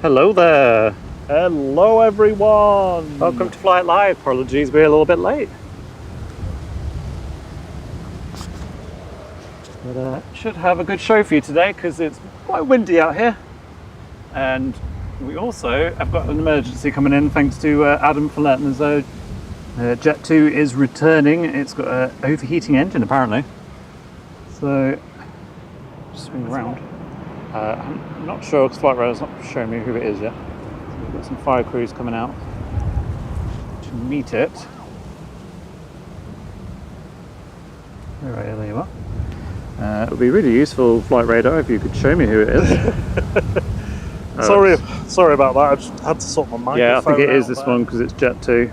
Hello there. Hello everyone. Welcome to Flight Live. Apologies, we're a little bit late. But should have a good show for you today because it's quite windy out here. And we also have got an emergency coming in thanks to Adam for letting us know. Jet 2 is returning. It's got an overheating engine apparently. So, just swing around. I'm not sure because Flight Radar's not showing me who it is yet. So we've got some fire crews coming out to meet it. Alright, there you are. It would be really useful, Flight Radar, if you could show me who it is. Sorry about that. I just had to sort my microphone. Yeah, I think it is this there. one because it's Jet 2.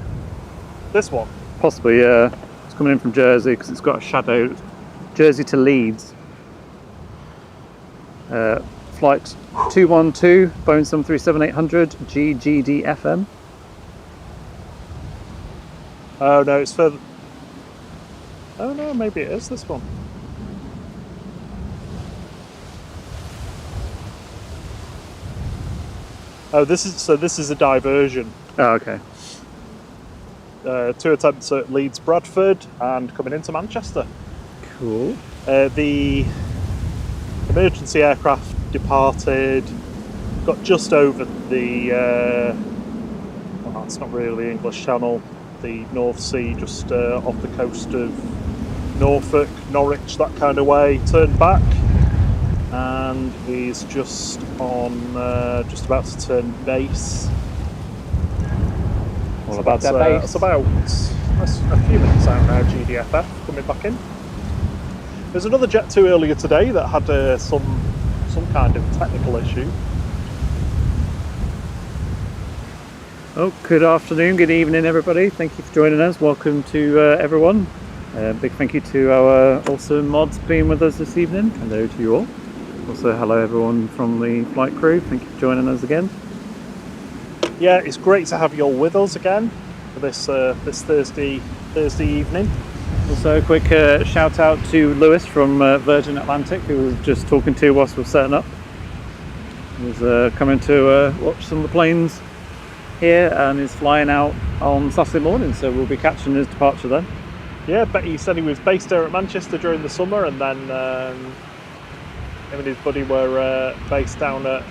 This one? Possibly, yeah. It's coming in from Jersey because it's got a shadow. Jersey to Leeds. Flight 212, Boeing 737-800, GGD-FM. Oh no, it's further. Oh no, maybe it is this one. Oh, this is a diversion. Oh, okay. 2 attempts at Leeds, Bradford, and coming into Manchester. Cool. The emergency aircraft departed, got just over the, well, that's not really the English Channel, the North Sea, just off the coast of Norfolk, Norwich, that kind of way, turned back, and he's just on, just about to turn base. All about that base. It's about a few minutes out now, GDFF coming back in. There's another Jet 2 earlier today that had some kind of technical issue. Oh, good afternoon, good evening everybody. Thank you for joining us. Welcome to everyone. Big thank you to our awesome mods being with us this evening. Hello to you all. Also hello everyone from the flight crew. Thank you for joining us again. Yeah, it's great to have you all with us again for this Thursday evening. Also a quick shout out to Lewis from Virgin Atlantic, who was just talking to whilst we were setting up. He was coming to watch some of the planes here and is flying out on Saturday morning, so we'll be catching his departure then. Yeah, but he said he was based here at Manchester during the summer, and then him and his buddy were based down at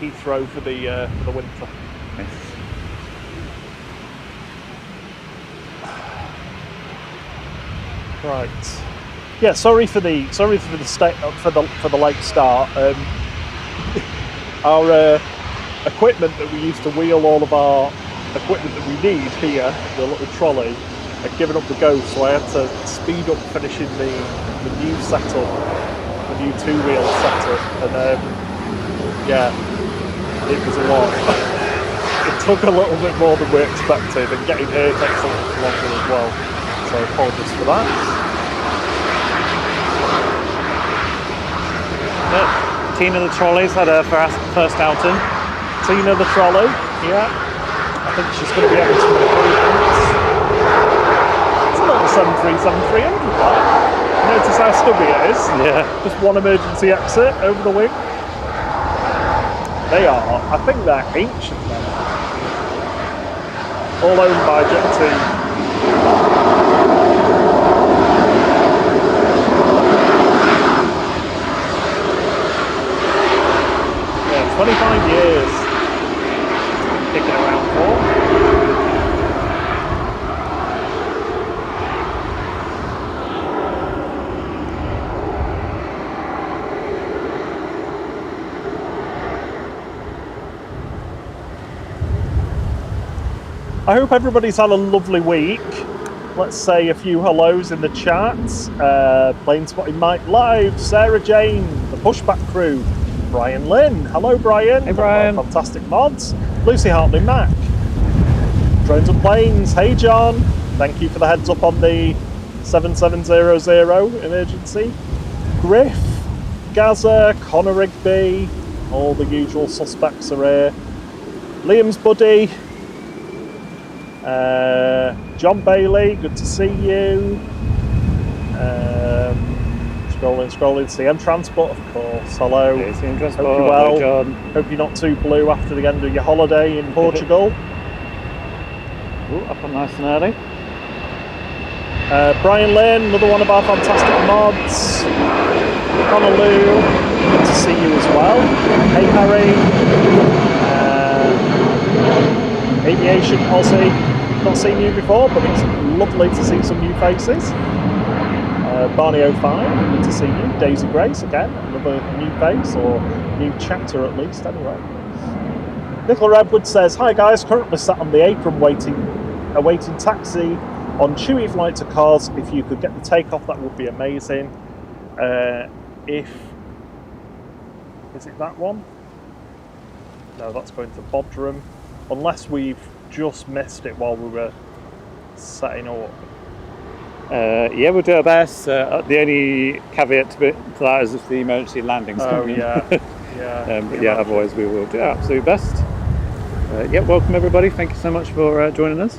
Heathrow for the winter. Nice. Right. Yeah. Sorry for the late start. Our equipment that we used to wheel all of our equipment that we need here, the little trolley, had given up the ghost, so I had to speed up finishing the new setup, the new 2-wheel setup, and yeah, it was a lot. It took a little bit more than we expected, and getting here takes a little longer as well. So apologies for that. Yep. Tina the Trolley's had her first outing. Tina the Trolley, yeah. I think she's going to be having some improvements. It's a little 737-300 that. Notice how stubby it is. Yeah. Just one emergency exit over the wing. They are, I think they're ancient now. All owned by Jet 2. 25 years kicking around for. I hope everybody's had a lovely week. Let's say a few hellos in the chat. Plane Spotting Mike Live, Sarah Jane, the Pushback crew, Brian Lynn. Hello, Brian. Hey, Brian. Fantastic mods. Lucy Hartley Mac. Drones and Planes. Hey, John. Thank you for the heads up on the 7700 emergency. Griff, Gaza, Connor Rigby. All the usual suspects are here. Liam's buddy. John Bailey. Good to see you. Scrolling. CM Transport, of course. Hello. Hey, CM Transport. Hope you're well. Hello, John. Hope you're not too blue after the end of your holiday in Portugal. Ooh, up and nice and early. Brian Lynn, another one of our fantastic mods. Honolulu, good to see you as well. Hey Harry. Aviation Aussie, not seen you before, but it's lovely to see some new faces. Barney05, good to see you. Daisy Grace, again, another new face, or new chapter at least, anyway. Nicola Redwood says, hi guys, currently sat on the apron awaiting taxi on Chewy flight to Cars. If you could get the takeoff, that would be amazing. Is it that one? No, that's going to Bodrum. Unless we've just missed it while we were setting up. Yeah, we'll do our best. The only caveat to that is if the emergency landing's coming in. Yeah. Yeah. But yeah, otherwise we will do our absolute best. Yeah, welcome everybody. Thank you so much for joining us.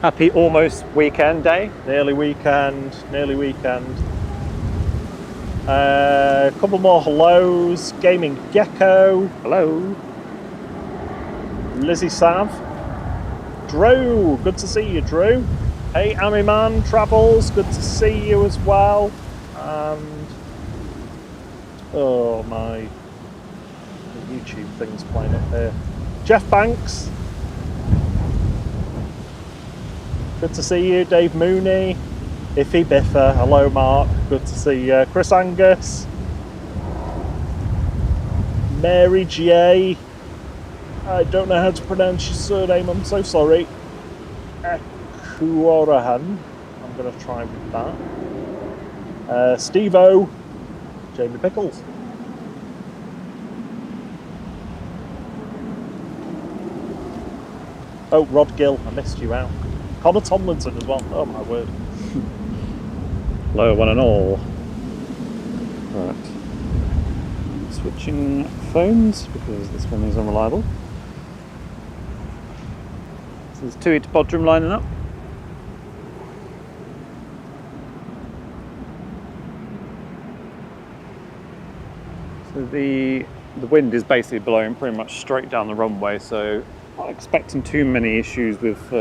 Happy almost weekend day. Nearly weekend. A couple more hellos. Gaming Gecko. Hello. Lizzie Sav. Drew, good to see you, Drew. Hey, Amy Man Travels, good to see you as well. And oh my, the YouTube thing's playing up here. Jeff Banks, good to see you. Dave Mooney, Iffy Biffer, hello Mark, good to see you. Chris Angus, Mary J. I don't know how to pronounce your surname, I'm so sorry. Kuorahan. I'm going to try with that. Steve-O. Jamie Pickles. Oh, Rod Gill. I missed you out. Connor Tomlinson as well. Oh, my word. Hello, one and all. Right. Switching phones because this one is unreliable. So there's 2 to Bodrum lining up. So the wind is basically blowing pretty much straight down the runway, so not expecting too many issues with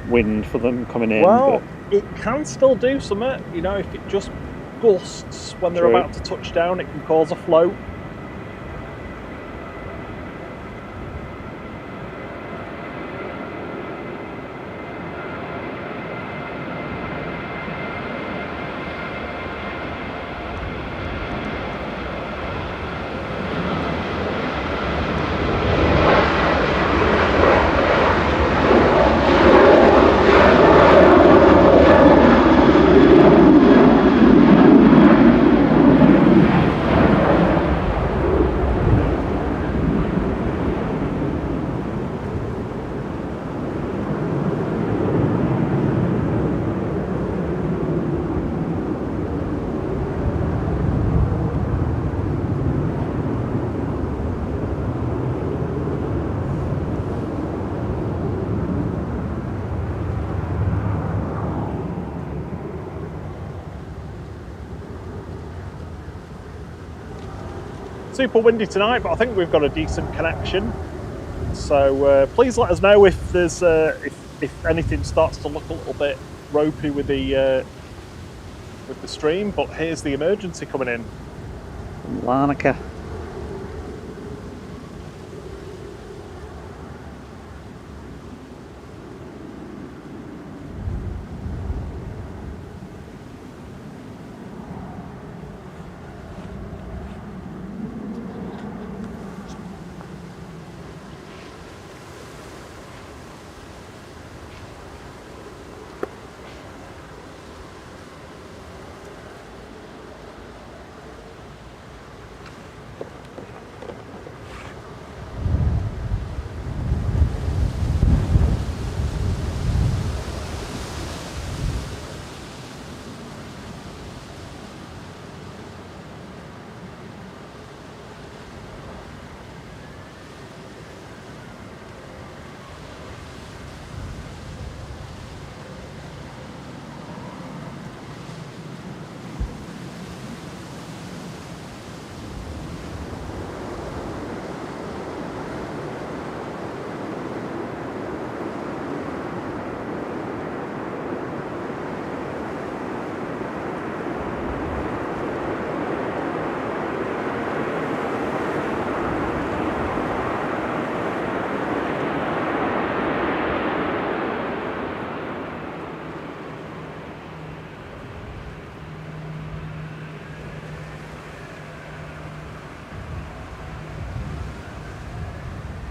wind for them coming in. Well, it can still do something, you know, if it just gusts when they're about to touch down, it can cause a float. Super windy tonight, but I think we've got a decent connection. So please let us know if there's if anything starts to look a little bit ropey with the stream. But here's the emergency coming in. Larnaca.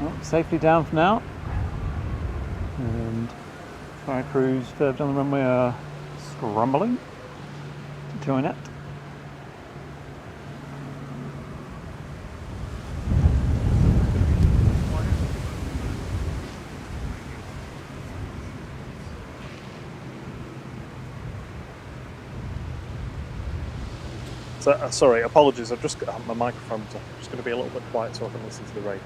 Well, safely down for now. And fire crews further on the runway are scrambling to join it. So, sorry, apologies. I've just got my microphone's off. I'm just going to be a little bit quiet so I can listen to the radio.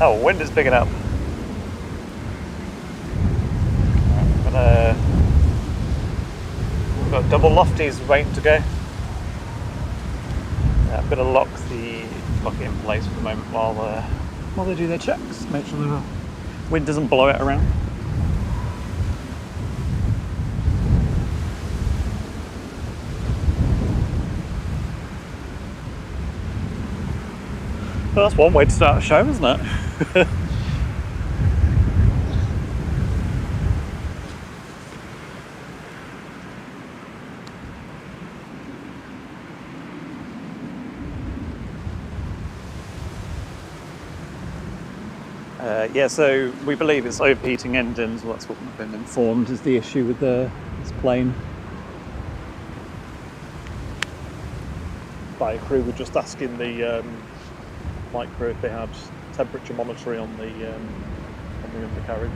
Oh, wind is picking up. We've got double lofties waiting to go. I'm going to lock it in place for the moment while they do their checks. Make sure the wind doesn't blow it around. Well, that's one way to start a show, isn't it? Yeah, so we believe it's overheating engines. Well, that's what we've been informed is the issue with this plane. Fire crew were just asking the flight crew if they had temperature monitoring on the undercarriage.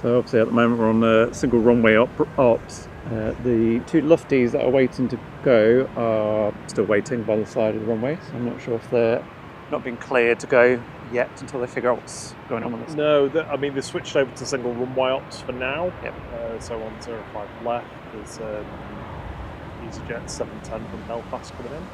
So obviously at the moment we're on a single runway ops. The two lofties that are waiting to go are still waiting by the side of the runway, so I'm not sure if they're not been cleared to go yet until they figure out what's going on with this. No, I mean they switched over to single runway ops for now. Yep. So on 05 left there's EasyJet 710 from Belfast coming in.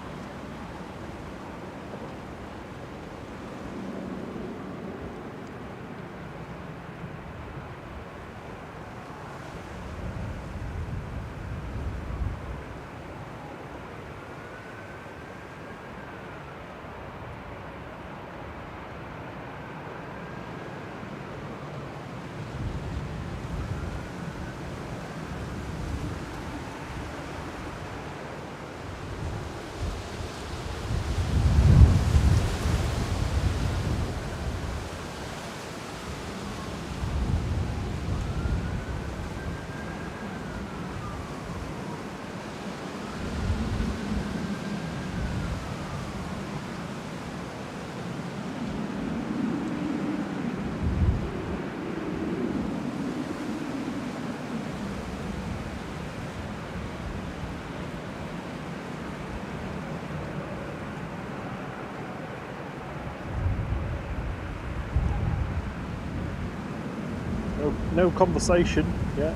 No conversation yet.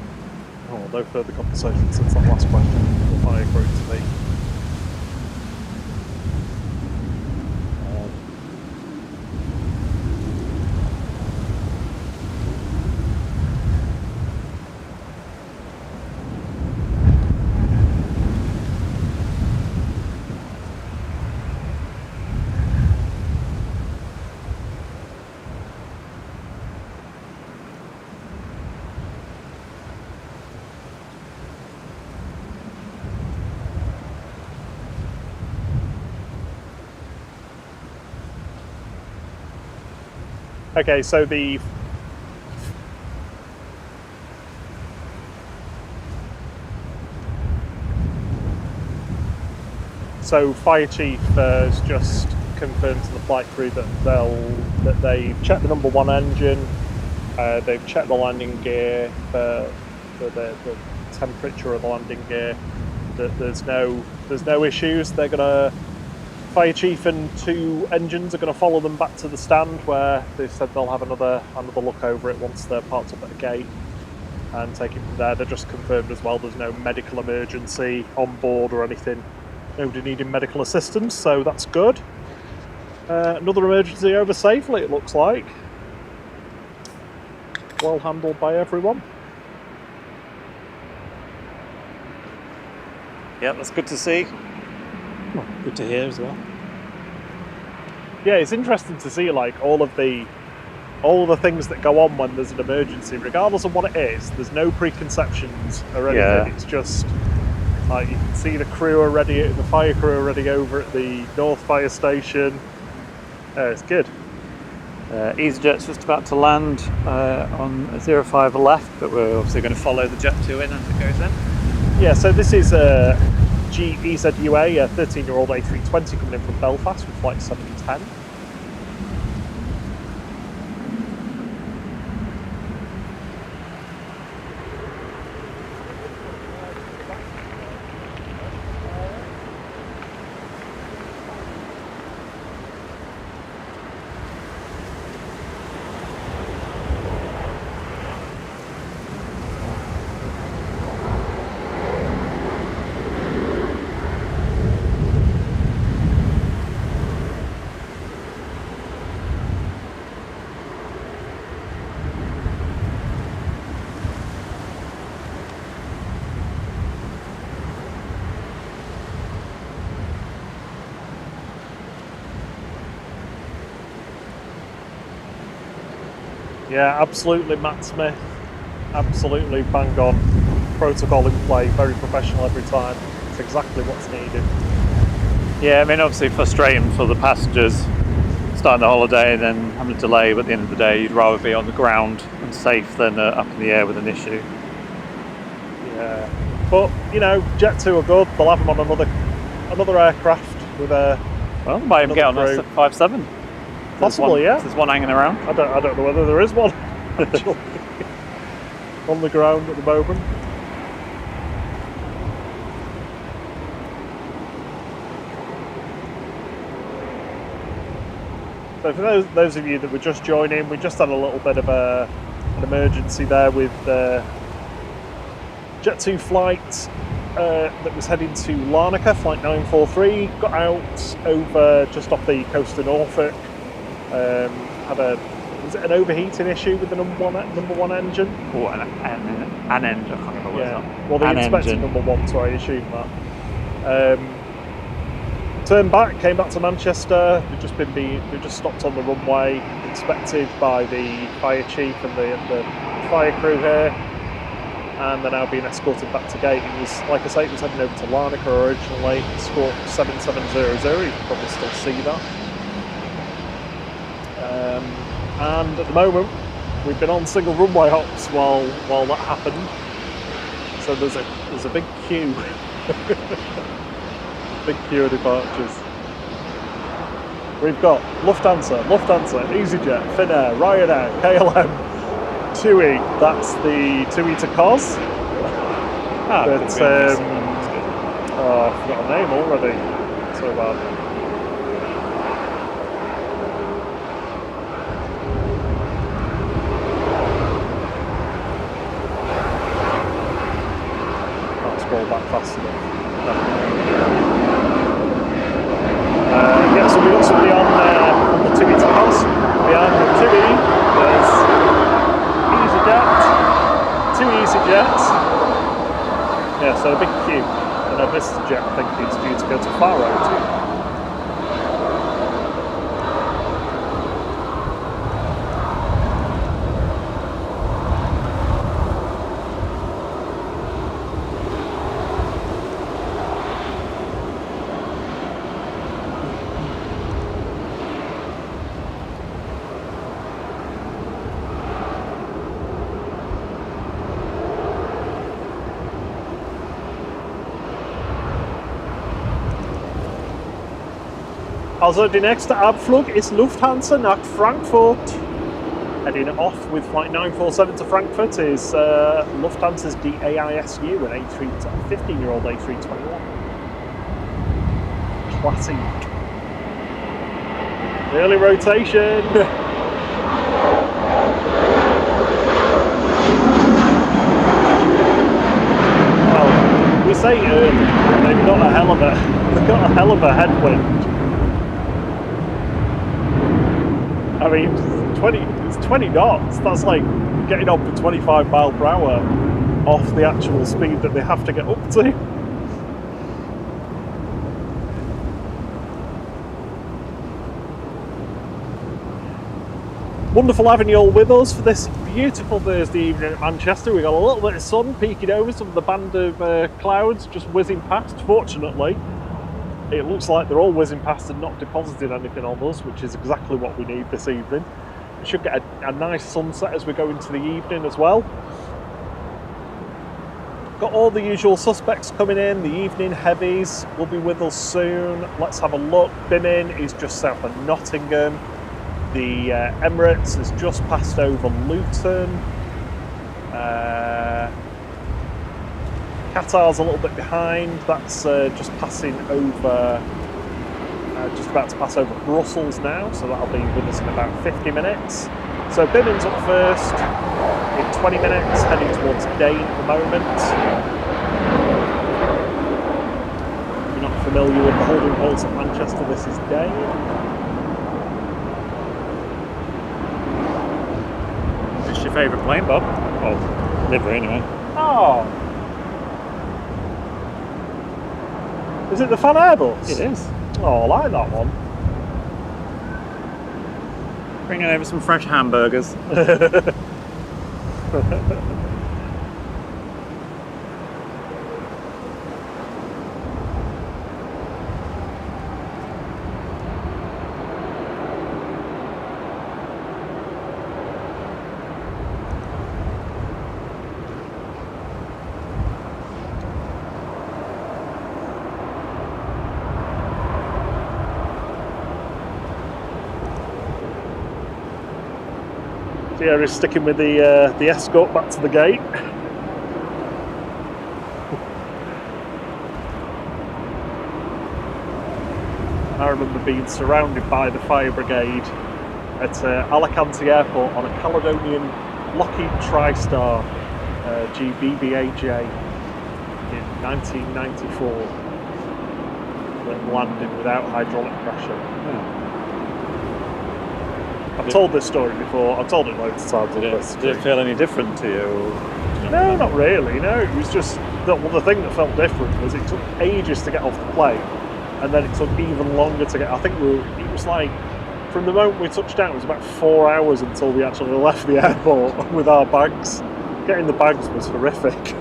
Oh, no further conversation since that last question. The fire crew to me. Okay, so Fire Chief has just confirmed to the flight crew that they've checked the number 1 engine, they've checked the landing gear for the temperature of the landing gear. That there's no issues. They're gonna Fire Chief and 2 engines are going to follow them back to the stand where they've said they'll have another look over it once they're parked up at a gate and take it from there. They're just confirmed as well there's no medical emergency on board or anything. Nobody needing medical assistance, so that's good. Another emergency over safely, it looks like. Well handled by everyone. Yeah, that's good to see. Well, good to hear as well. Yeah, it's interesting to see like all of the things that go on when there's an emergency, regardless of what it is. There's no preconceptions or anything. Yeah. It's just like you can see the fire crew are already over at the North Fire Station. It's good. EasyJet's just about to land on 05 left, but we're obviously going to follow the Jet 2 in as it goes in. Yeah, so this is GEZUA, a 13-year-old A320 coming in from Belfast with flight 710. Yeah, absolutely, Matt Smith. Absolutely bang on. Protocol in play, very professional every time. It's exactly what's needed. Yeah, I mean, obviously frustrating for the passengers starting the holiday and then having a delay, but at the end of the day, you'd rather be on the ground and safe than up in the air with an issue. Yeah, but you know, Jet 2 are good. They'll have them on another aircraft with a. Well, might even get on a 57. Possibly, yeah. There's one hanging around. I don't know whether there is one actually on the ground at the moment. So for those of you that were just joining, we just had a little bit of an emergency there with Jet 2 flight that was heading to Larnaca, flight 943, got out over just off the coast of Norfolk. Was it an overheating issue with the number one engine? Oh, an engine, I can't remember what it's on. Well, they inspected number 1, so I assume that. Turned back, came back to Manchester. They've just stopped on the runway, inspected by the fire chief and the fire crew here, and they're now being escorted back to gate. It was, like I say, it was heading over to Larnaca originally, escort 7700. You can probably still see that. And at the moment, we've been on single runway hops while that happened. So there's a big queue, big queue of departures. We've got Lufthansa, EasyJet, Finnair, Ryanair, KLM, TUI. That's the TUI to Kos. But I forgot a name already. So bad. fast enough. Yeah, so we've got somebody on the TUI towers. Behind the TUI, there's EasyJet, 2 EasyJets. Yeah, so a big queue. And a VistaJet, I think, is due to go to Faro too. Also, die nächste Abflug ist Lufthansa nach Frankfurt. Heading off with flight 947 to Frankfurt is Lufthansa's DAISU, an 15-year-old A321. Classic. Early rotation. Well, we say early, but they've got a hell of a headwind. I mean, it's 20 knots. That's like getting up to 25 mile per hour off the actual speed that they have to get up to. Wonderful having you all with us for this beautiful Thursday evening at Manchester. We've got a little bit of sun peeking over some of the band of clouds just whizzing past. Fortunately, it looks like they're all whizzing past and not depositing anything on us, which is exactly what we need this evening. We should get a nice sunset as we go into the evening as well. Got all the usual suspects coming in. The evening heavies will be with us soon. Let's have a look. Bimin is just south of Nottingham. The Emirates has just passed over Luton. Qatar's a little bit behind. That's just passing over, just about to pass over Brussels now, so that'll be with us in about 50 minutes. So Bimin's up first in 20 minutes, heading towards Dane at the moment. If you're not familiar with the holding poles at Manchester, this is Dane. What's your favourite plane, Bob? Oh, livery anyway. Oh! Is it the Fan Airbus? It is. Oh, I like that one. Bringing over some fresh hamburgers. Yeah, he's sticking with the escort back to the gate. I remember being surrounded by the fire brigade at Alicante Airport on a Caledonian Lockheed TriStar GBBAJ in 1994 when landing without hydraulic pressure. Yeah. I've told this story before. I've told it loads of times. Did it feel any different to you? No, not really. No, it was just the thing that felt different was it took ages to get off the plane, and then it took even longer to get. I think it was like from the moment we touched down, it was about 4 hours until we actually left the airport with our bags. Getting the bags was horrific.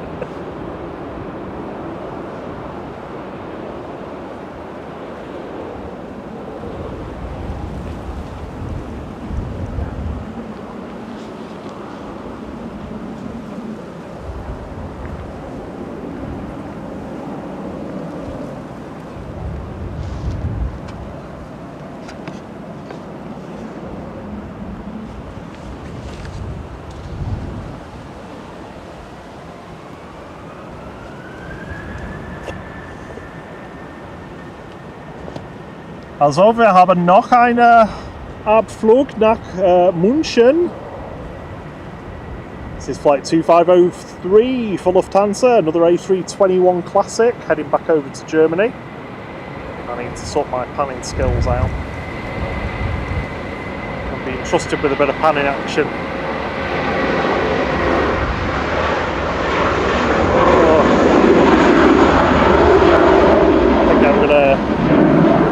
Also, wir haben noch einen Abflug nach München. This is flight 2503 for Lufthansa, another A321 Classic, heading back over to Germany. I need to sort my panning skills out. I'm being trusted with a bit of panning action. I think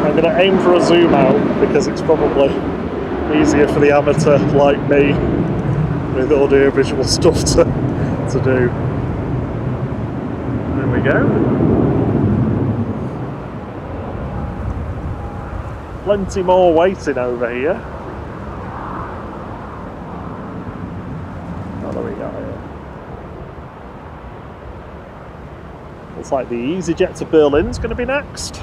I'm gonna aim for a zoom out because it's probably easier for the amateur like me with audio visual stuff to do. There we go. Plenty more waiting over here. What do we got here? Looks like the EasyJet to Berlin's going to be next.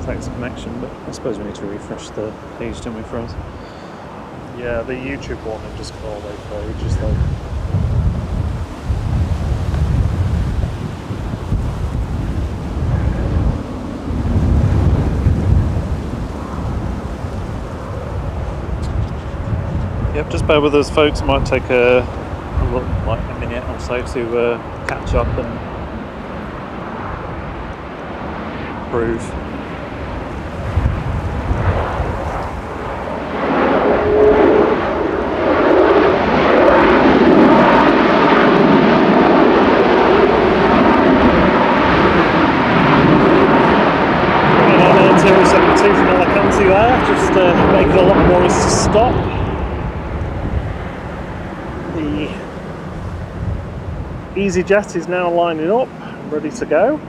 Takes a connection, but I suppose we need to refresh the page, don't we, for us? Yeah, the YouTube one had just gone all the way through, just like. Yep, just bear with us, folks. It might take a minute or so to catch up and prove. Just making a lot of noise to stop. The EasyJet is now lining up, ready to go.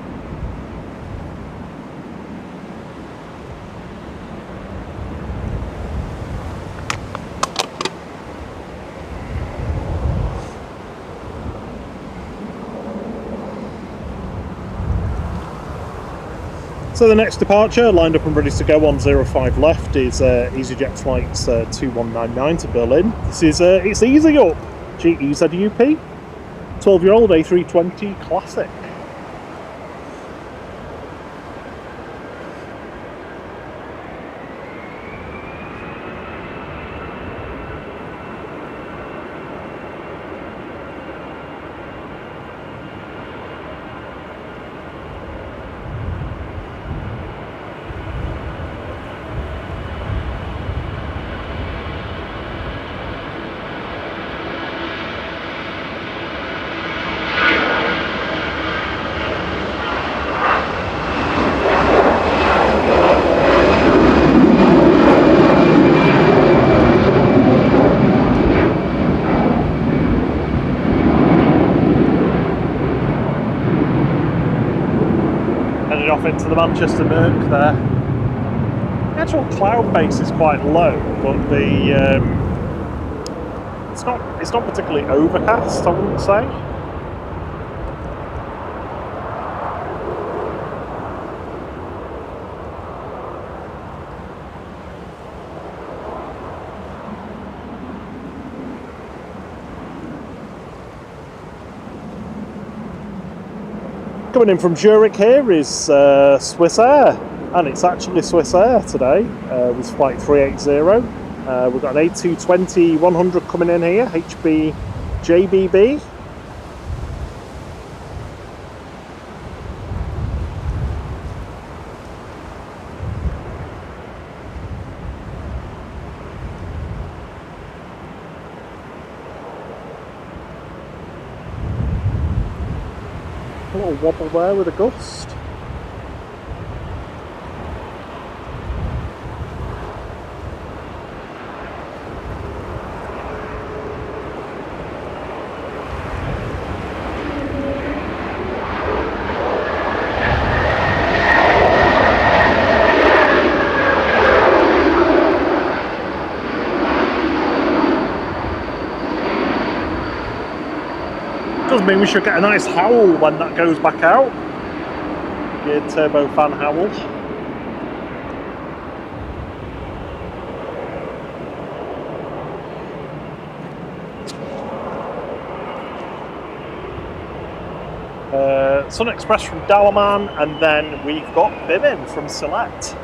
So the next departure, lined up and ready to go on 05 left, is EasyJet flights 2199 to Berlin. This is it's Easy Up GEZUP 12-year-old A320 Classic. Off into the Manchester Merc there. The actual cloud base is quite low, but the it's not particularly overcast, I wouldn't say. Coming in from Zurich here is Swiss Air, and it's actually Swiss Air today with flight 380. We've got an A220-100 coming in here, HB JBB. little wobble there with a gust. Does mean we should get a nice howl when that goes back out. Geared turbofan howl. Sun Express from Dalaman, and then we've got Bimim from Select.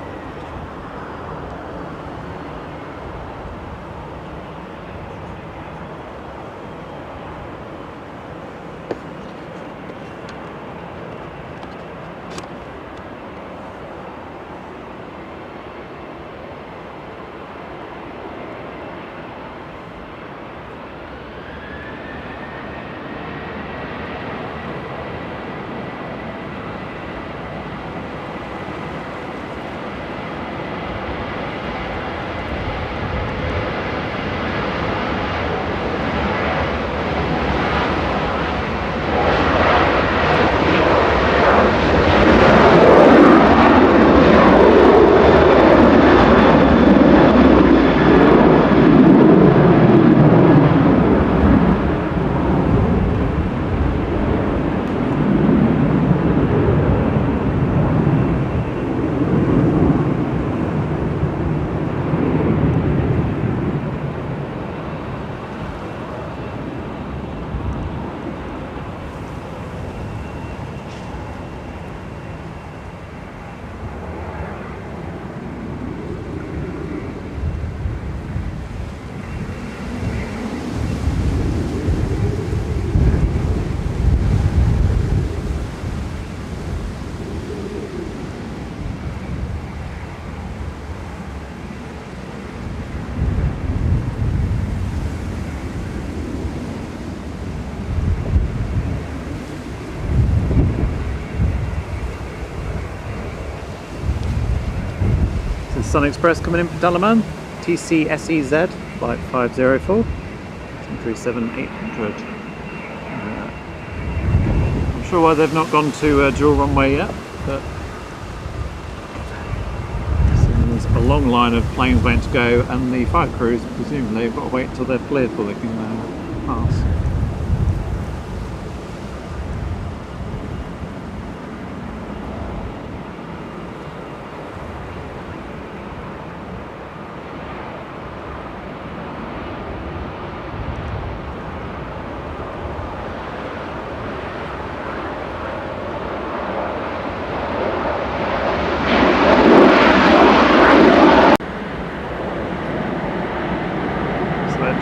Sun Express coming in from Dalaman, TCSEZ, flight 504, 737-800. I'm sure why they've not gone to dual runway yet, but there's a long line of planes waiting to go, and the flight crews presumably have got to wait until they're cleared before they can pass.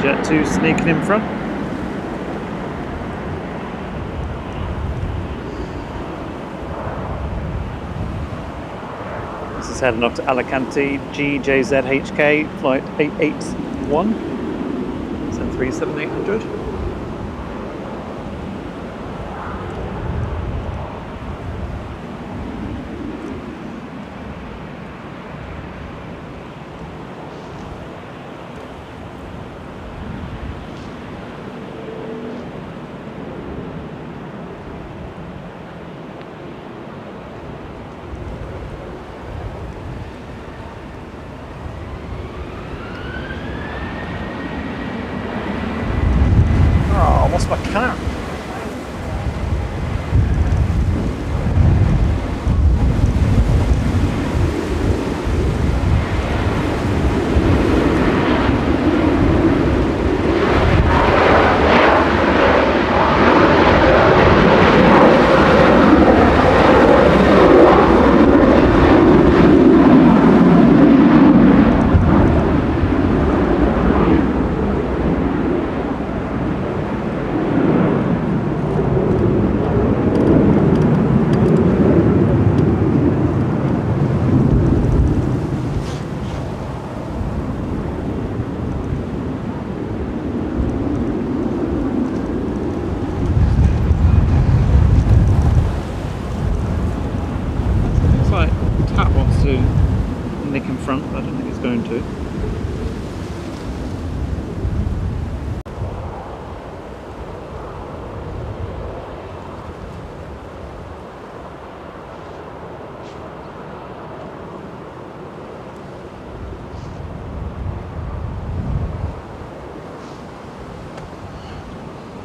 Jet 2 sneaking in front. This is heading off to Alicante, GJZHK, flight 881, 737-800. Lost my cap.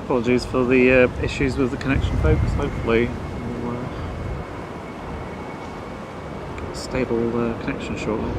Apologies for the issues with the connection, folks. Hopefully we'll get a stable connection shortly.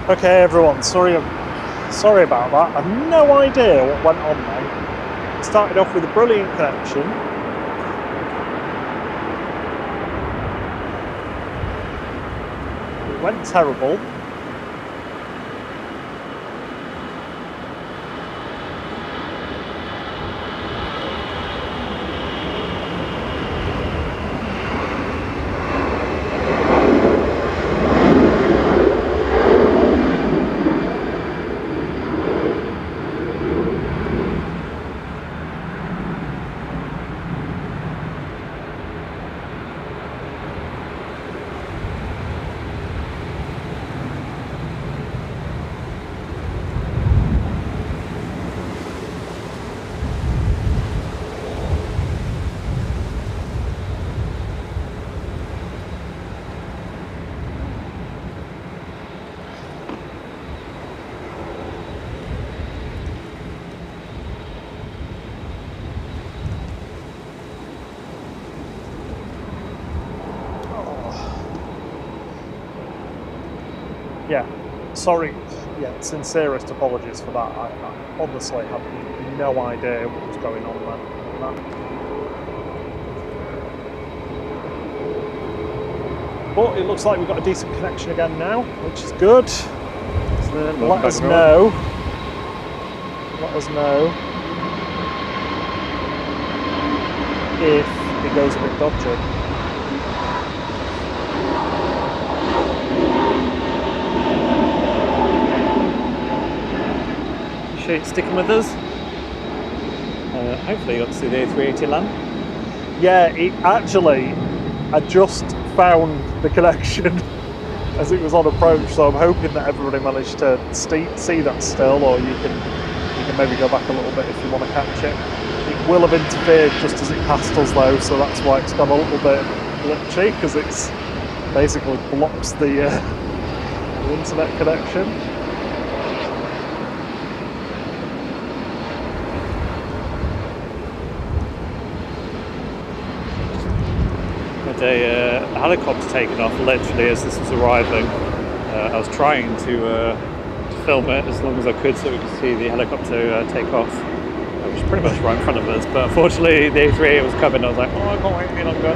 Okay, everyone, sorry about that. I've no idea what went on there. It started off with a brilliant connection. It went terrible. Yeah, sorry. Yeah, sincerest apologies for that. I honestly have no idea what was going on there. But it looks like we've got a decent connection again now, which is good. Let us know. Let us know if it goes a bit dodgy. Sticking with us. Hopefully you got to see the A380 land. Yeah, I just found the connection as it was on approach, so I'm hoping that everybody managed to see that still, or you can maybe go back a little bit if you want to catch it. It will have interfered just as it passed us though, so that's why it's gone a little bit glitchy, because it's basically blocks the internet connection. A helicopter taken off literally as this was arriving. I was trying to film it as long as I could so we could see the helicopter take off, which was pretty much right in front of us, but unfortunately the A380 was coming. I was like, oh, I can't wait any longer.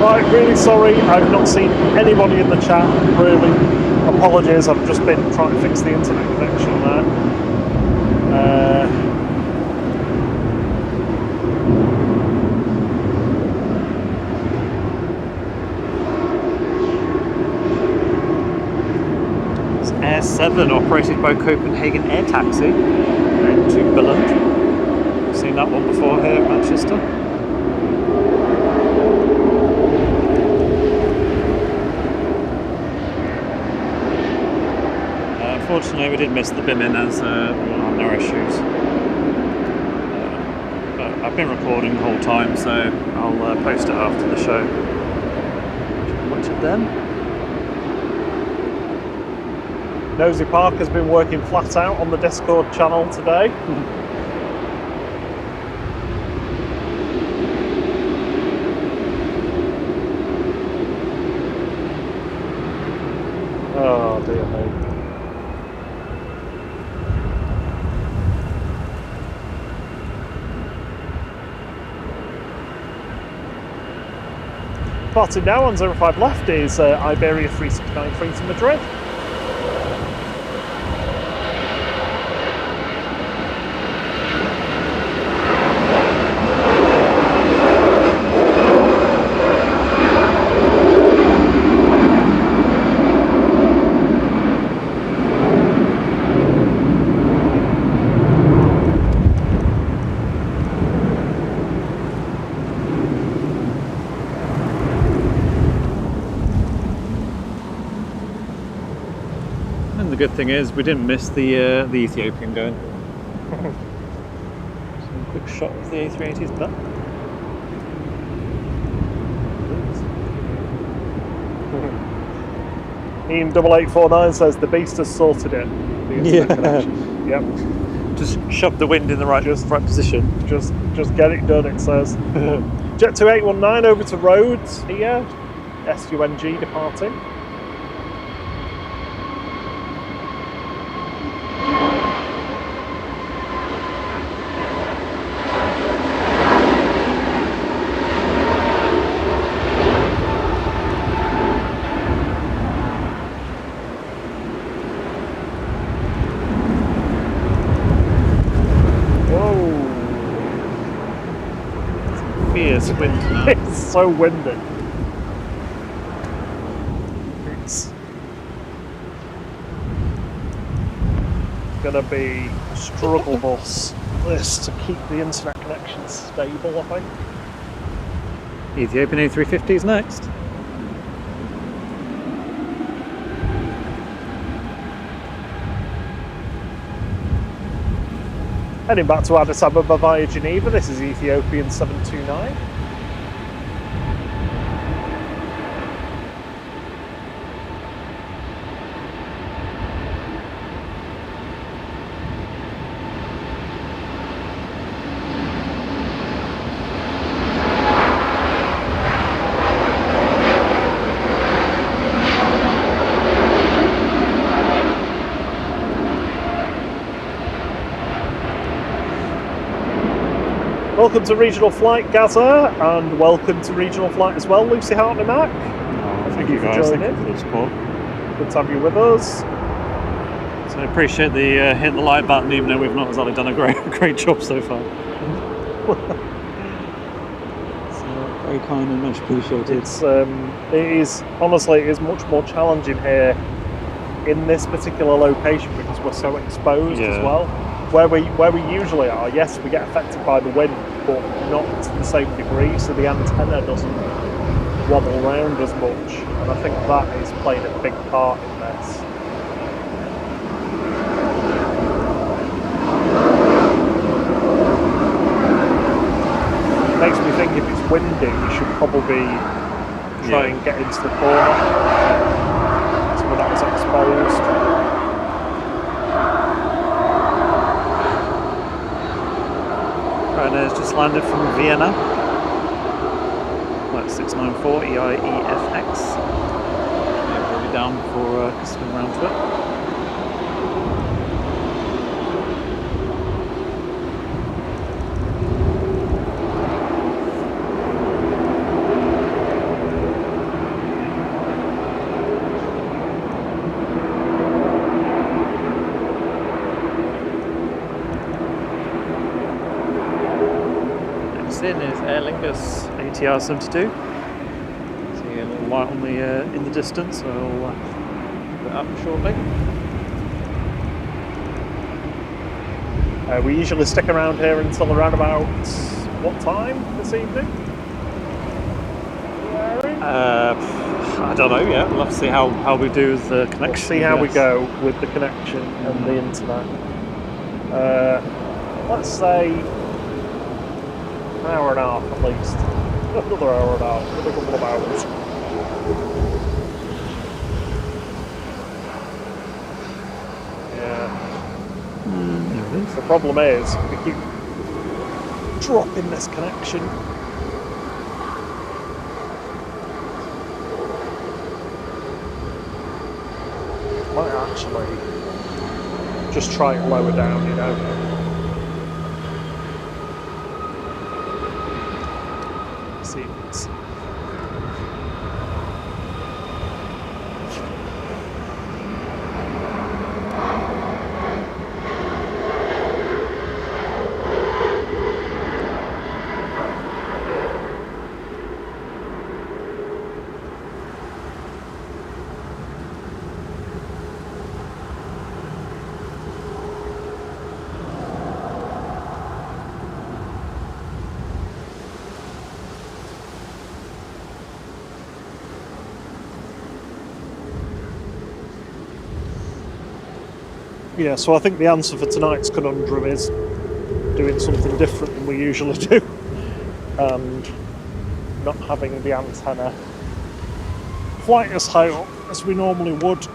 Right, really sorry, I've not seen anybody in the chat, really. Apologies, I've just been trying to fix the internet connection there. It's Air 7 operated by Copenhagen Air Taxi to Billund. Seen that one before here at Manchester. Unfortunately, we did miss the BIM in as we will have no issues. But I've been recording the whole time, so I'll post it after the show. Watch it then. Nosy Park has been working flat out on the Discord channel today. Oh dear me. Departing now on 05 left is Iberia 3693 to Madrid. And the good thing is we didn't miss the Ethiopian going. Some quick shot of the A380's butt. Ian 8849 says the beast has sorted it. The internet connection. Yep. Just shove the wind in the right position. Just get it done, it says. Jet 2819 over to Rhodes here. SUNG departing. Fierce wind now. It's so windy. It's gonna be a struggle bus this to keep the internet connection stable, I think. Ethiopian A350 is next. Heading back to Addis Ababa via Geneva, this is Ethiopian 729. Welcome to Regional Flight, Gaza, and welcome to Regional Flight as well, Lucy Hartney Mac. Thank you guys, thank you for the support. Good to have you with us. So I appreciate the hit the like button, even though we've not exactly done a great job so far. Very kind and much appreciated. It is much more challenging here in this particular location because we're so exposed as well. Where we usually are, yes, we get affected by the wind, but not to the same degree, so the antenna doesn't wobble around as much, and I think that is playing a big part in this. It makes me think if it's windy, you should probably try and get into the corner, so we're not as exposed. Ryanair's just landed from Vienna. Flight 694 EIEFX. We'll be down for custom round trip. In is Aer Lingus ATR 72. See a little light on the in the distance, so I'll put it up shortly. We usually stick around here until around about what time this evening? I don't know yet. We'll have to see how we do with the connection. We'll see how we go with the connection and the internet. Let's say an hour and a half at least. Another hour and a half, another couple of hours. Yeah. The problem is, we keep dropping this connection. Might actually just try it lower down, you know. Yeah, so I think the answer for tonight's conundrum is doing something different than we usually do and not having the antenna flight as high up as we normally would.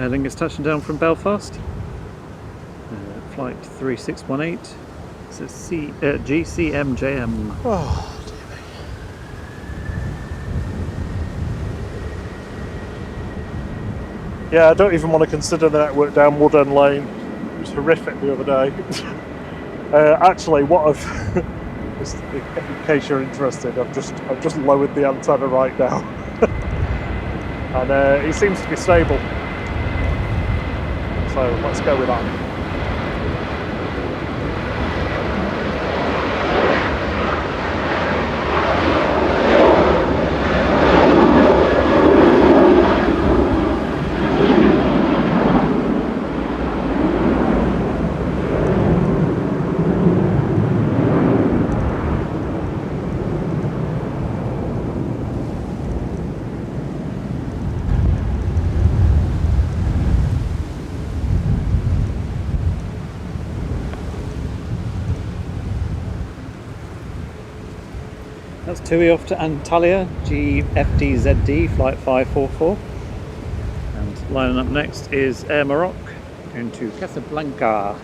Erling is touching down from Belfast. Flight 3618. It's a GCMJM. Oh, dear me. Yeah, I don't even want to consider the network down Woodend Lane. It was horrific the other day. Actually, what I've, just in case you're interested, I've just lowered the antenna right now, and it seems to be stable. So let's go with that. That's TUI off to Antalya, GFDZD, flight 544. And lining up next is Air Maroc, going to Casablanca,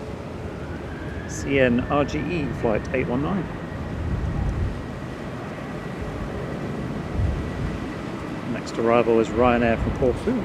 CNRGE, flight 819. Next arrival is Ryanair from Corfu.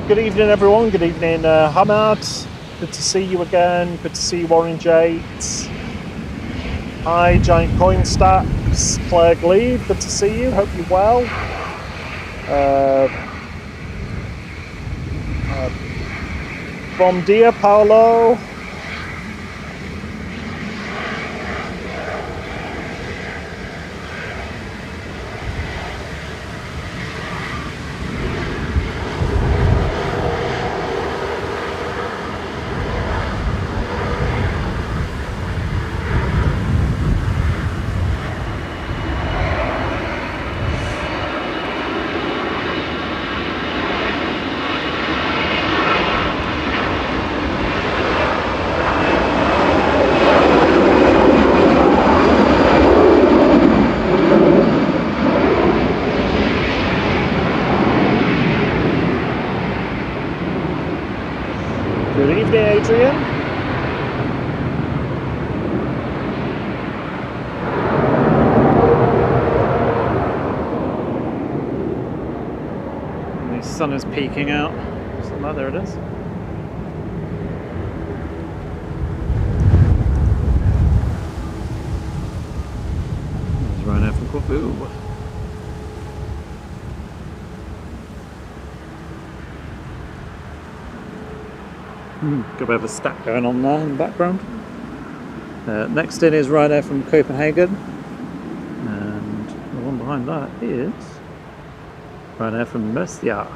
Good evening, everyone. Good evening, Hamad. Good to see you again. Good to see you, Orange 8. Hi, Giant Coin Stacks. Claire Glebe, good to see you. Hope you're well. Bom dia, Paolo. Good evening, Adrian. The sun is peeking out. Oh, there it is. There's Ryanair from Corfu. Got a bit of a stack going on there in the background. Next in is Ryanair from Copenhagen, and the one behind that is Ryanair from Murcia.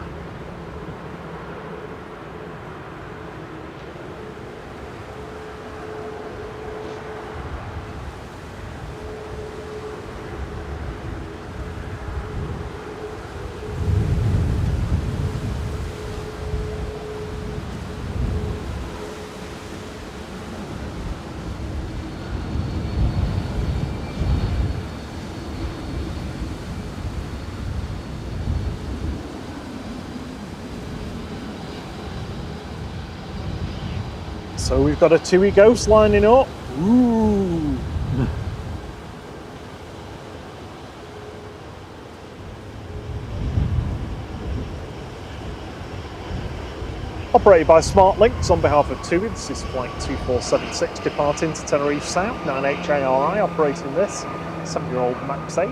So we've got a TUI Ghost lining up. Ooh. Operated by Smart Links on behalf of TUI, this is flight 2476 departing to Tenerife South, 9HARI operating this, 7-year-old MAX 8.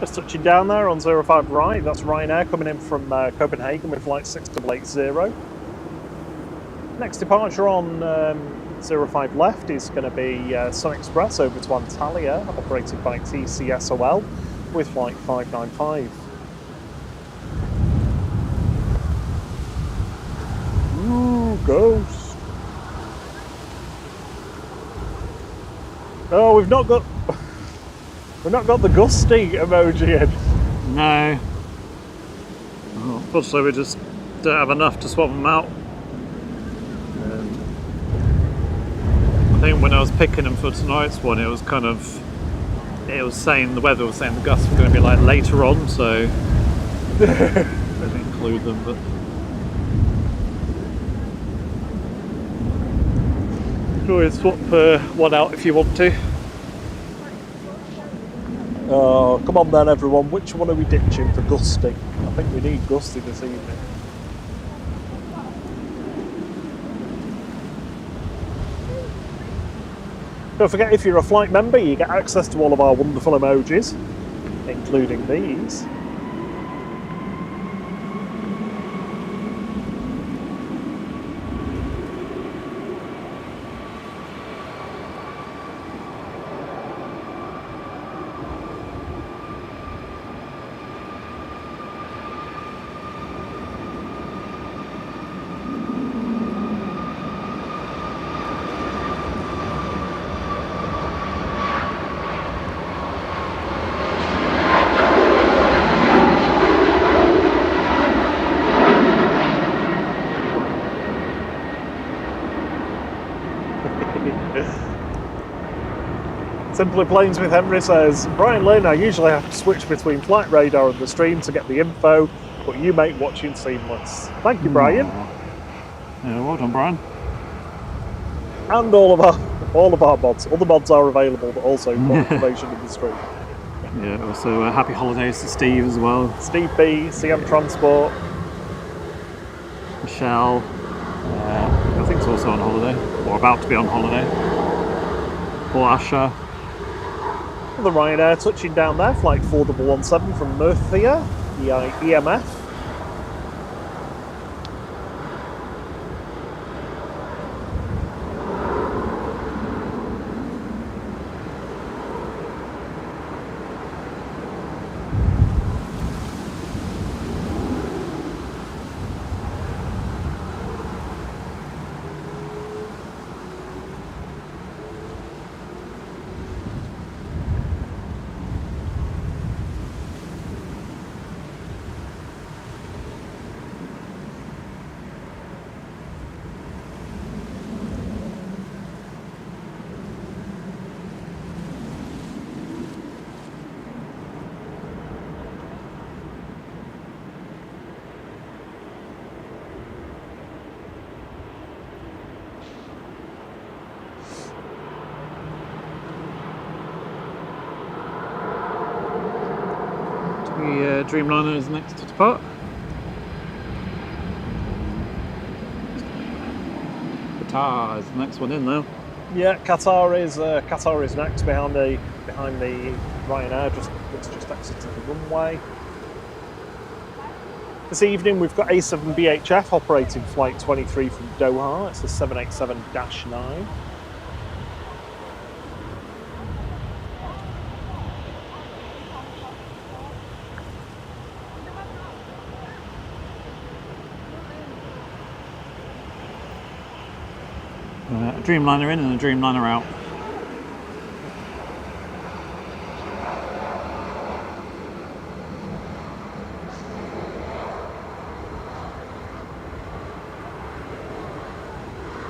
Just touching down there on 05 right, that's Ryanair coming in from Copenhagen with flight 6880. Next departure on 05 left is going to be Sun Express over to Antalya, operated by TCSOL with flight 595. Ooh, ghost. Oh, we've not got the gusty emoji in. No. Oh, unfortunately, we just don't have enough to swap them out. I think when I was picking them for tonight's one, it was saying, the weather was saying the gusts were going to be like later on, so I didn't include them, but you can always swap one out if you want to. Oh, come on then everyone, which one are we ditching for gusty? I think we need gusty this evening. Don't forget, if you're a flight member, you get access to all of our wonderful emojis, including these. Simply Planes with Henry says, Brian Lynn, I usually have to switch between Flight Radar and the stream to get the info, but you make watching seamless. Thank you, Brian. Yeah, well done, Brian. And all of our mods. Other mods are available, but also more information in the stream. Yeah, also happy holidays to Steve as well. Steve B, CM Transport. Michelle, I think it's also on holiday, or about to be on holiday. Or Asha. The Ryanair touching down there, flight 4117 from Murcia, EMF. Dreamliner is next to depart. Qatar is the next one in now. Yeah, Qatar is next behind the Ryanair. It's just exited the runway. This evening we've got A7 BHF operating flight 23 from Doha. It's a 787-9. A Dreamliner in and a Dreamliner out.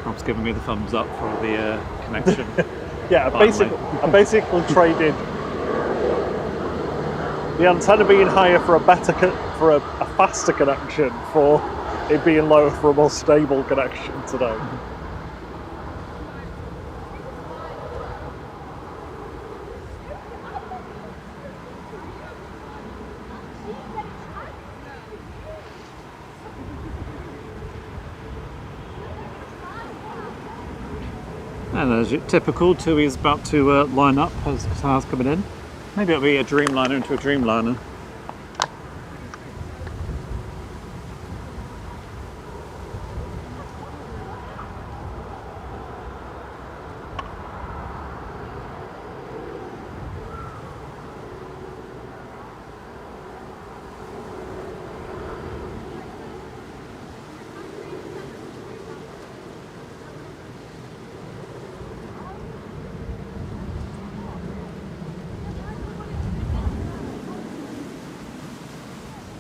Rob's giving me the thumbs up for the connection. Yeah, I basically traded the antenna being higher for a faster connection for it being lower for a more stable connection today. And as typical, Tui is about to line up as Qatar's coming in. Maybe it'll be a Dreamliner into a Dreamliner.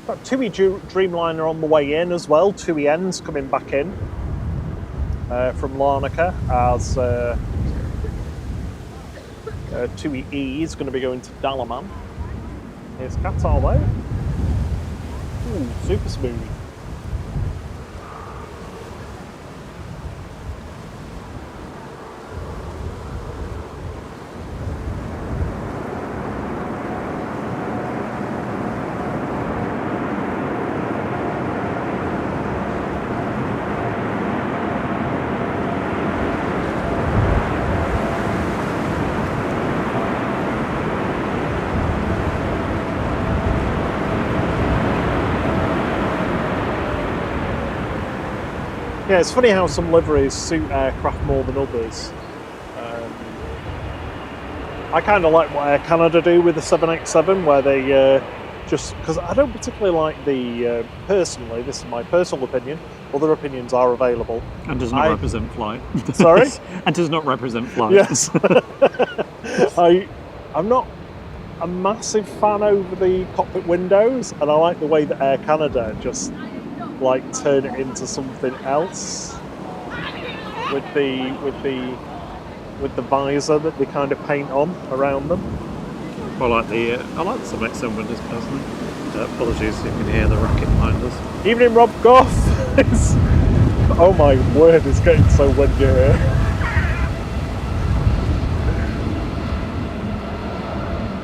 Got TUI Dreamliner on the way in as well. TUI N's coming back in from Larnaca as TUI E is going to be going to Dalaman. Here's Qatar though. Ooh, super smooth. Yeah, it's funny how some liveries suit aircraft more than others. I kind of like what Air Canada do with the 787, where they just, because I don't particularly like the, personally, this is my personal opinion, other opinions are available. And does not represent flight. Sorry? And does not represent flight. Yes. I'm not a massive fan over the cockpit windows, and I like the way that Air Canada just like turn it into something else with the visor that they kind of paint on around them. I like the 787 windows personally. Apologies if you can hear the racket behind us. Evening, Rob Goff. Oh my word, it's getting so windy here.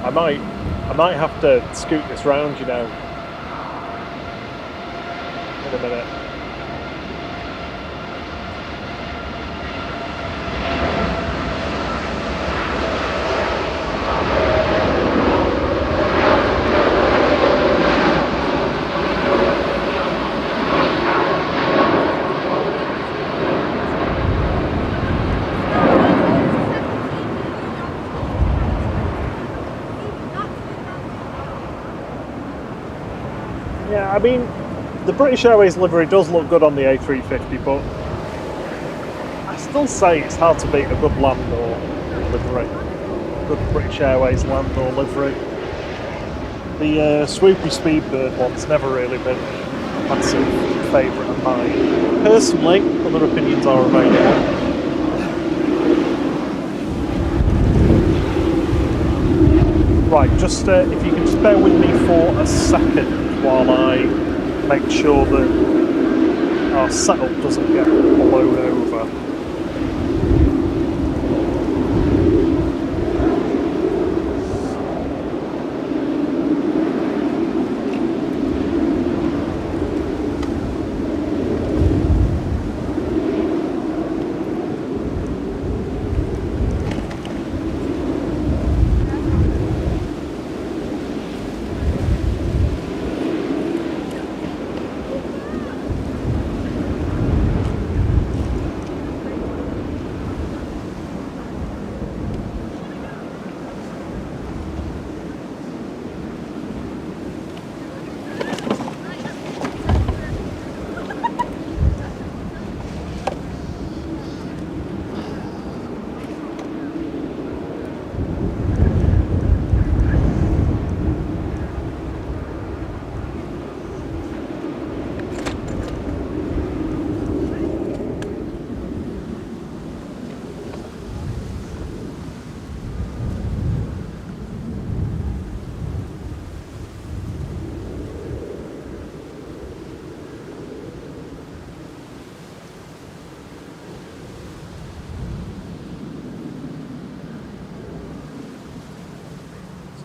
I might have to scoot this round, you know. In a minute. Yeah, I mean, the British Airways livery does look good on the A350, but I still say it's hard to beat a good Landor livery. Good British Airways Landor livery. The swoopy Speedbird one's never really been a massive favourite of mine. Personally, other opinions are available. Right, just if you can just bear with me for a second while I make sure that our setup doesn't get blown over.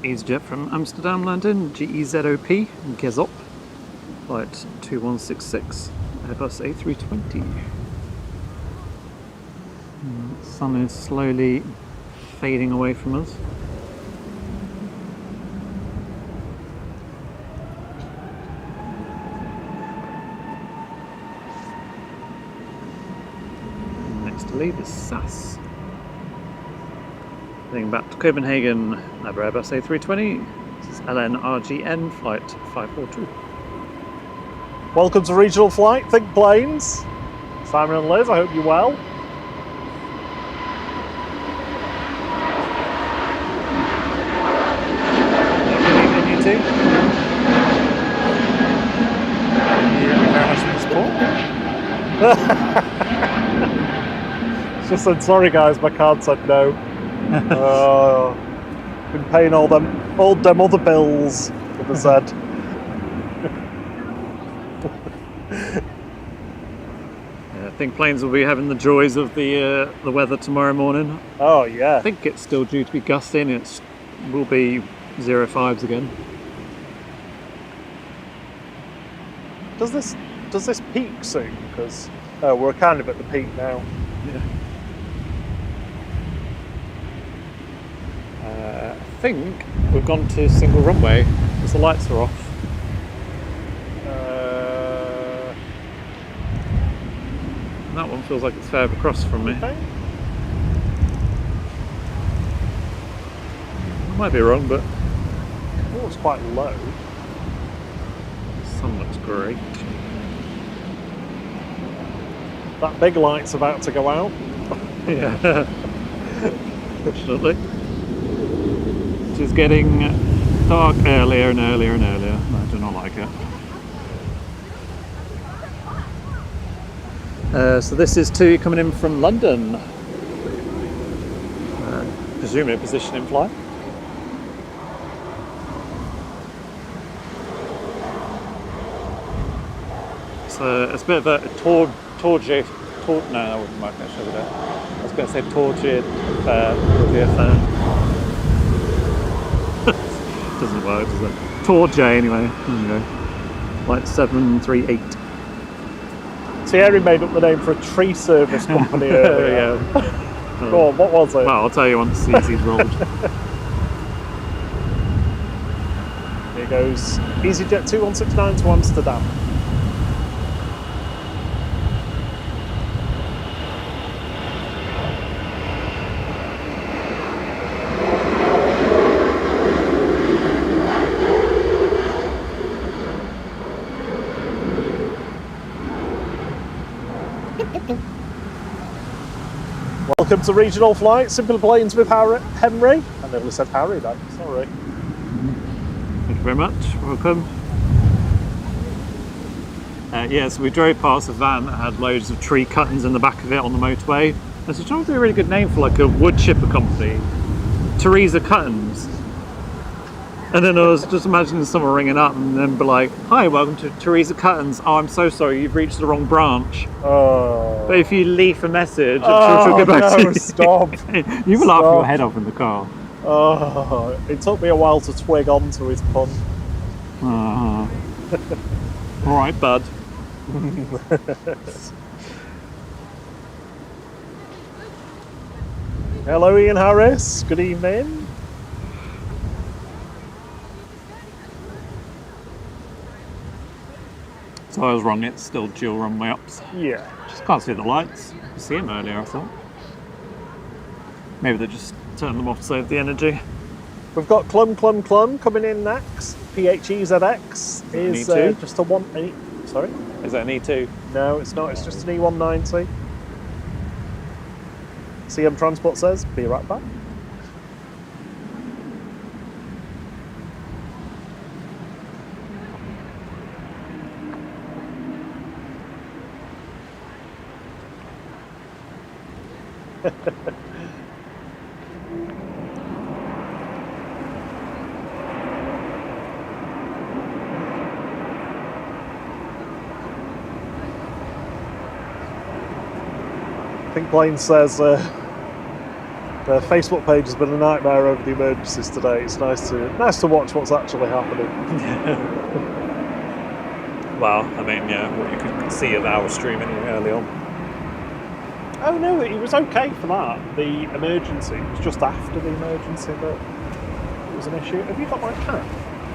EasyJet from Amsterdam landing, GEZOP, Gezop, flight 2166, Airbus A320. The sun is slowly fading away from us. believe is SAS. Heading back to Copenhagen, another Airbus A320. This is LNRGN flight 542. Welcome to Regional Flight, Think Planes. Simon and Liz, I hope you're well. Good evening, you two. Just said, sorry guys, my card said no. Been paying all them other bills, with the Z. I think planes will be having the joys of the weather tomorrow morning. Oh yeah. I think it's still due to be gusting. It will be 0.5s again. Does this peak soon? Because we're kind of at the peak now. Yeah. I think we've gone to single runway because the lights are off. And that one feels like it's further across from me. Okay. I might be wrong, but Oh, it's quite low. the sun looks great. That big light's about to go out. Yeah. Fortunately. It is getting dark earlier and earlier and earlier. I do not like it. So this is two coming in from London. Presumably position in flight. So it's a bit of a torture. No, I wouldn't like that show today. I was going to say tortured affair. Doesn't work, does it? Torture anyway. There you go. Flight 738. Thierry made up the name for a tree service company earlier. Yeah. Go on, what was it? Well, I'll tell you once CC's rolled. Here goes EasyJet 2169 to Amsterdam. Welcome to Regional Flight, Simple Planes with Henry. I nearly said Harry then, sorry. Thank you very much. Welcome. So we drove past a van that had loads of tree cuttings in the back of it on the motorway. I was trying to do a really good name for like a wood chipper company. Teresa Cuttings. And then I was just imagining someone ringing up and then be like, "Hi, welcome to Teresa Cuttings. Oh, I'm so sorry, you've reached the wrong branch. Oh. But if you leave a message, I'm sure she'll get back to you." Stop. You were laughing your head off in the car. Oh, it took me a while to twig onto his pun. All right, bud. Hello, Ian Harris. Good evening. So I was wrong, it's still dual runway ups. Yeah. Just can't see the lights. I could see them earlier, I thought. Maybe they just turned them off to save the energy. We've got Clum coming in next. PHEZX is E2? just a one. Sorry? Is that an E2? No, it's not. It's just an E190. CM Transport says, be right back. Pink Plane says the Facebook page has been a nightmare over the emergencies today. It's nice to watch what's actually happening. Well, I mean, yeah, what you could see of our stream anyway early on. Oh no, it was okay for that. The emergency, it was just after the emergency that it was an issue. Have you got my cat?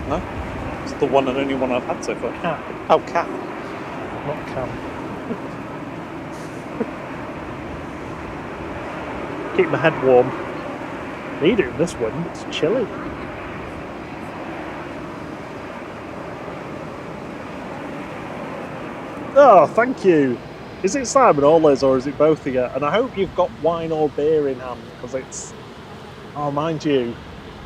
No? It's the one and only one I've had so far. Cat. Oh, cat. Not cam. Keep my head warm. Need it in this wind, it's chilly. Oh, thank you. Is it Simon or Liz, or is it both of you? And I hope you've got wine or beer in hand, because it's... Oh, mind you.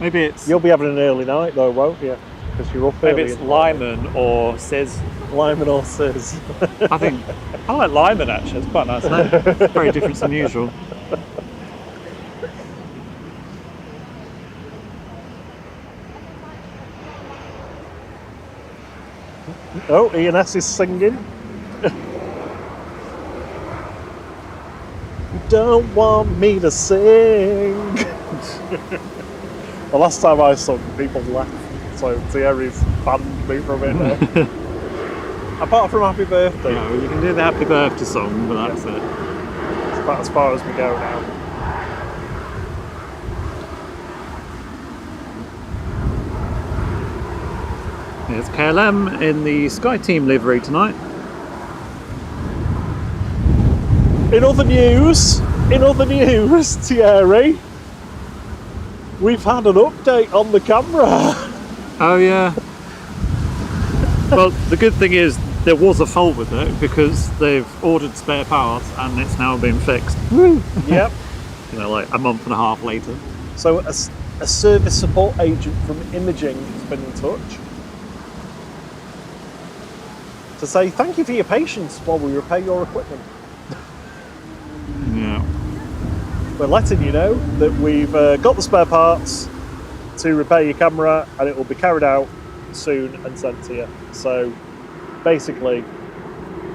Maybe it's... You'll be having an early night though, won't you? Because you're up early. Maybe it's Lyman or Sis. Lyman or Sis. I like Lyman actually, it's quite a nice name. It's very different than usual. Oh, ENS is singing. You don't want me to sing. The last time I sung, people laughed, so Thierry's banned me from it now. Apart from Happy Birthday. No, you can do the Happy Birthday song, but that's it. It's about as far as we go now. Here's KLM in the Sky Team livery tonight. In other news, Thierry, we've had an update on the camera. Oh yeah. Well, the good thing is there was a fault with it because they've ordered spare parts and it's now been fixed. Yep. You know, like a month and a half later. So a service support agent from Imaging has been in touch to say thank you for your patience while we repair your equipment. Yeah. We're letting you know that we've got the spare parts to repair your camera and it will be carried out soon and sent to you. So basically,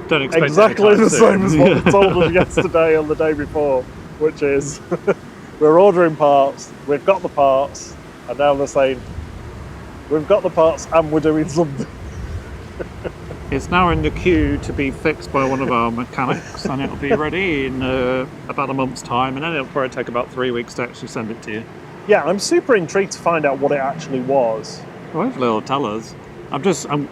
Don't expect exactly the same as what Yeah. they told us yesterday and the day before, which is we're ordering parts, we've got the parts, and now they're saying we've got the parts and we're doing something. It's now in the queue to be fixed by one of our mechanics and it'll be ready in about a month's time, and then it'll probably take about 3 weeks to actually send it to you. Yeah, I'm super intrigued to find out what it actually was. Well, hopefully it'll tell us. I'm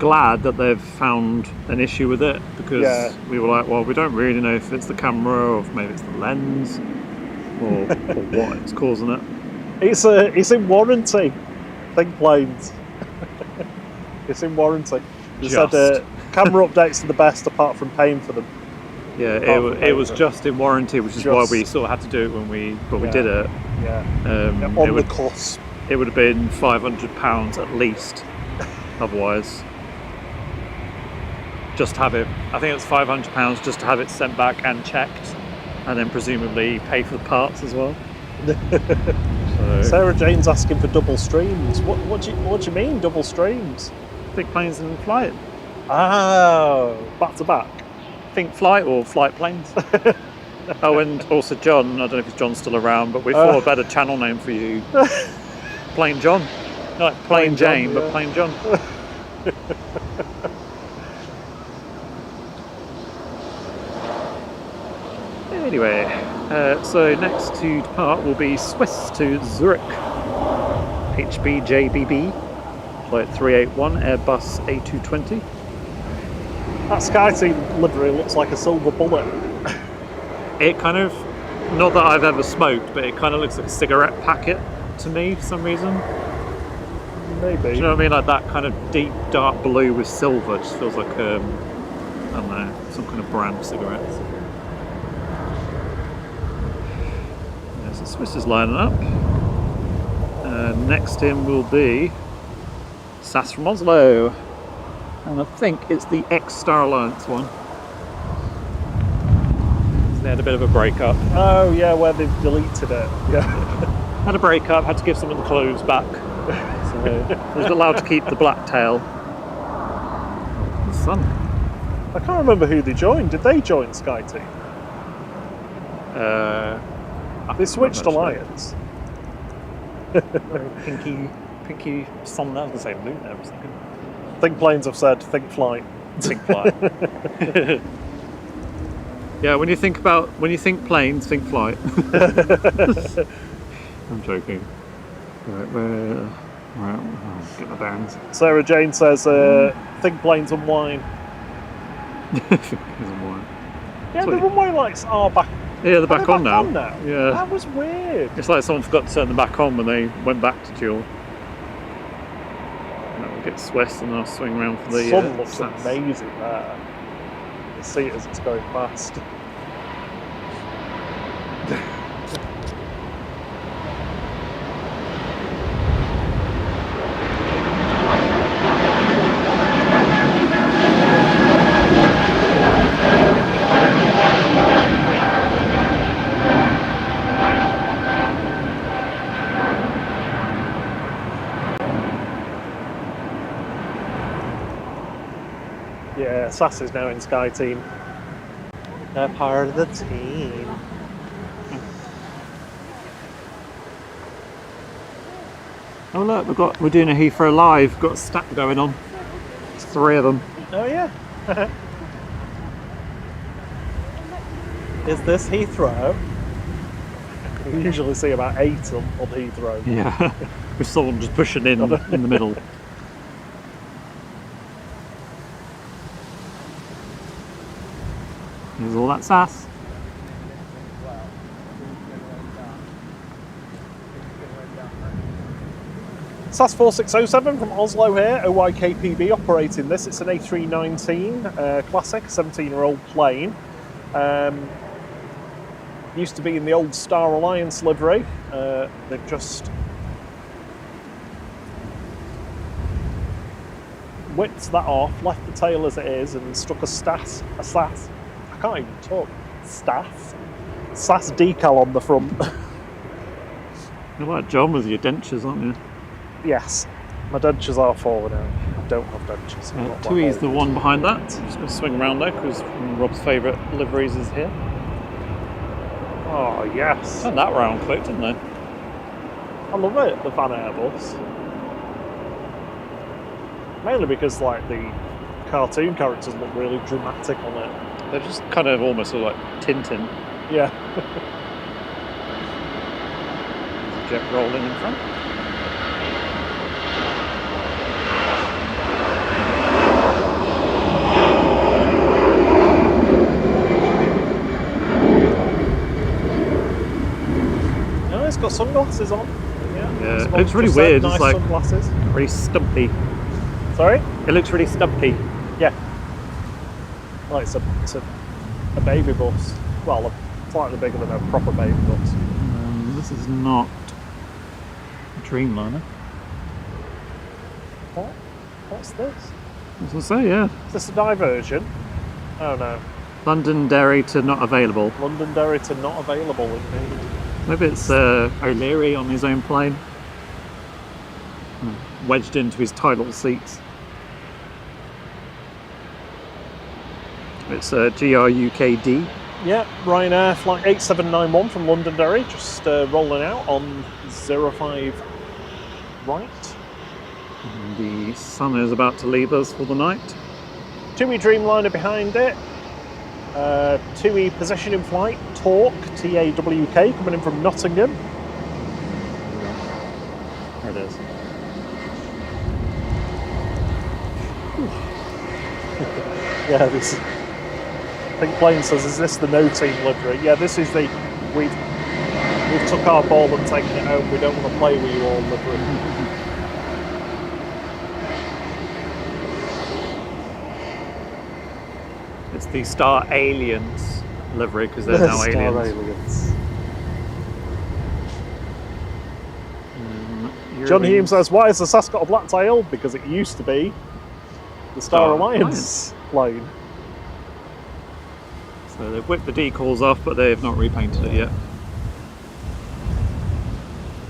glad that they've found an issue with it, because we were like, well, we don't really know if it's the camera or if maybe it's the lens or what it's causing it. It's in warranty. Think planes. It's in warranty. They said camera updates are the best apart from paying for them. Yeah, it was just in warranty, which is why we sort of had to do it when we did it. Yeah. On the cusp. It would have been £500 at least, otherwise. Just have it. I think it was £500 just to have it sent back and checked, and then presumably pay for the parts as well. So, Sarah Jane's asking for double streams. What do you mean double streams? Think planes and flight. Oh, back to back. Think flight or flight planes. Oh, and also John. I don't know if John's still around, but we thought a better channel name for you. Plain John. Not like Plain Jane, but Plain John. Anyway, so next to depart will be Swiss to Zurich. HBJBB, flight 381, Airbus A220. That Sky Team livery looks like a silver bullet. It kind of, not that I've ever smoked, but it kind of looks like a cigarette packet to me for some reason. Maybe. Do you know what I mean? Like that kind of deep dark blue with silver just feels like, I don't know, some kind of brand of cigarettes. Yeah, so Swiss is lining up. Next in will be SAS from Oslo. And I think it's the ex-Star Alliance one. So they had a bit of a breakup. Oh yeah, where they've deleted it. Yeah. Had a breakup, had to give some of the clothes back. So was allowed to keep the black tail. The sun. I can't remember who they joined. Did they join Sky Team? They switched alliance. Pinky sun there. I was going to say moon there for a second. Think planes have said, think flight. Think flight. Yeah, when you think planes, think flight. I'm joking. Right, I'll get my bearings. Sarah Jane says, think planes and wine. Isn't wine. Yeah, Sweet. the runway lights are back Yeah, they're Are back they on now. now? Yeah. That was weird. It's like someone forgot to turn them back on when they went back to duel. Now we'll get Swiss and I'll swing around for the sun looks SAS. amazing there. You can see it as it's going past. Yeah, SAS is now in Sky Team. They're part of the team. Oh look, we're doing a Heathrow live. Got a stack going on. It's 3 of them. Oh yeah. Is this Heathrow? We usually see about 8 on Heathrow. Yeah, with someone just pushing in the middle. There's all that sass. SAS 4607 from Oslo here, OYKPB operating this. It's an A319 Classic, 17-year-old plane. Used to be in the old Star Alliance livery. They've just whipped that off, left the tail as it is, and stuck a SAS. I can't even talk. SAS decal on the front. You're like John with your dentures, aren't you? Yes, my dentures are falling out. I don't have dentures. I'm not that Tui's old. the one behind that. Just going to swing around there because Rob's favourite liveries is here. Oh yes, Turned that round quick, didn't they? I love it. The Van Airbus, mainly because like the cartoon characters look really dramatic on it. They're just kind of almost like Tintin. Yeah. There's a jet rolling in front. No, it's got sunglasses on. Yeah, it It's looks really just weird. Nice It's like sunglasses. really stumpy. Sorry. It looks really stumpy. Yeah. Like it's a baby bus. Well, slightly bigger than a proper baby bus. This is not a Dreamliner. What? What's this? As I say, yeah. Is this a diversion? Oh no. Londonderry to not available. Londonderry to not available indeed. Maybe it's O'Leary on his own plane. Wedged into his tidal seats. It's GRUKD. Yeah, Ryanair flight 8791 from Londonderry, just rolling out on 05 right. And the sun is about to leave us for the night. TUI Dreamliner behind it. TUI position in flight, Torque, TAWK, coming in from Nottingham. There it is. Yeah, this. I think plane says, "Is this the no team livery?" Yeah, this is the we've took our ball and taken it home. We don't want to play with you all livery. It's the Star Aliens livery because they're now Star aliens. John Hume says, "Why has the SAS got a black tail?" Because it used to be the Star Alliance plane. So they've whipped the decals off, but they have not repainted it yet.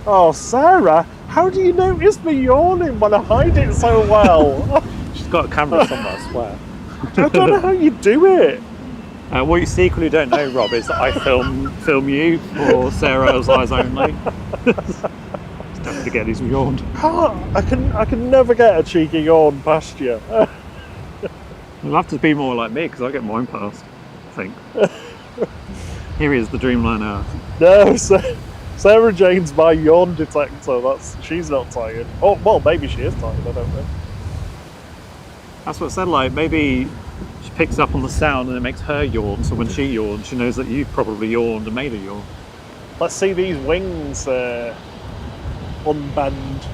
Oh, Sarah, how do you notice me yawning when I hide it so well? She's got a camera somewhere, I swear. I don't know how you do it. What you secretly don't know, Rob, is that I film you for Sarah's eyes only. Just don't forget he's yawned. I can never get a cheeky yawn past you. You'll have to be more like me because I get mine past, I think. Here is the Dreamliner. No, Sarah Jane's my yawn detector. She's not tired. Oh, well, maybe she is tired. I don't know. That's what I said. Like maybe she picks up on the sound and it makes her yawn. So when she yawns, she knows that you've probably yawned and made her yawn. Let's see these wings unbend.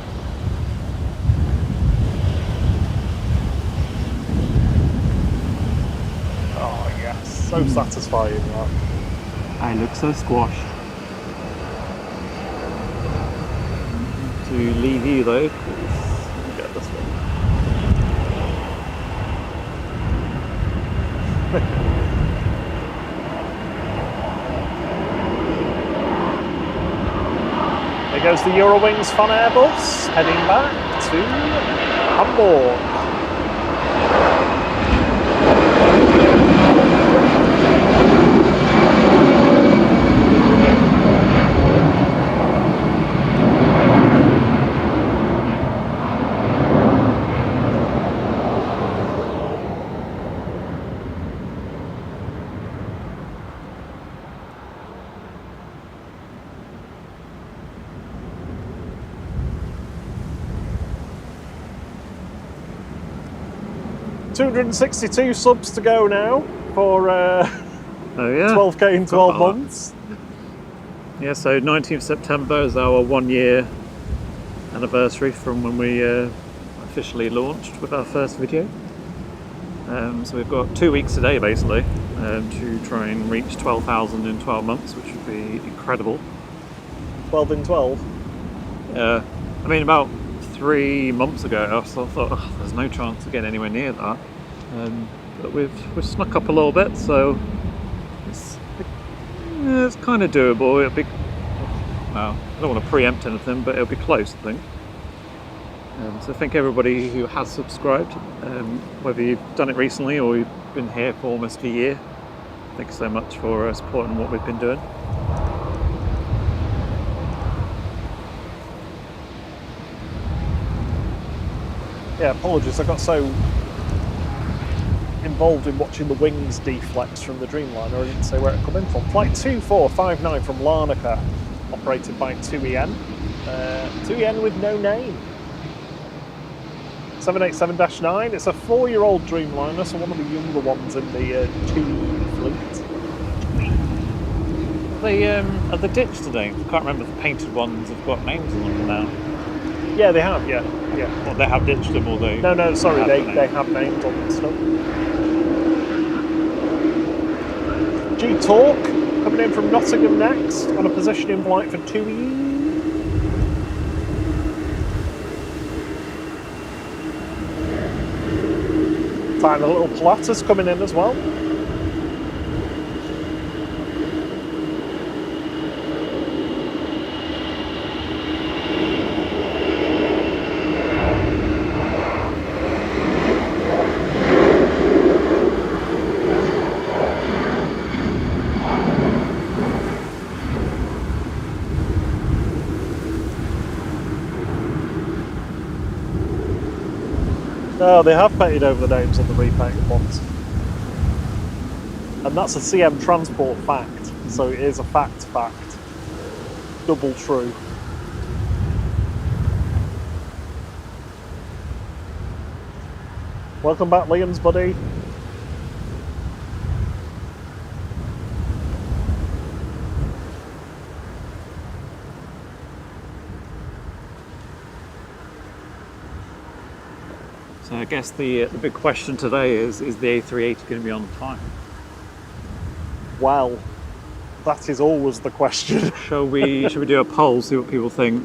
Oh yes, so satisfying that. I look so squashed. To leave you though, 'cause get this one. There goes the Eurowings Fan Airbus, heading back to Hamburg. $262 subs to go now for Oh yeah. 12k in 12 Got that. months. Yeah, so 19th September is our 1 year anniversary from when we officially launched with our first video. So we've got 2 weeks today basically to try and reach 12,000 in 12 months, which would be incredible. 12 in 12. I mean, about 3 months ago I thought, oh, there's no chance of getting anywhere near that. But we've snuck up a little bit, so it's kind of doable. It'll be, well, I don't want to preempt anything, but it'll be close, I think. So thank everybody who has subscribed, whether you've done it recently or you've been here for almost a year. Thanks so much for supporting what we've been doing. Yeah, apologies, I got so involved in watching the wings deflex from the Dreamliner, I didn't say where it come in from. Flight 2459 from Larnaca, operated by 2EN. 2EN with no name. 787-9, it's a 4-year-old Dreamliner, so one of the younger ones in the 2E fleet. Are they ditched today? I can't remember if the painted ones have got names on them now. Yeah, they have, yeah. Well, they have ditched them, or they... No, sorry, have they have names on them still. G-Talk, coming in from Nottingham next, on a positioning flight for 2E. Tiny little platters coming in as well. No, they have painted over the names on the repainted ones. And that's a CM Transport fact, so it is a fact. Double true. Welcome back, Liam's buddy. So I guess the big question today is the A380 going to be on time? Well, that is always the question. Shall we do a poll, see what people think?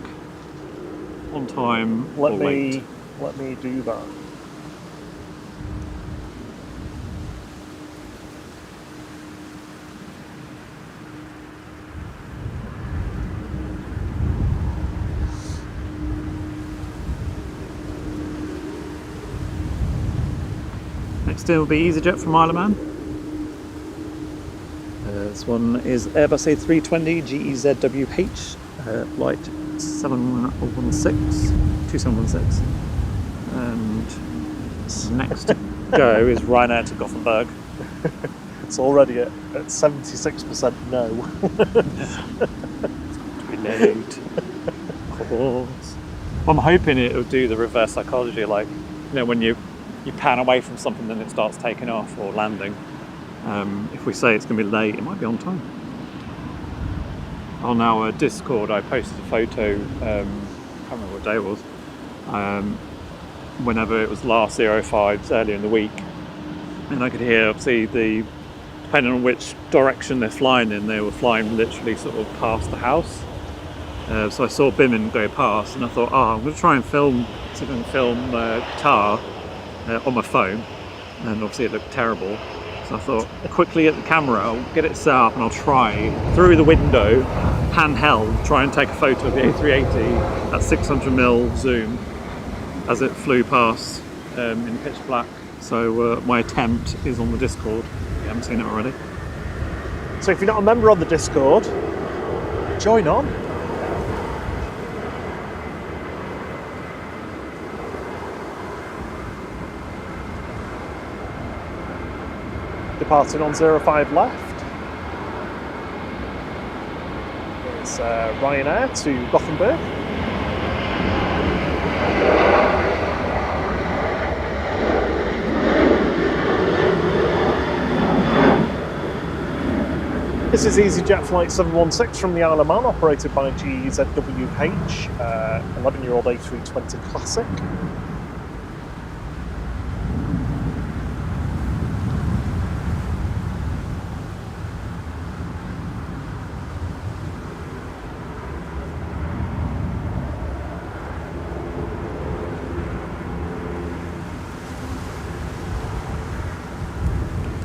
On time or late? Let me do that. Next in will be EasyJet from Isle of Man. This one is Airbus A320 GEZWH, flight 2716. And next to go is Ryanair to Gothenburg. It's already at 76% no. Too late. Of course. I'm hoping it'll do the reverse psychology, like, you know, when you you pan away from something, then it starts taking off or landing. If we say it's going to be late, it might be on time. On our Discord, I posted a photo, I can't remember what day it was, whenever it was last 05s earlier in the week, and I could hear, obviously, depending on which direction they're flying in, they were flying literally sort of past the house. So I saw Bimin go past, and I thought, I'm going to try and film Qatar on my phone, and obviously it looked terrible. So I thought, quickly get the camera, I'll get it set up, and I'll try through the window, handheld, try and take a photo of the A380 at 600mm zoom as it flew past in pitch black. So my attempt is on the Discord. You haven't seen it already. So if you're not a member on the Discord, join on. Departing on 05 left. It's Ryanair to Gothenburg. This is EasyJet Flight 716 from the Isle of Man, operated by GZWH, 11-year-old A320 Classic.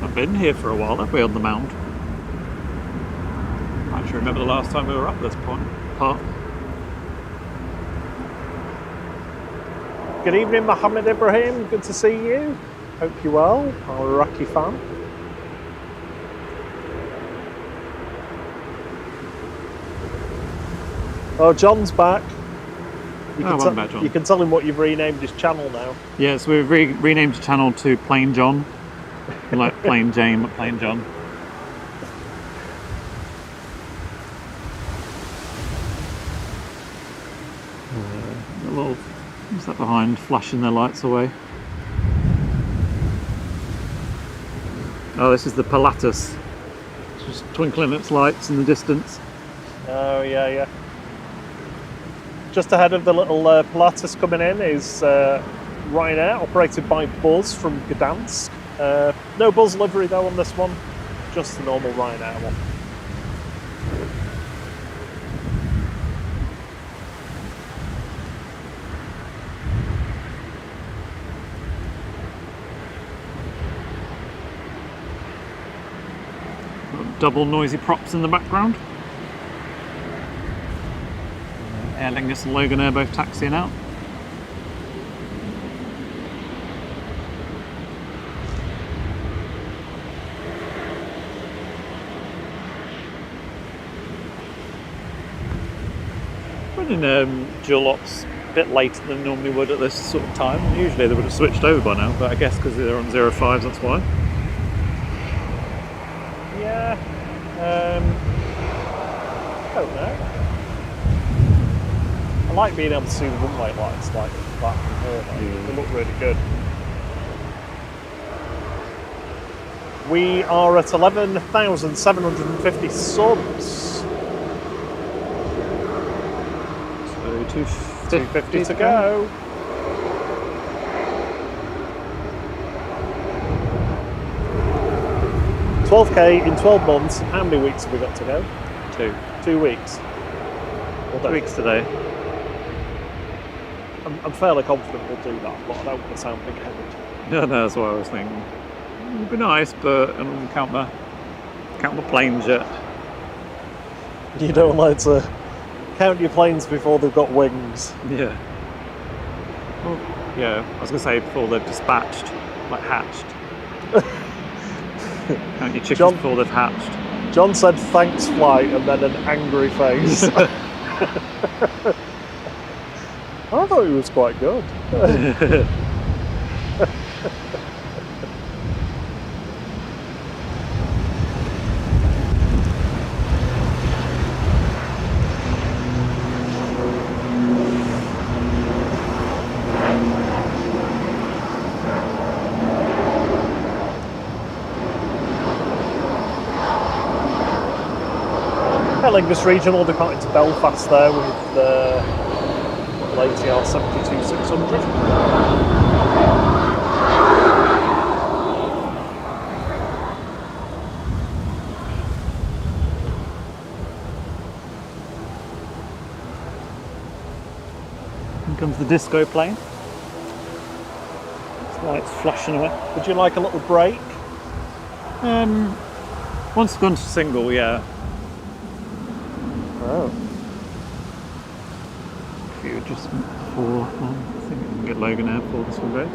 I've been here for a while, have we, on the Mound? I actually remember the last time we were up this part. Good evening, Mohammed Ibrahim. Good to see you. Hope you're well. I'm a Iraqi fan. Oh, John's back. Welcome back, John. You can tell him what you've renamed his channel now. Yeah, so we've renamed the channel to Plain John. Like Plain Jane, but Plain John. What's that behind, flashing their lights away? Oh, this is the Pilatus. It's just twinkling its lights in the distance. Oh, yeah. Just ahead of the little Pilatus coming in is Ryanair, operated by Buzz from Gdansk. No Buzz livery though on this one, just the normal Ryanair one. Double noisy props in the background. Aer Lingus and Loganair both taxiing out. Running dual ops a bit later than normally would at this sort of time. Usually they would have switched over by now, but I guess because they're on 05s, that's why. Yeah, I don't know. I like being able to see the runway lights like that from here. They look really good. We are at 11,750 subs. So 250 to go. $12K in 12 months. How many weeks have we got to go? 2 weeks. 2 weeks today. I'm fairly confident we'll do that, but I don't want to sound big-headed. No, that's what I was thinking. It'd be nice, but I don't count the planes yet. You don't like to count your planes before they've got wings. Yeah. Well, yeah, I was going to say before they've dispatched, like hatched. Count your chickens before they've hatched. John said thanks flight and then an angry face. I thought he was quite good. Aer Lingus Regional departing to Belfast there with the ATR 72-600. Here comes the disco plane. Its lights flashing away. Would you like a little break? Once it's gone to single, yeah. Oh. A few adjustments for, I think we can get Logan Air before this one goes.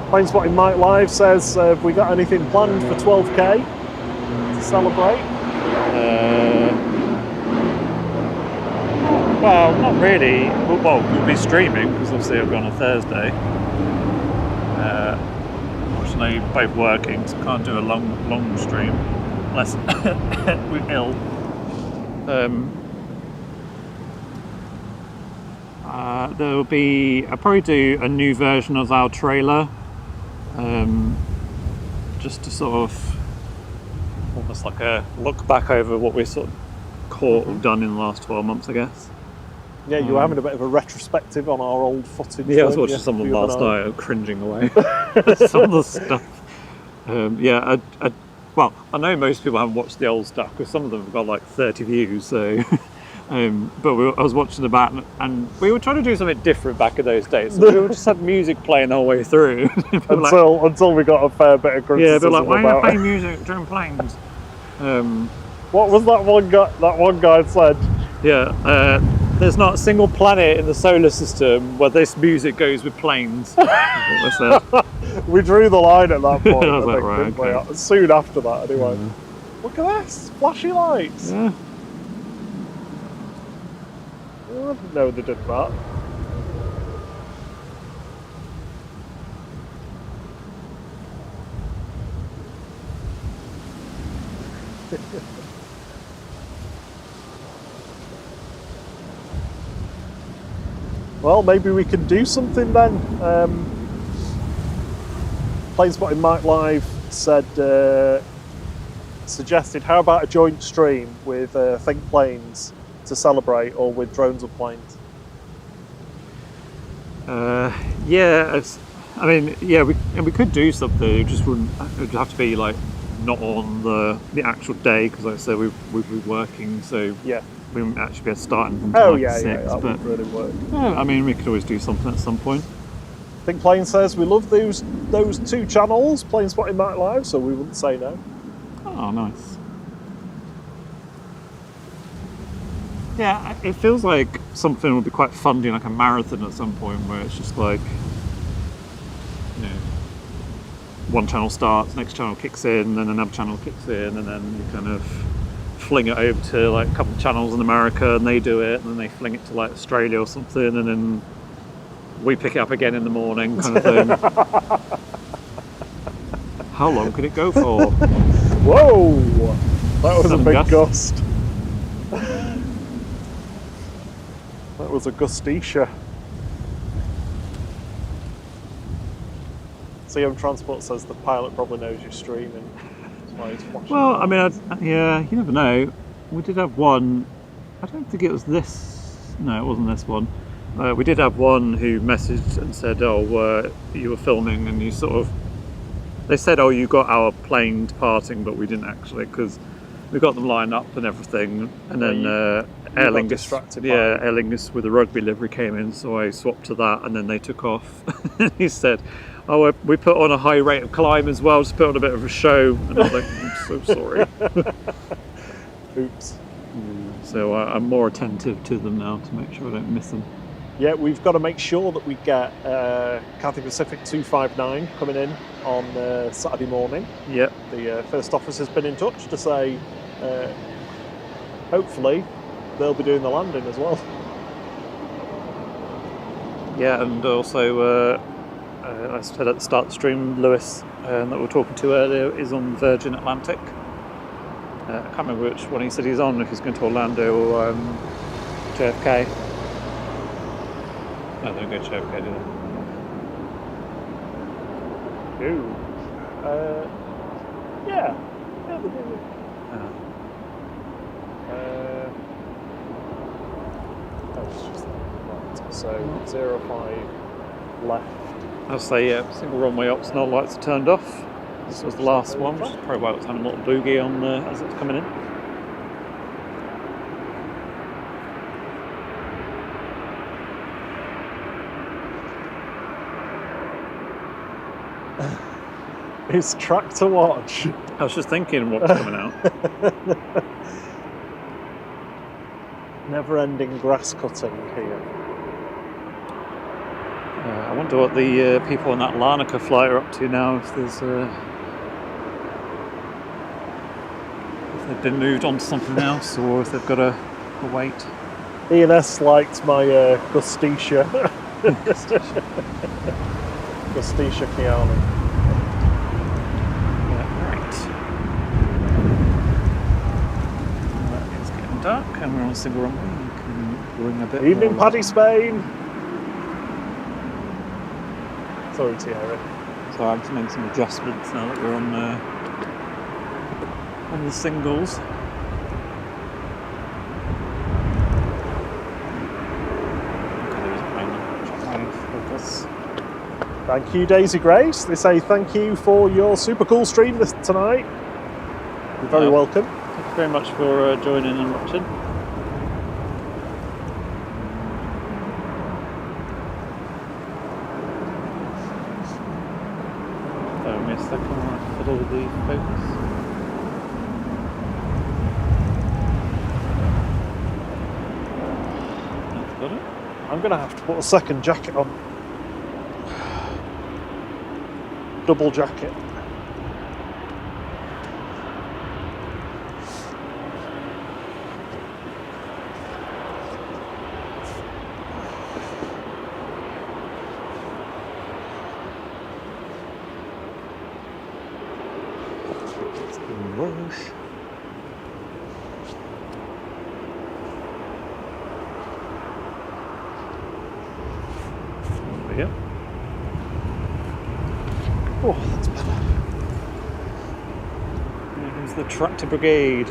Plane Spotting Mike Live says, have we got anything planned for 12k to celebrate? Well, not really. Well, we'll be streaming because obviously it'll be on a Thursday. Unfortunately, both working, so can't do a long stream unless we're ill. There'll be. I'll probably do a new version of our trailer, just to sort of almost like a look back over what we sort of caught or done in the last 12 months, I guess. Yeah, you were having a bit of a retrospective on our old footage. Yeah, I was watching some of them last night, cringing away. Some of the stuff. Yeah, well, I know most people haven't watched the old stuff because some of them have got like 30 views. So, but I was watching the back, and we were trying to do something different back in those days. So we would just have music playing the whole way through until we got a fair bit of criticism. Yeah, they're like, why are you playing music during planes? What was that one guy? That one guy said. Yeah. There's not a single planet in the solar system where this music goes with planes. That's what they said. We drew the line at that point. I was like, right, okay. Soon after that, anyway. Look at this, flashy lights. Yeah. Oh, I didn't know they did that. Well, maybe we can do something then. Plane Spotting Mike Live said, suggested, how about a joint stream with Think Planes to celebrate, or with Drones of Planes? Yeah, I mean, yeah, we could do something. It just wouldn't. It would have to be like not on the actual day because, like I said, we'd be working, so yeah. We wouldn't actually be able to start until like 6, that but would really work. Yeah, I mean, we could always do something at some point. Think Plane says we love those 2 channels, Plane Spotting Mike Live, so we wouldn't say no. Oh, nice. Yeah, it feels like something would be quite fun doing like a marathon at some point where it's just like, you know, one channel starts, next channel kicks in, then another channel kicks in, and then you kind of fling it over to like a couple of channels in America and they do it, and then they fling it to like Australia or something, and then we pick it up again in the morning, kind of thing. How long could it go for? Whoa! That was Some a big gust. gust. That was a gustisha. CM Transport says the pilot probably knows you're streaming. That's why he's watching. Well, I mean, yeah, you never know. We did have one, I don't think it was this, no, it wasn't this one. We did have one who messaged and said, oh, you were filming, and you sort of, they said, oh, you got our plane departing, but we didn't actually, because we got them lined up and everything, and then Aer Lingus, Aer Lingus with the rugby livery came in, so I swapped to that, and then they took off. He said, oh, we put on a high rate of climb as well, just put on a bit of a show, and I was like, I'm so sorry. Oops. So I'm more attentive to them now to make sure I don't miss them. Yeah, we've got to make sure that we get Cathay Pacific 259 coming in on Saturday morning. Yep. The first office has been in touch to say, hopefully, they'll be doing the landing as well. Yeah, and also, I said at the start of the stream, Lewis, that we were talking to earlier, is on Virgin Atlantic. I can't remember which one he said he's on, if he's going to Orlando or JFK. No, they don't go to JFK, do do. Yeah. Yeah, they do. It's just right. So 05 left. I'll say, yeah, single runway optional lights are turned off. This was the last one, which is probably why it was having a little boogie on as it's coming in. It's track to watch. I was just thinking what's coming out. Never-ending grass cutting here. I wonder what the people on that Larnaca flight are up to now. If there's if they've been moved on to something else, or if they've got to wait. ENS liked my Gusticia. Gusticia Chiana. It's getting dark and we're on single runway. You can bring a bit Evening, more Paddy Spain. Sorry, Thierry. So I'm just making some adjustments now that we're on the singles. Thank you, Daisy Grace. They say thank you for your super cool stream tonight. You're very welcome. Thank you very much for joining and watching. Give me a second while I fiddle with the focus. That's got it. I'm going to have to put a second jacket on. Double jacket. Whoosh. There we go. Oh, that's better. Here comes the tractor brigade.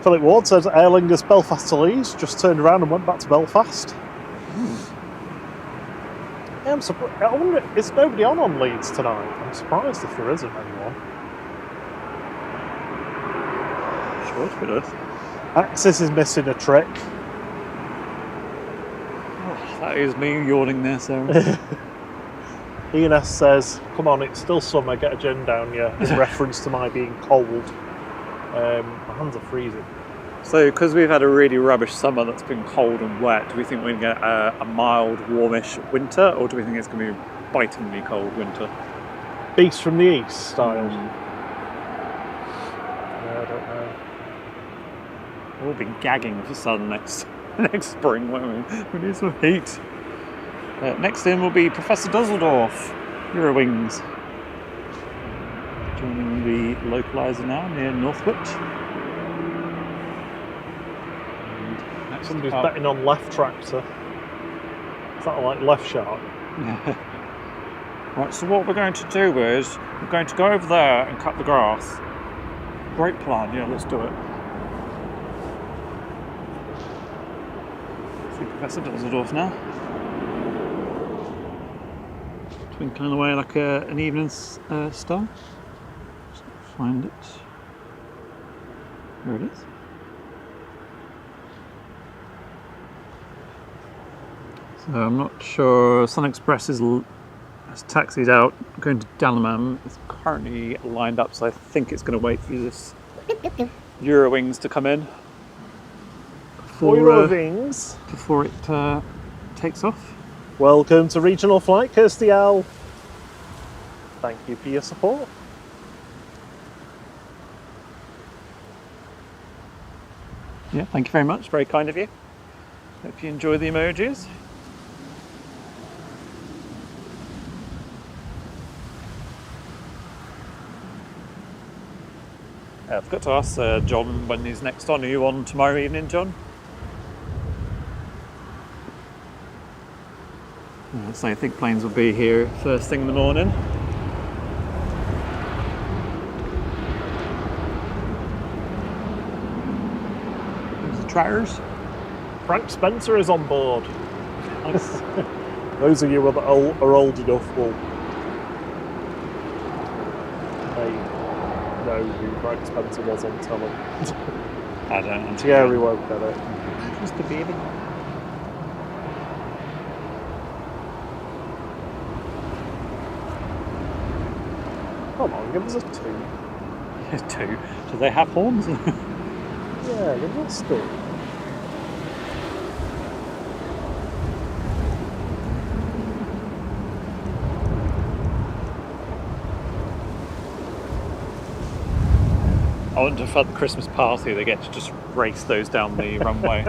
Philip Ward says Aer Lingus Belfast to Leeds, just turned around and went back to Belfast. Yeah, I'm surprised. I wonder, is nobody on Leeds tonight? I'm surprised if there isn't anyone. Sure, it's good. Axis is missing a trick. Oh, that is me yawning there, Sarah. ENS says, come on, it's still summer, get a gin down you, in reference to my being cold. My hands are freezing. So, because we've had a really rubbish summer that's been cold and wet, do we think we're going to get a mild, warmish winter, or do we think it's going to be bitingly cold winter? Beast from the East style. I don't know. We'll be gagging for sun next spring, won't we? We need some heat. Next in will be Professor Dusseldorf, Eurowings. Joining the localizer now near Northwich. Somebody's betting on left tractor. Is that like left shark? Yeah. Right, so what we're going to do is we're going to go over there and cut the grass. Great plan, yeah, let's do it. See Professor Dusseldorf now. Twinkling away like an evening star. Just find it. There it is. So I'm not sure. Sun Express has taxied out, going to Dallamam. It's currently lined up, so I think it's going to wait for this Eurowings to come in before it takes off. Welcome to Regional Flight, Kirsty L. Thank you for your support. Yeah, thank you very much. Very kind of you. Hope you enjoy the emojis. I forgot to ask John when he's next on. Are you on tomorrow evening, John? So I think planes will be here first thing in the morning. There's the tratters. Frank Spencer is on board. Nice. Those of you that are old enough will may know who Frank Spencer was on telly. I don't know. Thierry won't get it. Just a baby. Come on, give us a 2. 2. Do they have horns? Yeah, they must do. I wonder if at the Christmas party they get to just race those down the runway.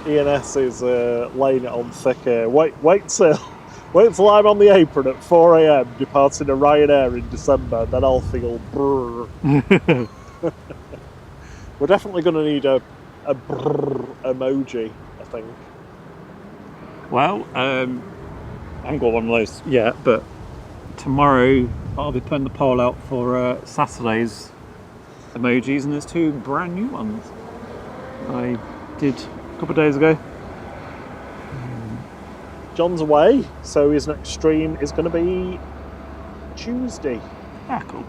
ENS is laying it on thick here. Wait till I'm on the apron at 4 AM departing a Ryanair in December, then I'll feel brrr. We're definitely going to need a brrr emoji, I think. Well, I haven't got one of those yet, but tomorrow I'll be putting the poll out for Saturday's emojis, and there's 2 brand new ones I did a couple of days ago. John's away, so his next stream is going to be Tuesday. Ah, cool.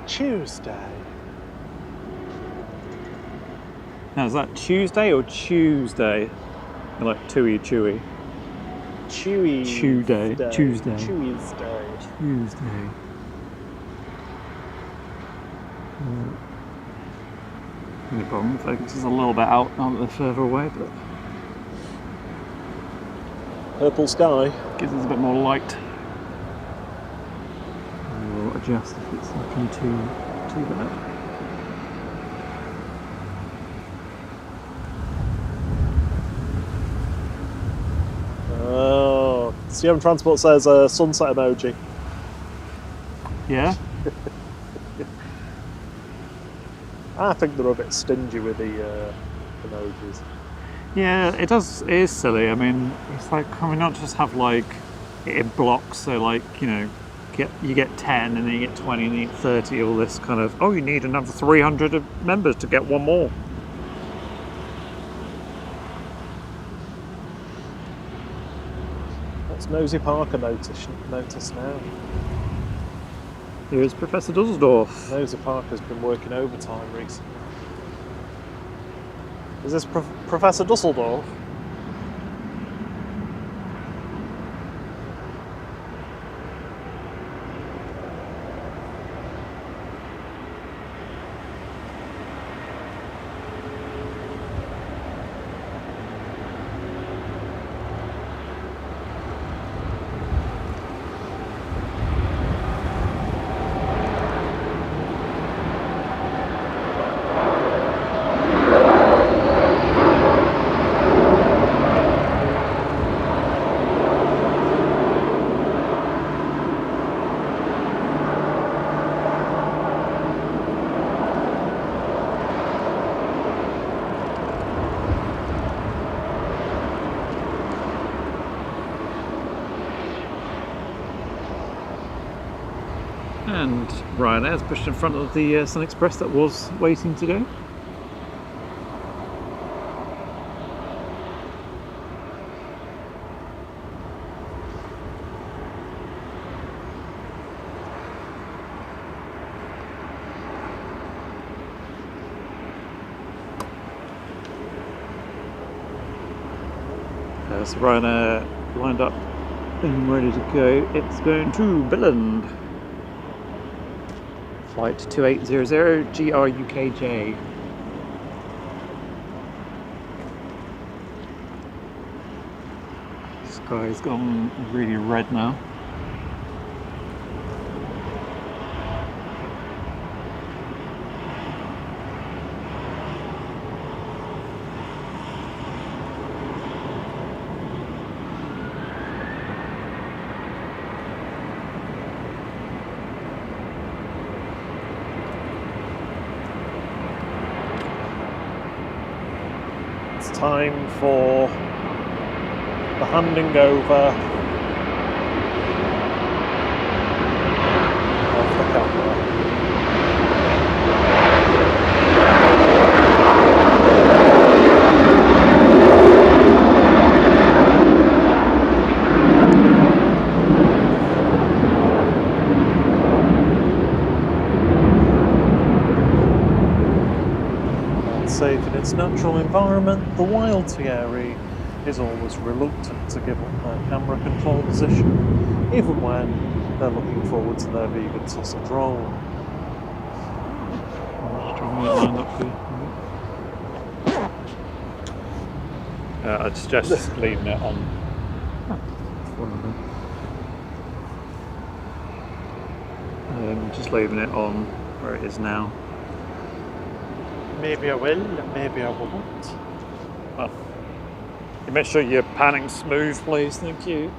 Tuesday. Now, is that Tuesday or Tuesday? Like Tui Chewy. Chewy. Tuesday. Tuesday. Tuesday. Tuesday. No problem. Focus is a little bit out now that they're further away, but Purple sky. gives us a bit more light. We'll adjust if it's looking too bad. Oh, CM Transport says sunset emoji. Yeah. I think they're a bit stingy with the emojis. Yeah, it is silly. I mean, it's like, can we not just have like it in blocks? So like, you know, you get 10 and then you get 20 and then you get 30. All this kind of, oh, you need another 300 members to get one more. What's Nosy Parker notice now? Here's Professor Dusseldorf. Nosy Parker's been working overtime recently. Is this Professor Dusseldorf? And Ryanair's pushed in front of the Sun Express that was waiting to go. So Ryanair lined up and ready to go. It's going to Billund. Flight 2800 GRUKJ. Sky's gone really red now. time for the handing over of the camera. Safe in its natural environment, the wild Thierry is always reluctant to give up their camera control position, even when they're looking forward to their vegan sausage roll. I'd suggest leaving it on. Just leaving it on where it is now. Maybe I will, maybe I won't. Well, you make sure you're panning smooth, please. Thank you.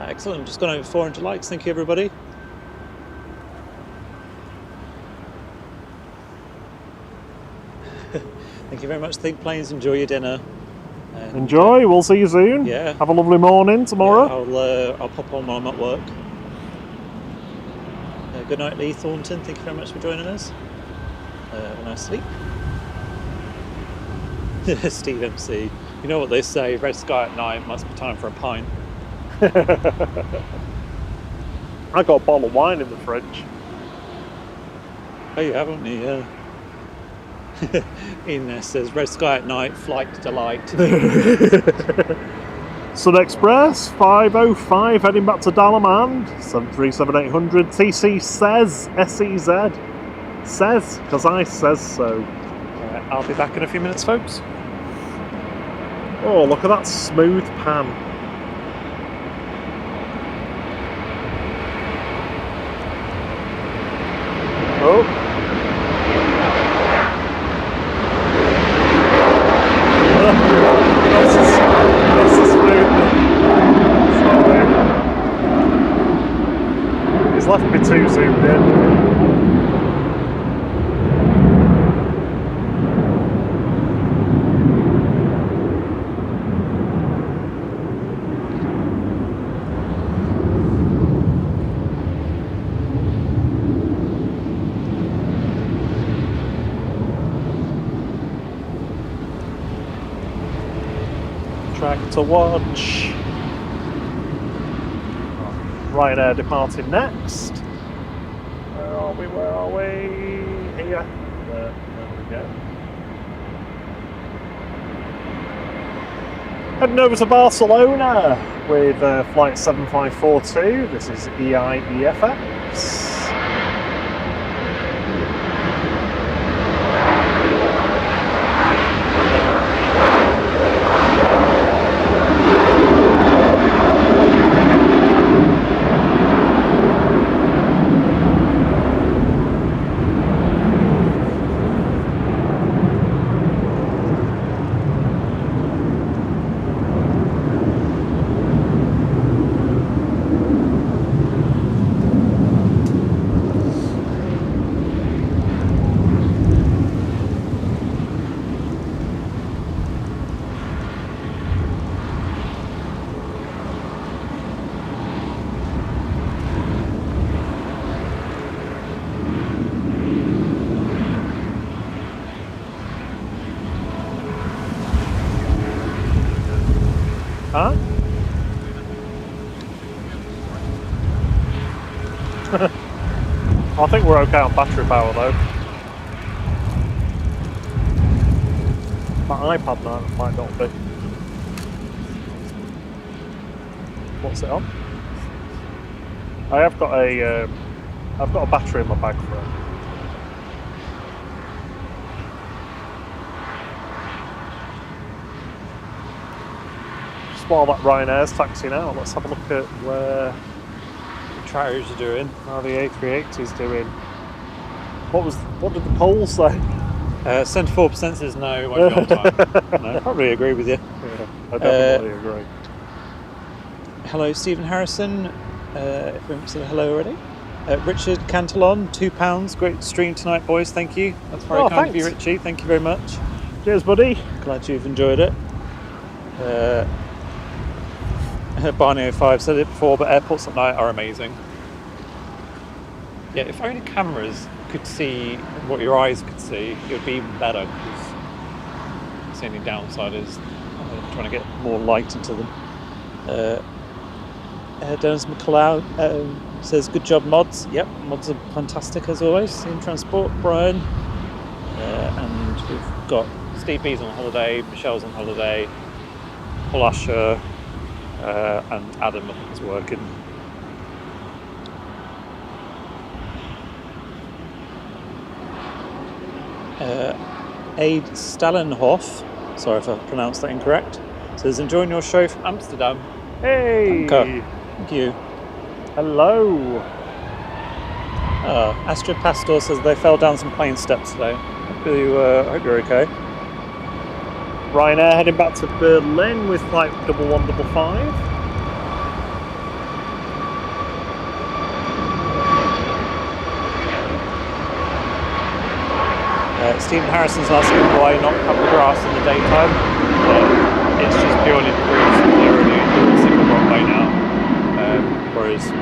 Excellent, just gone over 400 likes, thank you everybody. Thank you very much, Think Planes, enjoy your dinner. And, enjoy, we'll see you soon. Yeah. Have a lovely morning tomorrow. Yeah, I'll pop on while I'm at work. Good night Lee Thornton, thank you very much for joining us. Have a nice sleep. Steve MC, you know what they say, red sky at night, must be time for a pint. I got a bottle of wine in the fridge. Oh, you haven't you? Yeah. Ian there says, red sky at night, flight delight. Sun Express 505 heading back to Dalaman 737-800 TC says SEZ says because I says so. I'll be back in a few minutes, folks. Oh, look at that smooth pan. Oh. That's a smooth. Sorry. He's left me too zoomed in. Track to watch. Ryanair departing next. Where are we? Where are we? Here. There we go. Heading over to Barcelona with flight 7542. This is EIEFX. Huh? I think we're okay on battery power though. My iPad might not be. What's it on? I've got a battery in my bag for it. While that Ryanair's taxiing out, let's have a look at where the tratters are doing. How the A380 is doing. What did the poll say? 74% says no, it won't be on time. No, I probably agree with you. Yeah, I definitely agree. Hello, Stephen Harrison. If we haven't said hello already. Richard Cantillon, £2. Great stream tonight, boys. Thank you. That's very kind of you, thanks. Richie. Thank you very much. Cheers, buddy. Glad you've enjoyed it. Barney05 said it before, but airports at night are amazing. Yeah, if only cameras could see what your eyes could see, it would be even better. Because the only downside is trying to get more light into them. Dennis McLeod says, good job, mods. Yep, mods are fantastic as always. In transport, Brian. And we've got Steve B's on holiday, Michelle's on holiday, Paul Usher, and Adam, I think, is working. Aid Stallenhoff, sorry if I pronounced that incorrect, says, enjoying your show from Amsterdam. Hey. Thank you. Hello. Astrid Pastor says they fell down some plane steps today. Hope you're okay. Ryanair heading back to Berlin with flight 1155. Stephen Harrison's asking why not cut the grass in the daytime. It's just purely because they're only on a single runway now, whereas the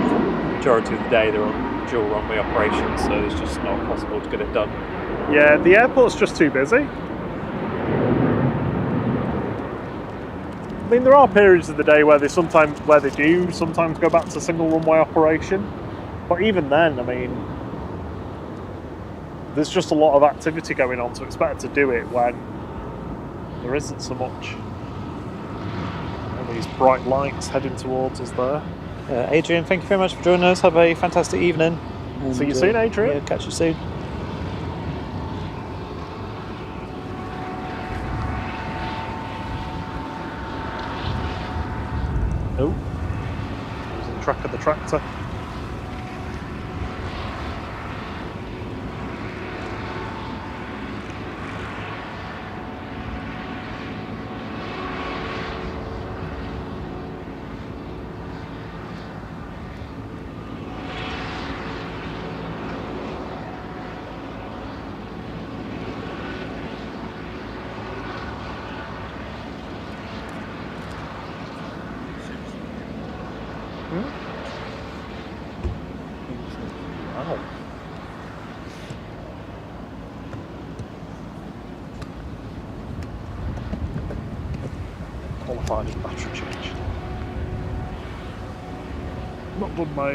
majority of the day they're on dual runway operations, so it's just not possible to get it done. Yeah, the airport's just too busy. I mean, there are periods of the day where they do sometimes go back to single runway operation, but even then, I mean, there's just a lot of activity going on, so it's better to do it when there isn't so much. And these bright lights heading towards us there. Adrian, thank you very much for joining us. Have a fantastic evening. And, see you soon, Adrian. Yeah, catch you soon. Oh, losing track of the tractor. Wow. Qualified in battery change. Not done my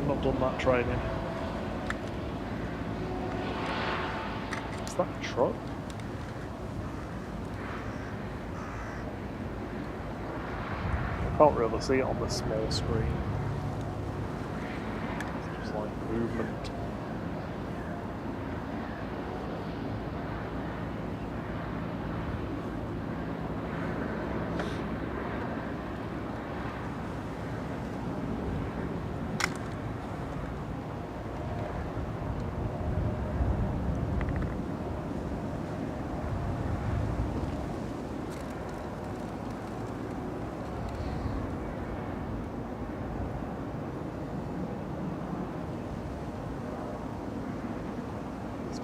not done that training. Is that a truck? I can't really see it on the small screen. It's like movement.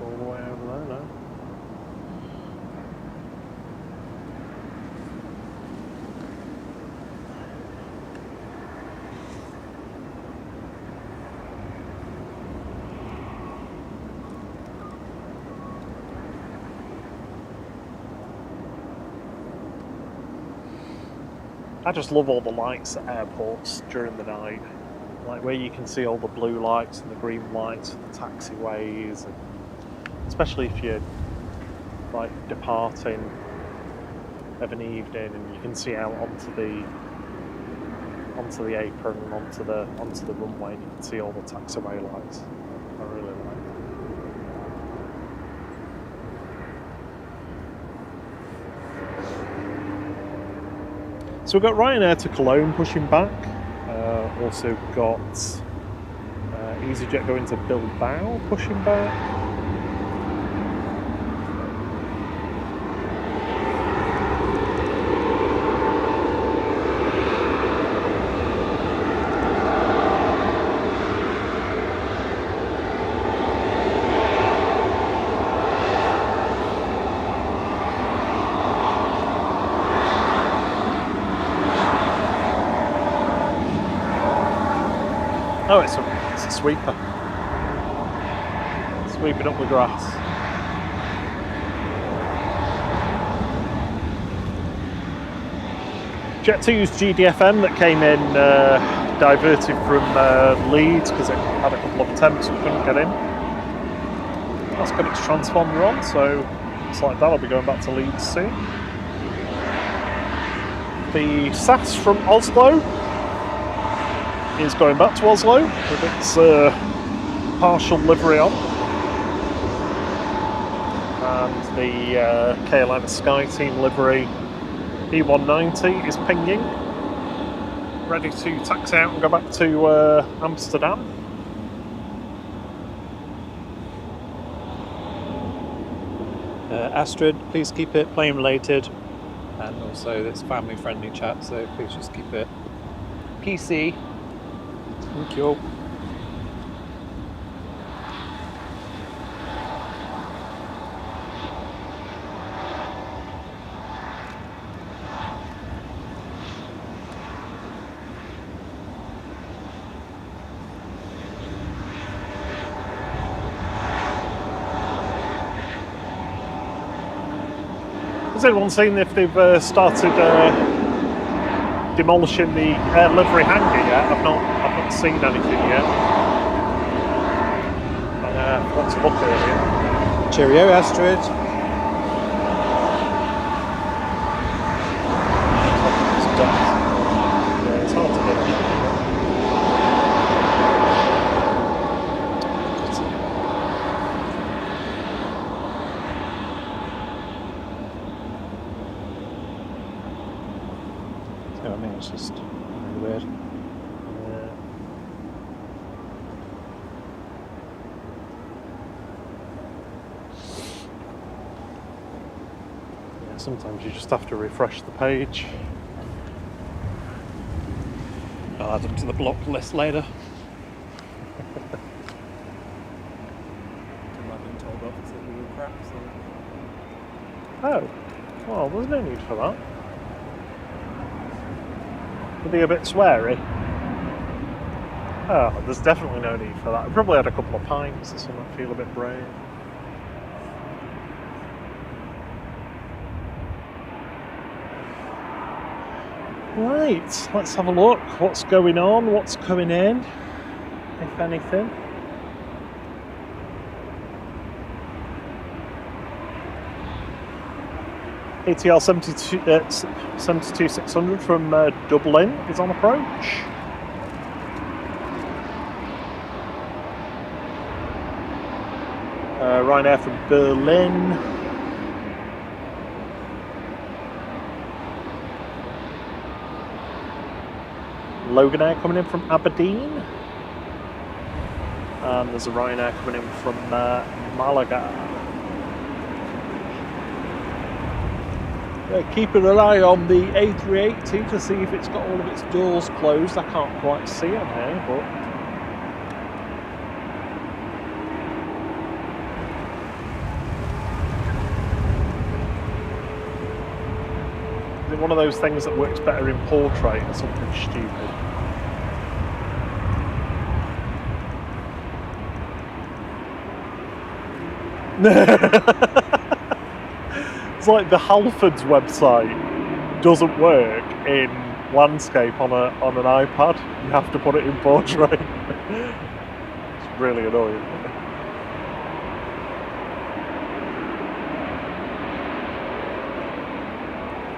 All the way over there now. I just love all the lights at airports during the night, like where you can see all the blue lights and the green lights and the taxiways, and especially if you're like departing of an evening and you can see out onto the apron and onto the runway, and you can see all the taxiway lights. I really like that. So we've got Ryanair to Cologne pushing back. Also got EasyJet going to Bilbao, pushing back. Oh, it's a sweeper. Sweeping up the grass. Jet 2's GDFM that came in diverted from Leeds because it had a couple of attempts and couldn't get in. That's got its transponder on, so it's like that'll be going back to Leeds soon. The SAS from Oslo is going back to Oslo with its partial livery on, and the KLM Sky Team livery E190 is pinging, ready to taxi out and go back to Amsterdam. Astrid, please keep it plane related, and also this family friendly chat, so please just keep it PC. Thank you. Has anyone seen if they've started demolishing the air livery hangar yet? I've not seen anything yet. Let's look earlier. Cheerio, Astrid. Yeah, it's hard to get. See what I mean? It's just really weird. Sometimes you just have to refresh the page. I'll add them to the block list later. I've been told off to do crap, so. Oh, well, there's no need for that. Were they a bit sweary? Oh, there's definitely no need for that. I probably had a couple of pints or something, feel a bit brave. Right, let's have a look. What's going on? What's coming in, if anything? ATL 72600 from Dublin is on approach. Ryanair from Berlin. Loganair coming in from Aberdeen, and there's a Ryanair coming in from Malaga. Keeping an eye on the A380 to see if it's got all of its doors closed. I can't quite see on here, but is it one of those things that works better in portrait or something stupid? It's like the Halfords website doesn't work in landscape on an iPad. You have to put it in portrait. It's really annoying.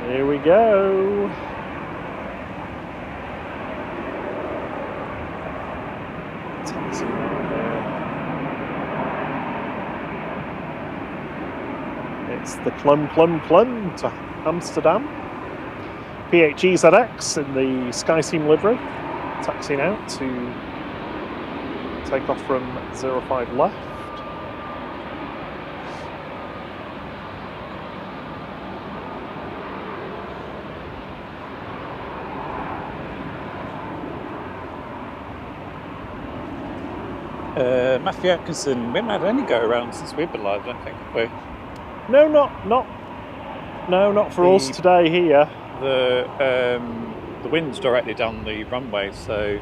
Here we go. Taxi right there. It's the Clum to Amsterdam. PHEZX in the SkyTeam livery. taxiing out to take off from 05 left. Matthew Atkinson, we haven't had any go around since we've been live, I don't think, have we? No, not for us today here. The wind's directly down the runway, so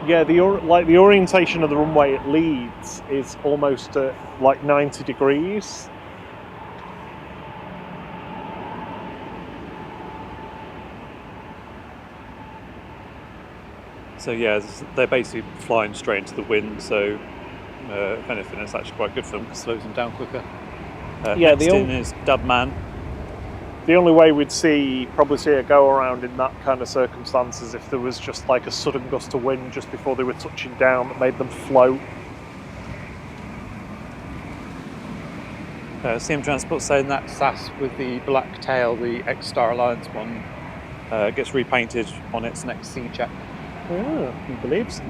Yeah, the orientation of the runway at Leeds is almost at like 90 degrees. so yeah, they're basically flying straight into the wind. So if anything, it's actually quite good for them because it slows them down quicker. Yeah, next in is Dubman. The only way we'd probably see a go around in that kind of circumstances if there was just like a sudden gust of wind just before they were touching down that made them float. CM Transport saying that SAS with the black tail, the X-Star Alliance one, gets repainted on its next sea check. Yeah, he believes.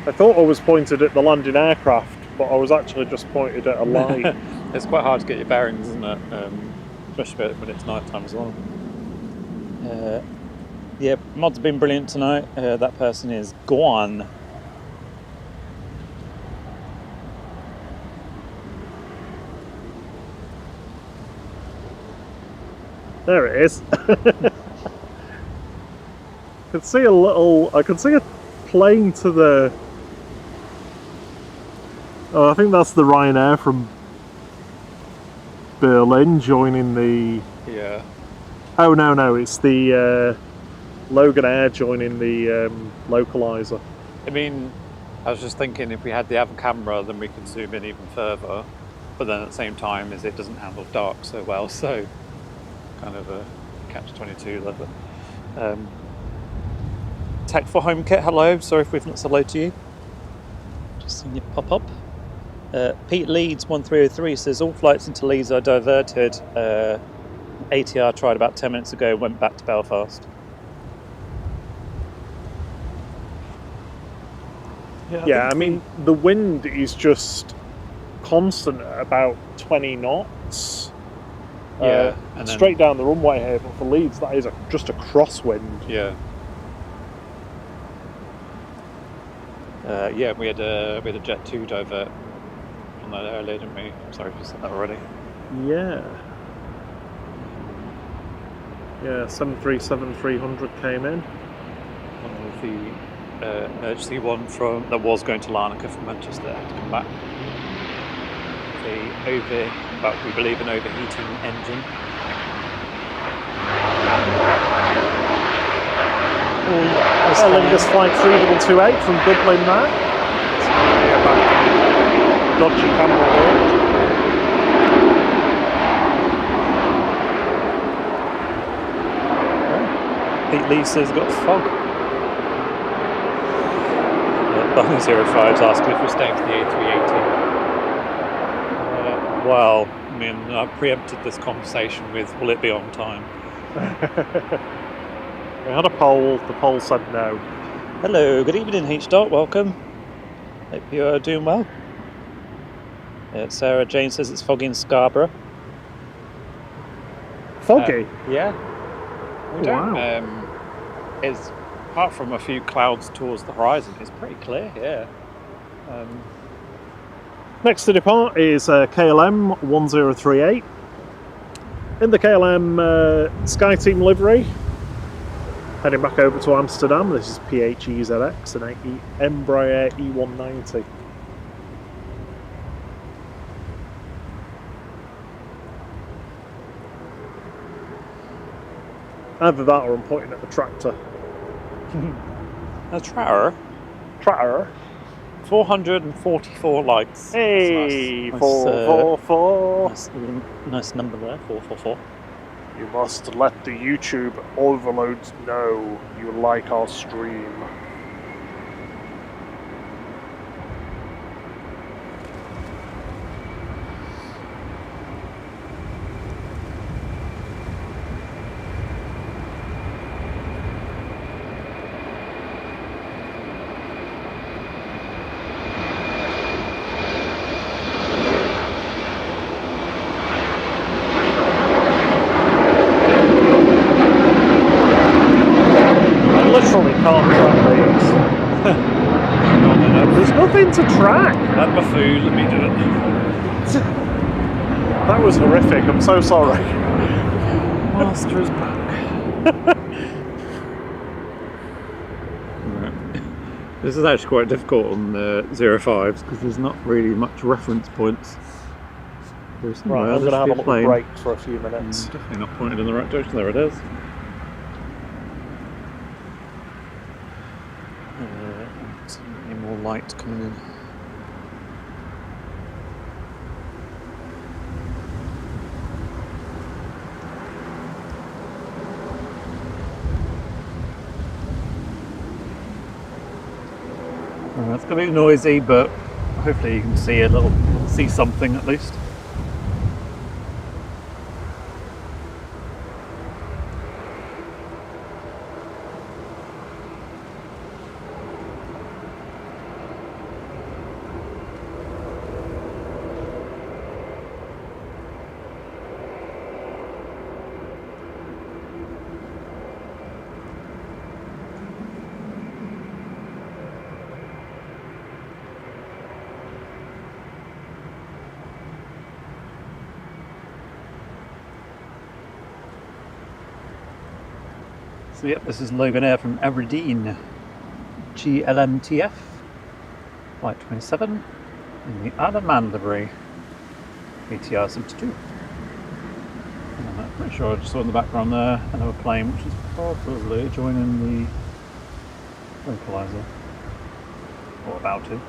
I thought I was pointed at the landing aircraft, but I was actually just pointed at a line. It's quite hard to get your bearings, isn't it? Especially when it's night time as well. Yeah, mods have been brilliant tonight. That person is gone. There it is. I could see a plane to the... Oh, I think that's the Ryanair from Berlin joining the... Yeah. Oh, no, it's the Logan Air joining the localizer. I mean, I was just thinking if we had the other camera, then we could zoom in even further. But then at the same time, it doesn't handle dark so well, so kind of a catch-22 there. But, Tech for Home Kit, hello. Sorry if we've not said hello to you. Just seen you pop up. Pete Leeds 1303 says all flights into Leeds are diverted. ATR tried about 10 minutes ago, went back to Belfast. Yeah, I mean, the wind is just constant at about 20 knots. Yeah, and then, straight down the runway here, but for Leeds, that is just a crosswind. Yeah. Yeah, we had a Jet 2 divert on that earlier, didn't we? Sorry if you said that already. Yeah. Yeah, 737-300 came in. One of the emergency one that was going to Larnaca from Manchester had to come back. We believe an overheating engine. This flight 3228 from Dublin there. Dodgy camera work. Pete Lee says got fog. Boeing 05's asking if we're staying for the A380. Well, I mean, I preempted this conversation with, will it be on time? We had a poll, the poll said no. Hello, good evening H-Dot, welcome. Hope you are doing well. Sarah Jane says it's foggy in Scarborough. Foggy? Yeah. We don't, wow. It's, apart from a few clouds towards the horizon, it's pretty clear, yeah. Next to depart is KLM 1038. In the KLM SkyTeam livery. Heading back over to Amsterdam. This is PHEZX and Embraer E190. Either that or I'm pointing at the tractor. A tractor? Tractor. 444 likes. Hey, nice. 444. Nice number there, 444. You must let the YouTube overloads know you like our stream. can't track these. There's nothing to track. Have my food, let me do it. That was horrific, I'm so sorry. Master is back. Right. This is actually quite difficult on the 05s because there's not really much reference points. There's Right, I'm going to have a little break for a few minutes. Definitely not pointed in the right direction. There it is. Any more light coming in. It's going to be noisy, but hopefully you can see something at least. So yep, this is Logan Air from Aberdeen, GLMTF, flight 27, in the Isle of Man livery, ATR 72. I'm pretty sure I just saw in the background there another plane, which is probably joining the localizer, or about to.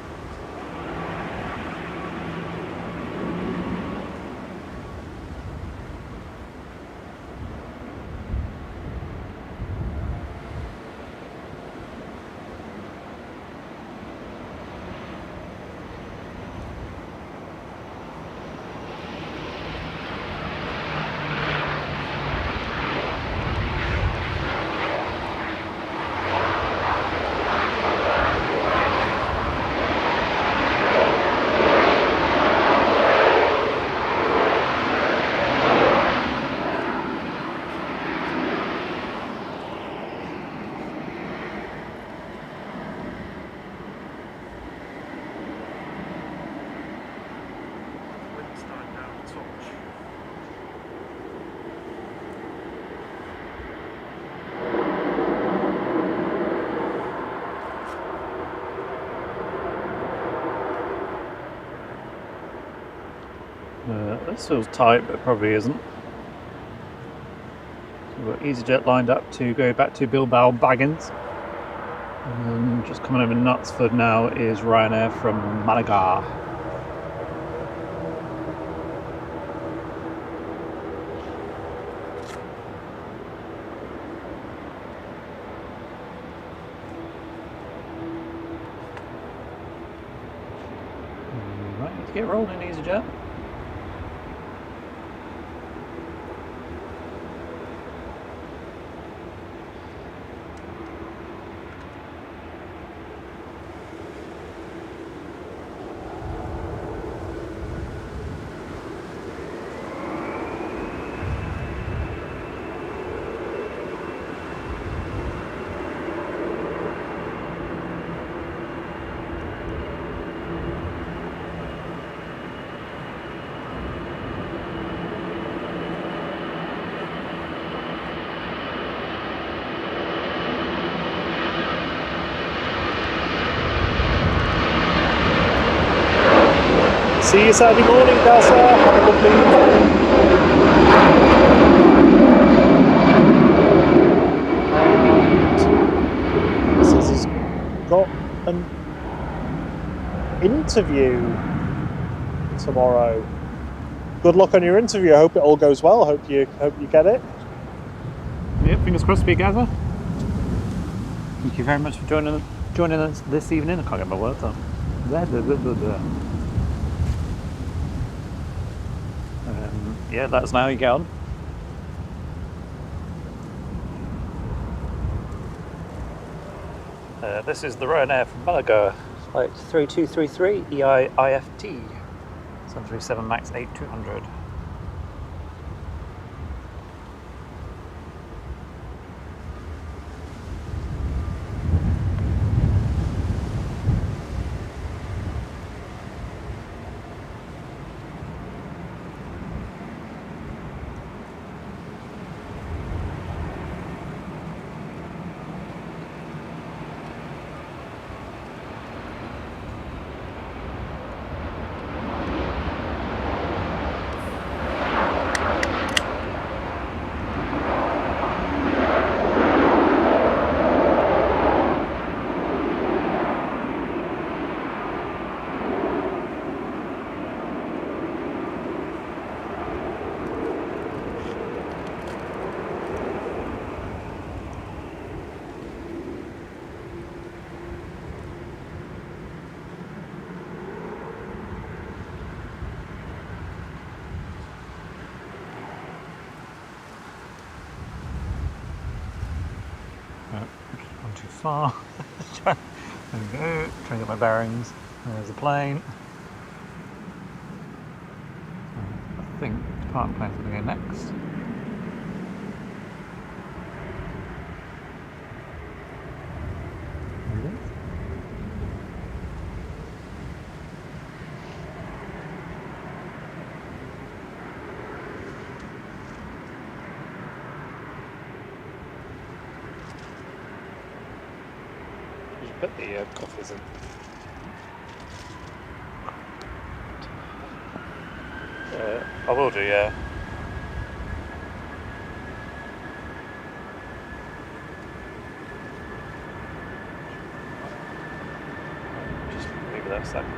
This feels tight, but it probably isn't. So we've got EasyJet lined up to go back to Bilbao Baggins. And just coming over Knutsford now is Ryanair from Malaga. Right, let's get rolling, EasyJet. See you Saturday morning, Delsa. Have a lovely evening. And says he's got an interview tomorrow. Good luck on your interview. I hope it all goes well. Hope you get it. Yep, fingers crossed for you guys. Thank you very much for joining us this evening. I can't get my words up. Yeah, let us know how you get on. This is the Ryanair from Malaga, flight 3233 EIIFT, 737 MAX 8200. too far. There we go, trying to get my bearings. There's a plane. I think the department plane's going to go next. There it is. You should put the coffees in. I will do, yeah. Just leave it there a second.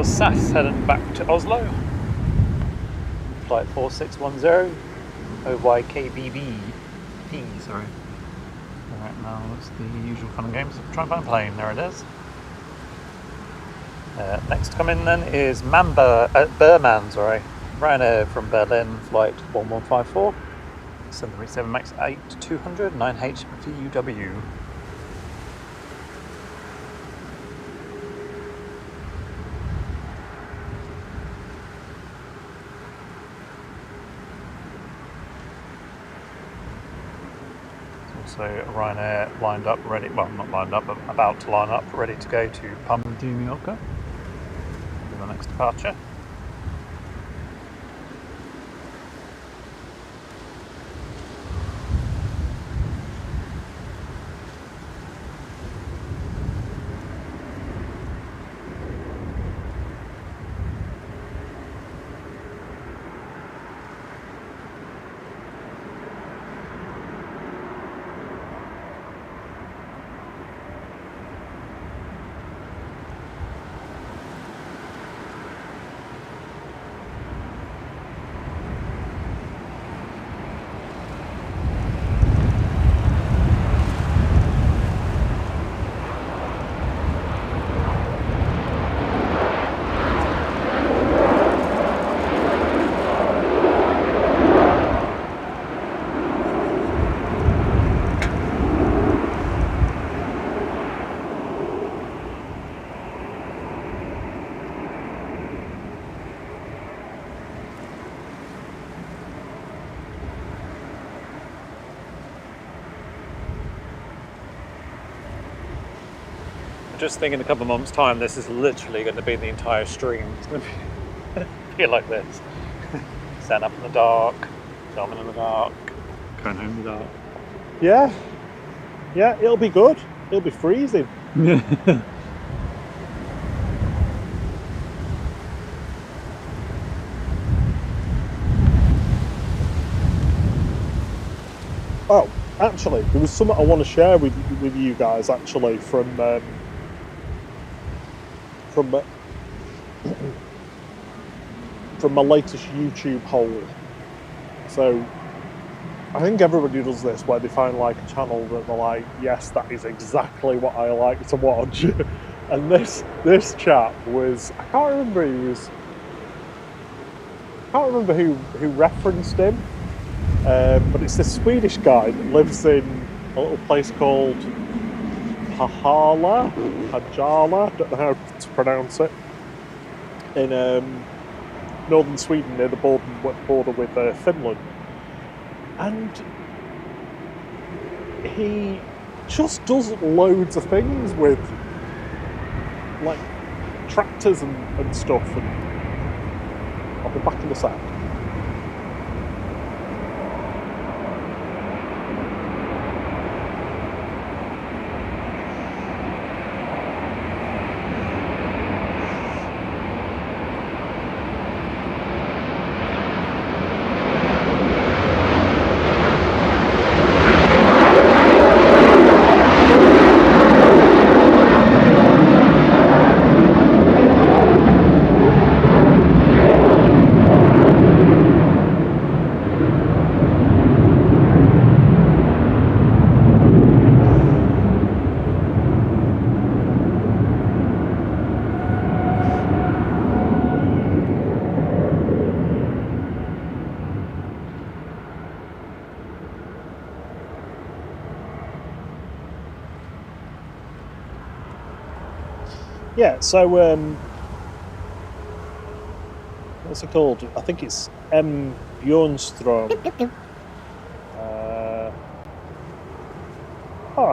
SAS heading back to Oslo. Flight 4610 OYKBB. Sorry. Alright, now it's the usual fun and games. Try and find a plane, there it is. Next to come in then is Berman, sorry. Ryanair from Berlin, flight 1154. 737 MAX 8 200 9H VUW. So Ryanair lined up, ready, well not lined up, but about to line up, ready to go to Palma-de-Mallorca for the next departure. I'm just thinking in a couple of months' time, this is literally going to be the entire stream. It's going to be like this. Stand up in the dark, filming in the dark, going home in the dark. Yeah, it'll be good. It'll be freezing. Oh, actually, there was something I want to share with you guys. Actually, from my latest YouTube haul. So, I think everybody does this, where they find like a channel that they're like, yes, that is exactly what I like to watch. And this chap was, I can't remember who referenced him. But it's this Swedish guy that lives in a little place called Pajala, don't know how to pronounce it, in northern Sweden near the border with Finland. And he just does loads of things with like tractors and stuff, and I'll be back in a sec. Yeah, so what's it called? I think it's M. Bjornstrom.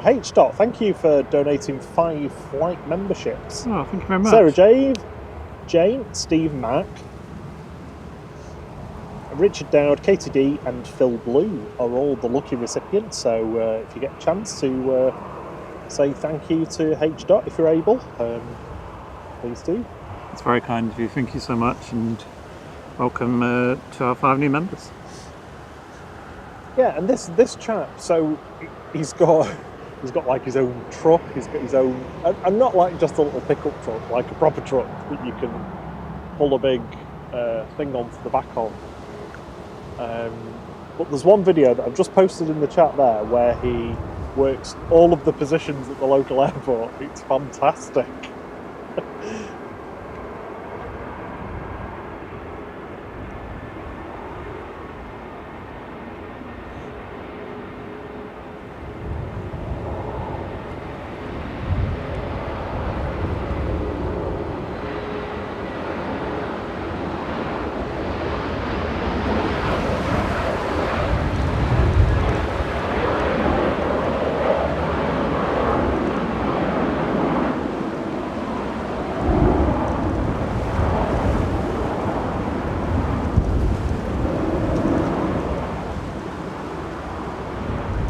H. Dot, thank you for donating 5 flight memberships. Oh, thank you very much. Sarah Jane, Steve Mack, Richard Dowd, Katie D, and Phil Blue are all the lucky recipients. So if you get a chance to say thank you to H. Dot if you're able, please do. It's very kind of you. Thank you so much, and welcome to our 5 new members. Yeah, and this chap, so he's got like his own truck. He's got his own, and not like just a little pickup truck, like a proper truck that you can pull a big thing onto the back of. But there's one video that I've just posted in the chat there where he works all of the positions at the local airport. It's fantastic.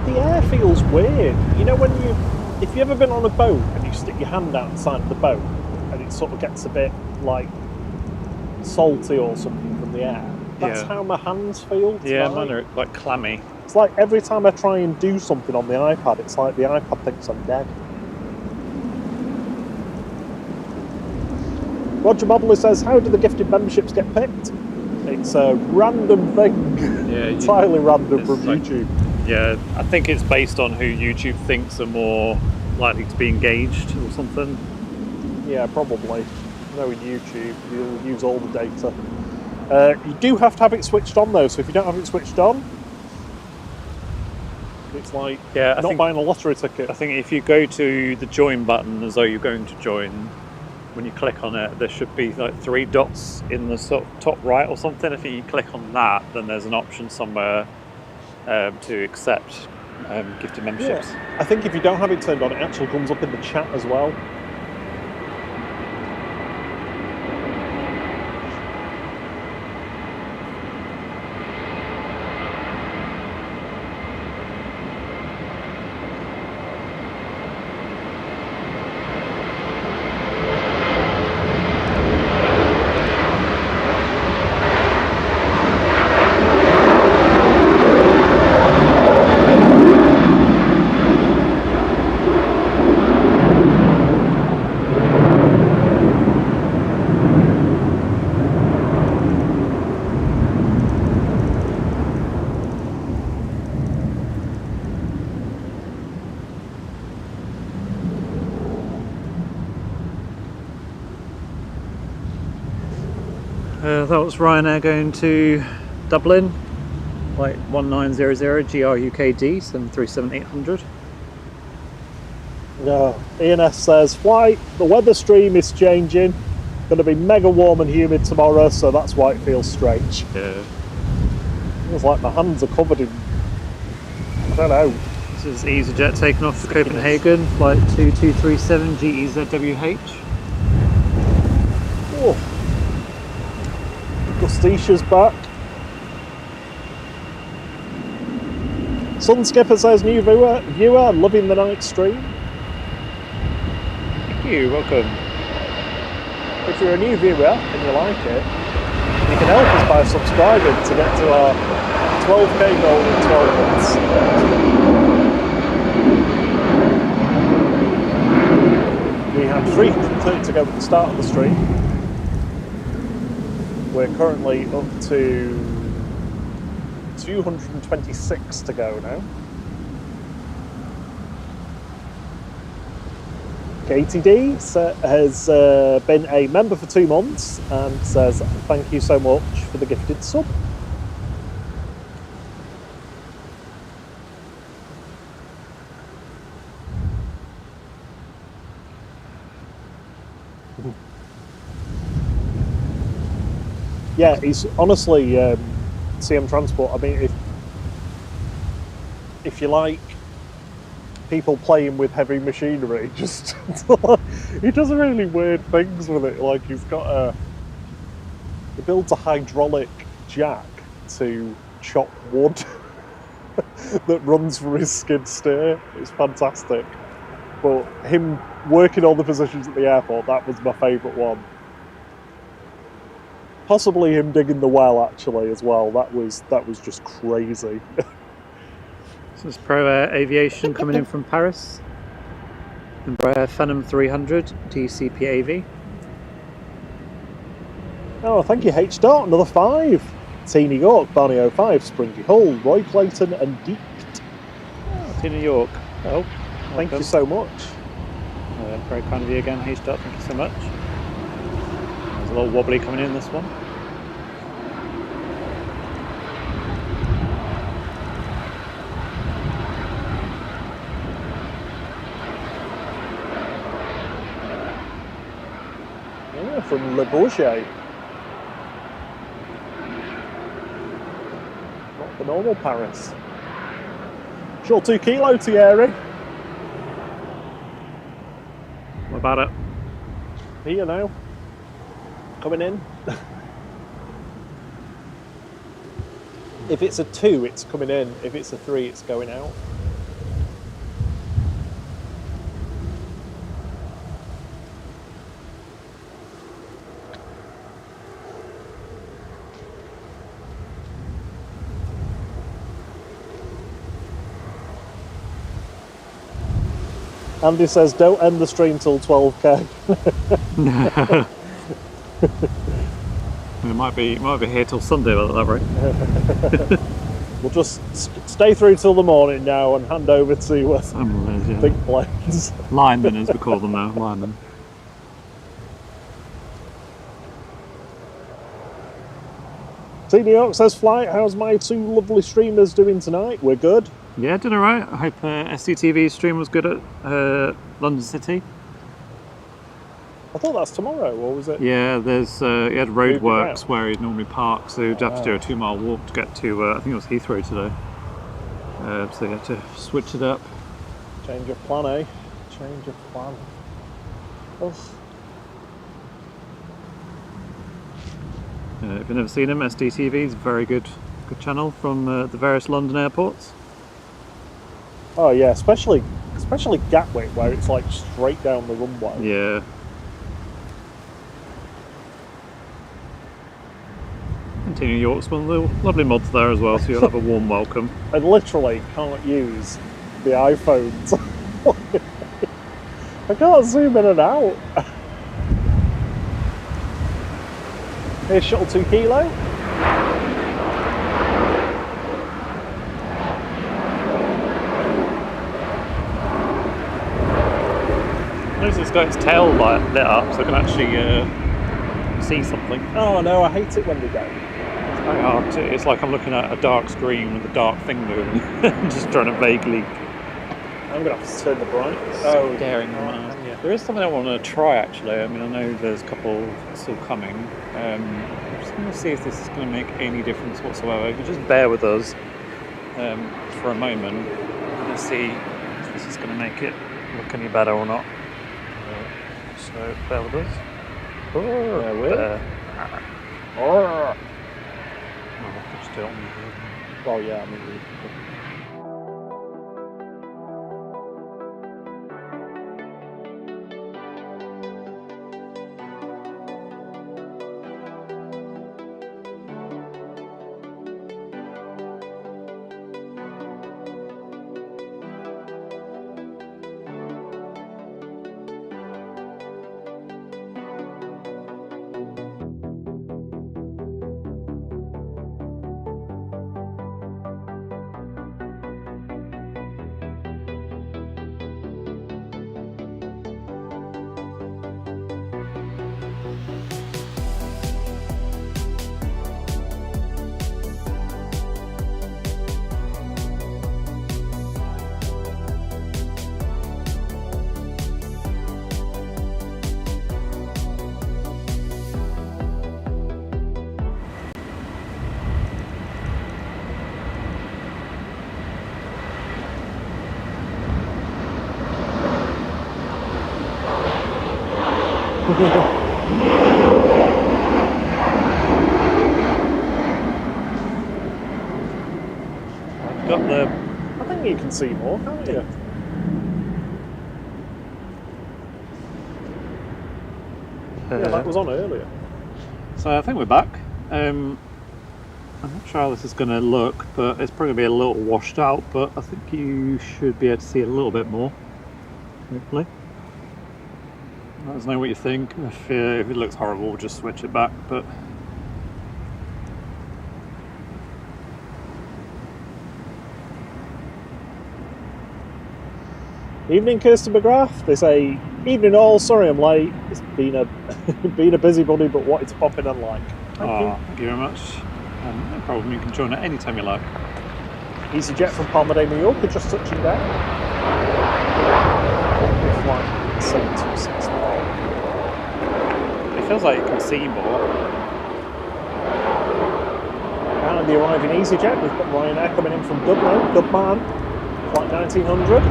The air feels weird. You know, if you've ever been on a boat and you stick your hand out the side of the boat and it sort of gets a bit like salty or something from the air. That's how my hands feel tonight. Yeah, mine are like clammy. It's like every time I try and do something on the iPad, it's like the iPad thinks I'm dead. Roger Mobley says, how do the gifted memberships get picked? It's a random thing. Yeah, entirely random from like, YouTube. Yeah, I think it's based on who YouTube thinks are more likely to be engaged or something. Yeah, probably. Knowing YouTube, you'll use all the data. You do have to have it switched on though, so if you don't have it switched on, it's like not buying a lottery ticket. I think if you go to the join button as though you're going to join, when you click on it, there should be like 3 dots in the sort of top right or something. If you click on that, then there's an option somewhere to accept gifted memberships. Yeah. I think if you don't have it turned on, it actually comes up in the chat as well. That was Ryanair going to Dublin, like 1900 GRUKD 737-800. No. ENS says, flight, the weather stream is changing. Going to be mega warm and humid tomorrow, so that's why it feels strange. Yeah. It feels like my hands are covered in, I don't know. This is EasyJet taking off to Copenhagen, flight 2237 GEZWH. Oh. Gusticia's back. Sunskipper says, new viewer, loving the night stream. Thank you, welcome. If you're a new viewer and you like it, you can help us by subscribing to get to our 12k goal in 12 months. We had 330 to go at the start of the stream. We're currently up to 226 to go now. Katie D has been a member for 2 months and says thank you so much for the gifted sub. yeah, he's honestly CM Transport. I mean, if you like people playing with heavy machinery, just he does really weird things with it. Like he builds a hydraulic jack to chop wood that runs from his skid steer. It's fantastic. But him working all the positions at the airport, that was my favourite one. Possibly him digging the well actually as well. That was just crazy. This is Pro Air Aviation coming in from Paris. Embraer Phenom 300 DCP AV. Oh, thank you, H. Dot. Another 5. Teeny York, Barney 05, Springy Hull, Roy Clayton, and Deeked. Oh, Tina York. Oh, thank you so much. Very kind of you again, H. Dot. Thank you so much. There's a little wobbly coming in this one. From Le Bourget. Not the normal Paris. Sure, 2 kilo, Thierry. What about it? Here now. Coming in. If it's a 2, it's coming in. If it's a 3, it's going out. Andy says, don't end the stream till 12k. It might be here till Sunday, by that rate. We'll just stay through till the morning now and hand over to Big Planes. Linemen, as we call them now, linemen. T. New York says, Flight, how's my 2 lovely streamers doing tonight? We're good. Yeah, doing alright. I hope SCTV's stream was good at London City. I thought that's tomorrow, or was it? Yeah, there's he had roadworks where he'd normally park, so he'd have to do a 2-mile walk to get to, I think it was Heathrow today. So he had to switch it up. Change of plan, eh? Change of plan. Ugh. If you've never seen him, SDTV is a very good channel from the various London airports. Oh yeah, especially Gatwick, where it's like straight down the runway. Yeah. And New York's one of the lovely mods there as well, so you'll have a warm welcome. I literally can't use the iPhones. I can't zoom in and out. Here's shuttle 2 kilo. Notice it's got its tail light lit up, so I can actually see something. Oh no, I hate it when they don't. It's very hard to, it's like I'm looking at a dark screen with a dark thing moving. Just trying to vaguely. I'm gonna have to turn the brightness. Scaring them out. Yeah. There is something I want to try actually. I mean, I know there's a couple still coming. I'm just going to see if this is going to make any difference whatsoever. If you just bear with us for a moment, I'm going to see if this is going to make it look any better or not. So bear with us. There. Oh, just do it on the Oh yeah, I mean. Got the I think you can see more, can't you? Yeah, that was on earlier. So I think we're back. I'm not sure how this is going to look, but it's probably going to be a little washed out, but I think you should be able to see a little bit more, hopefully. Let us know what you think. If it looks horrible, we'll just switch it back, but... Evening, Kirsten McGrath. They say, evening all, sorry I'm late. It's been a been a busybody, but wanted to pop in and like. Thank you very much. No problem, you can join at any time you like. EasyJet from Palmerdale, New York, are just touching down. Flight 726. It feels like you can see more. And the arriving EasyJet, we've got Ryanair coming in from Dublin, Dubman, flight 1900.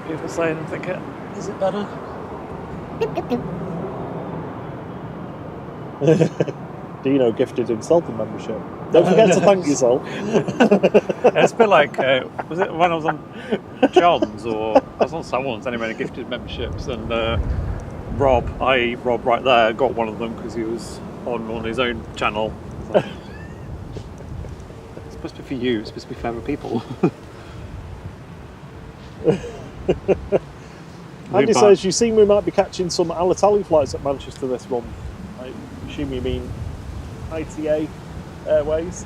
People saying and thinking, is it better? Dino gifted himself a membership. Don't forget to thank yourself. It's a bit like, was it when I was on John's or I was on someone's anyway, gifted memberships, and Rob right there, got one of them because he was on his own channel. Like, it's supposed to be for you, it's supposed to be for other people. Andy says, you seem we might be catching some Alitalia flights at Manchester this month. I assume you mean ITA Airways.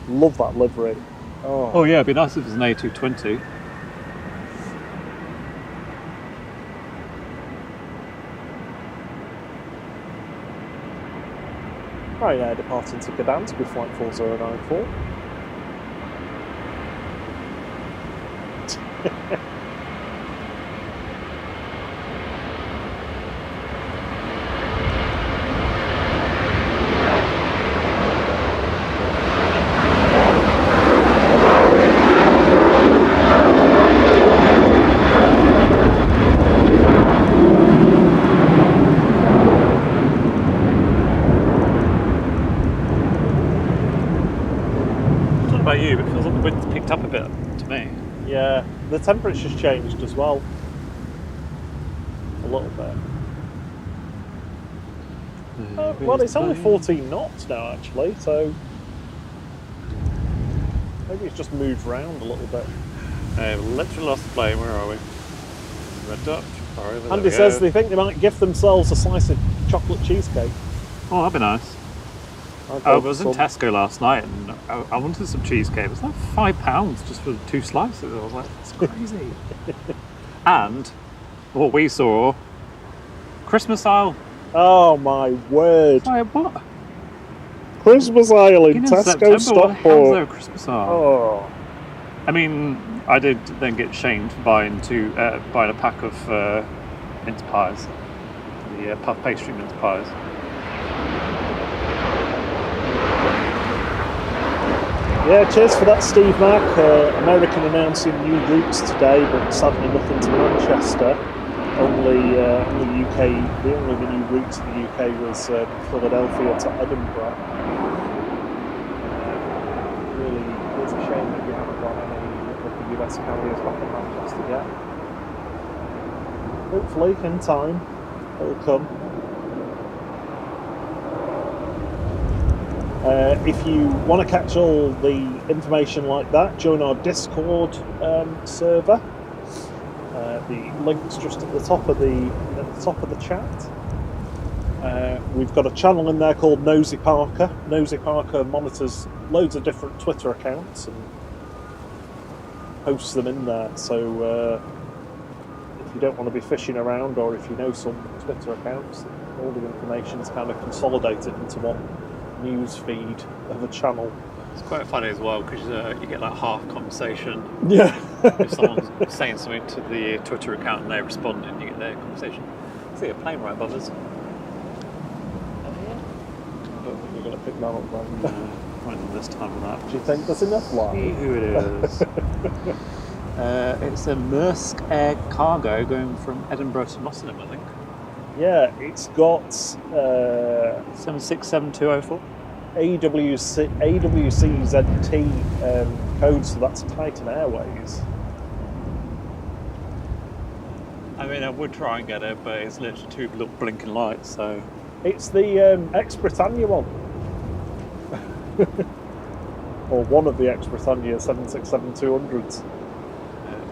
Love that livery. Oh yeah, it'd be nice if it was an A220. Ryanair departing to Gdansk with flight 4094. About you, but it feels like the wind's picked up a bit to me. Yeah, the temperature's changed as well. A little bit. Well, it's only 14 knots now, actually, so maybe it's just moved around a little bit. Literally lost the plane. Where are we? Red Dot. Andy says they think they might gift themselves a slice of chocolate cheesecake. Oh, that'd be nice. I was in Tesco last night and I wanted some cheesecake. It was like £5 just for 2 slices. I was like, that's crazy. And what we saw, Christmas aisle. Oh my word! Like, what? Christmas aisle in Tesco September, what the hell is Stockport. there a Christmas aisle? Oh, I mean, I did then get shamed for buying a pack of mince pies, the puff pastry mince pies. yeah, cheers for that, Steve Mack. American announcing new routes today, but sadly nothing to Manchester. Only UK. The only new route to the UK was Philadelphia to Edinburgh. Really, it's a shame that we haven't got any of the US carriers back in Manchester yet. Hopefully, in time, it'll come. If you want to catch all the information like that, join our Discord server. The link's just at the top of the chat. We've got a channel in there called Nosy Parker. Nosy Parker monitors loads of different Twitter accounts and posts them in there. So if you don't want to be fishing around, or if you know some Twitter accounts, all the information is kind of consolidated into one news feed of a channel. It's quite funny as well because you get like half conversation. Yeah. if someone's saying something to the Twitter account and they respond and you get their conversation. I see a plane right above us. I don't think you're going to pick that up then. Right at this time of that. Do you think there's enough See light? who it is. It's a Maersk Air cargo going from Edinburgh to Nottingham, I think. Yeah, it's got 767204. AWCZT code, so that's Titan Airways. I mean, I would try and get it, but it's literally two little blinking lights, so... It's the ex-Britannia one. Or one of the ex-Britannia 767-200s.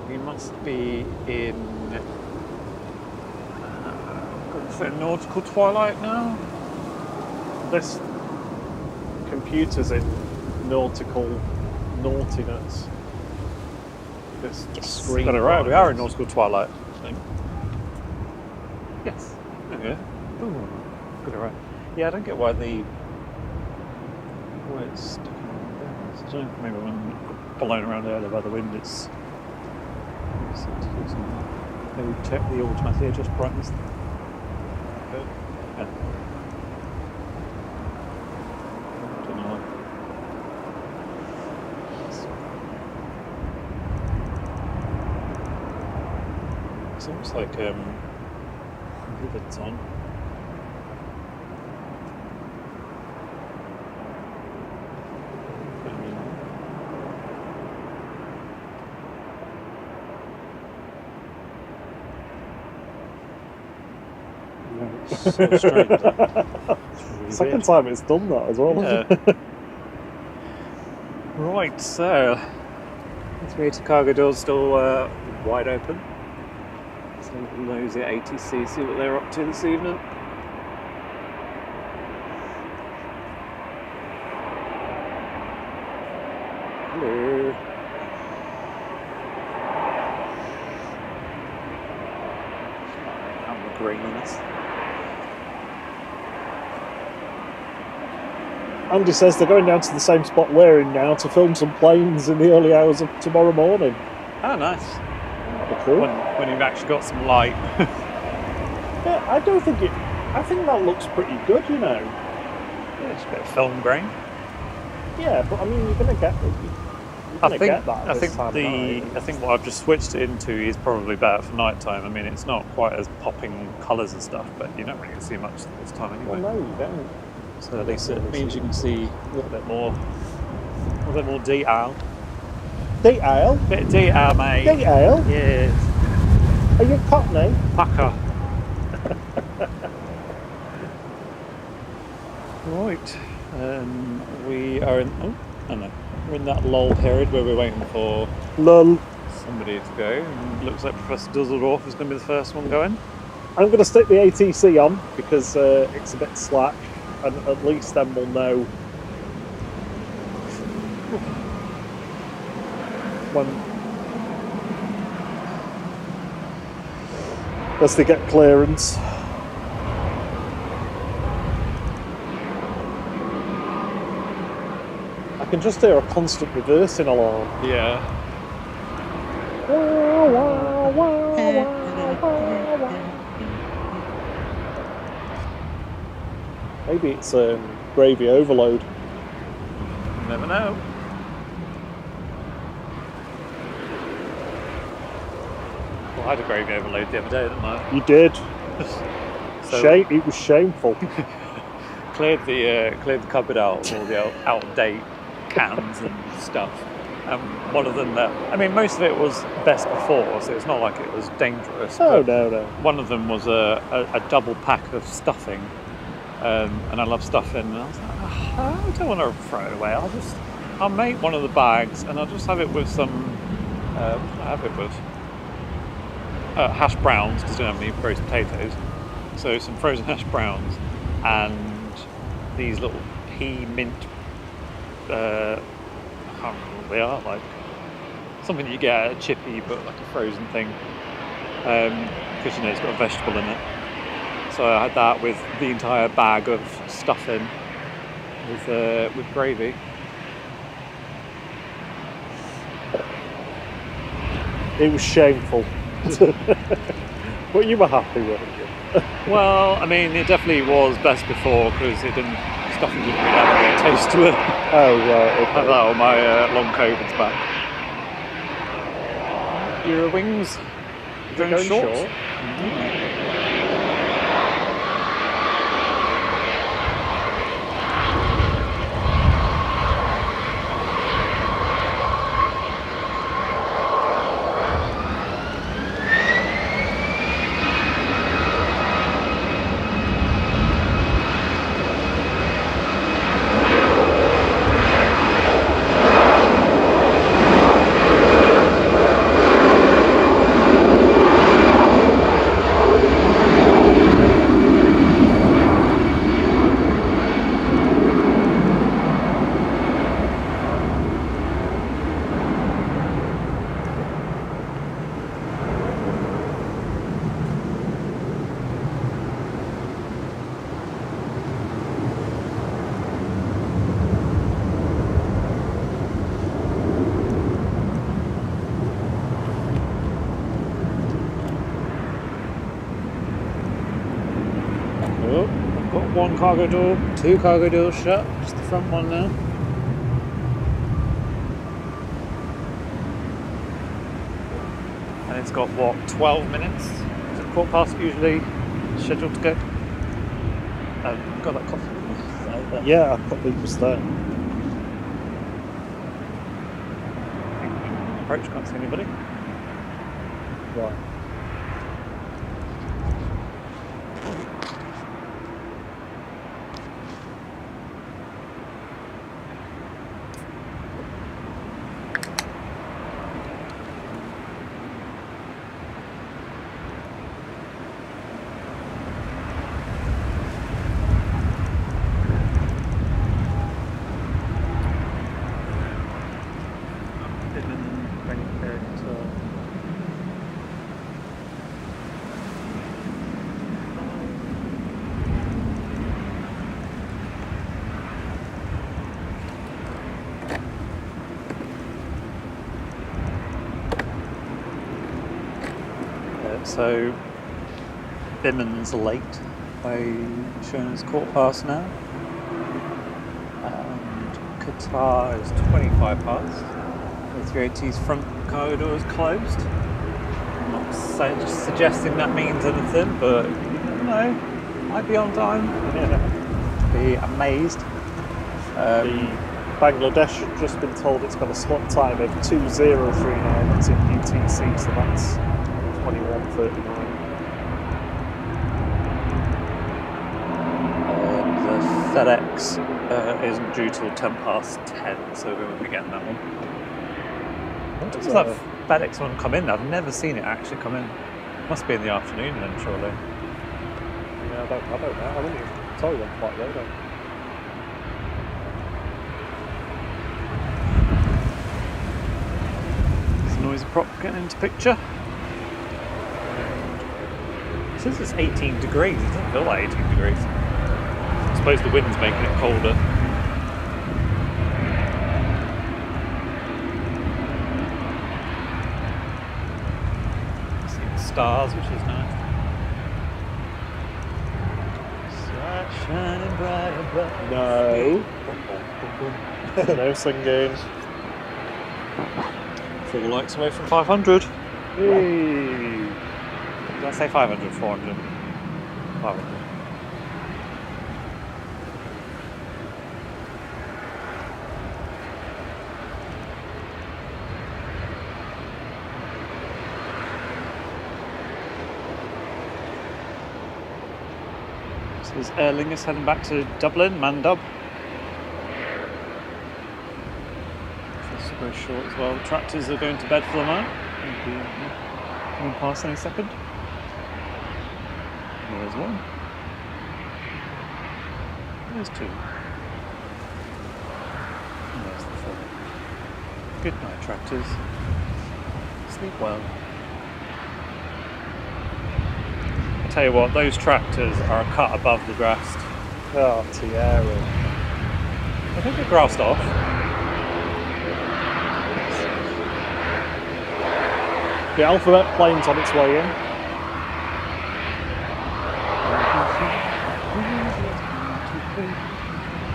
We must be in... nautical twilight now? This computer's in nautical naughtiness. This screen. Got it right, we are in nautical twilight, I think. Yes. Okay. Ooh, got it right. Yeah, I don't get why it's stuck in there. I don't know, maybe when blown around earlier by the wind, it's maybe check the automatically adjust brightness. Okay. Yeah. Don't know why. It's almost like rivets on. So strange. Really Second time it's done that as well. Yeah. Right, so the 380 cargo doors still wide open. So a little nosy at ATC, see what they're up to this evening. Hello. I'm agreeing on this. Andy says they're going down to the same spot we're in now to film some planes in the early hours of tomorrow morning. Oh, nice. That'd be cool. When you've actually got some light. Yeah, I think that looks pretty good, you know. Yeah, it's a bit of film grain. Yeah, but I mean, you're going to get that. I think what I've just switched it into is probably better for night time. I mean, it's not quite as popping colours and stuff, but you don't really see much this time anyway. Well, no, you don't. So at least it means you can see a little bit more detail. Detail? Bit of detail, mate. Detail? Yes. Are you Cockney? Pucker. Right. We are in. Oh, I know. We're in that lull period where we're waiting for Lol. somebody to go. And looks like Professor Dusseldorf is going to be the first one going. I'm going to stick the ATC on because it's a bit slack, and at least then we'll know when as they get clearance. I can just hear a constant reversing alarm. Yeah. Maybe it's gravy overload. You never know. Well, I had a gravy overload the other day, didn't I? You did. So- It was shameful. Cleared the cupboard out of all the out of date cans and stuff. One of them most of it was best before, so it's not like it was dangerous. Oh, but no. One of them was a double pack of stuffing, and I love stuffing. And I was like, I don't want to throw it away. I'll make one of the bags, and I'll just have it with some. What do I have it with? Hash browns, because I don't have any frozen potatoes. So some frozen hash browns and these little pea mint. I can't remember what they are, like something you get at a chippy, but like a frozen thing, because it's got a vegetable in it. So I had that with the entire bag of stuffing with gravy. It was shameful. But you were happy, weren't you? Well, I mean, it definitely was best before because it didn't stuff didn't really have a taste to it. Oh, right, okay. Have that on my long COVID's back. Euro wings. They're going short. One cargo door, two cargo doors shut, just the front one now. And it's got what, 12 minutes? Is it quarter past usually scheduled to go? Got that coffee? Yeah, I thought it was there. Approach, can't see anybody. Right. So, Bimmen's late by showing us quarter past now. And Qatar is 25 past. A380's front cargo door is closed. I'm not suggesting that means anything, but you never know. Might be on time. Be amazed. The Bangladesh had just been told it's got a slot time of 2039. It's in UTC, so that's 21:39. The FedEx isn't due till 10 past 10, so we won't be getting that one. When does that FedEx one come in? I've never seen it actually come in. Must be in the afternoon then, surely. Yeah, I don't know. I wouldn't even tell you them quite though. There's a noisy prop getting into picture. It says it's 18 degrees. It doesn't feel like 18 degrees. I suppose the wind's making it colder. See the stars, which is nice. Stars shining bright above. No. No singing. 4 lights away from 500. Hey. Did I say 500? 400? 500. So is Aer Lingus heading back to Dublin, Mandub? This will go short as well. The tractors are going to bed for the night. Coming past any second. There's one. There's two. And there's the four. Good night, tractors. Sleep well. I'll tell you what, those tractors are a cut above the grass. Oh, Tiara. I think they're grassed off. The Alphabet plane's on its way in.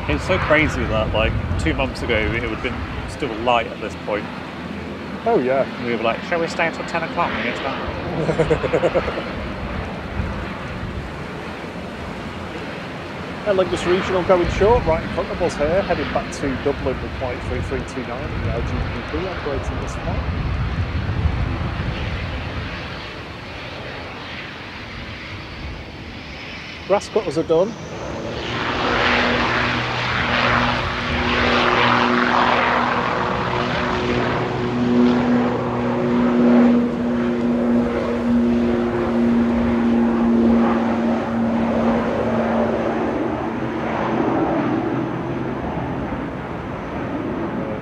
It's so crazy that like 2 months ago it would have been still light at this point. Oh yeah. We were like, shall we stay until 10 o'clock when it gets dark? Lingus Regional going short right in front of us here, heading back to Dublin with flight 3329 in the LGPP operating this flight. Grass cutters are done.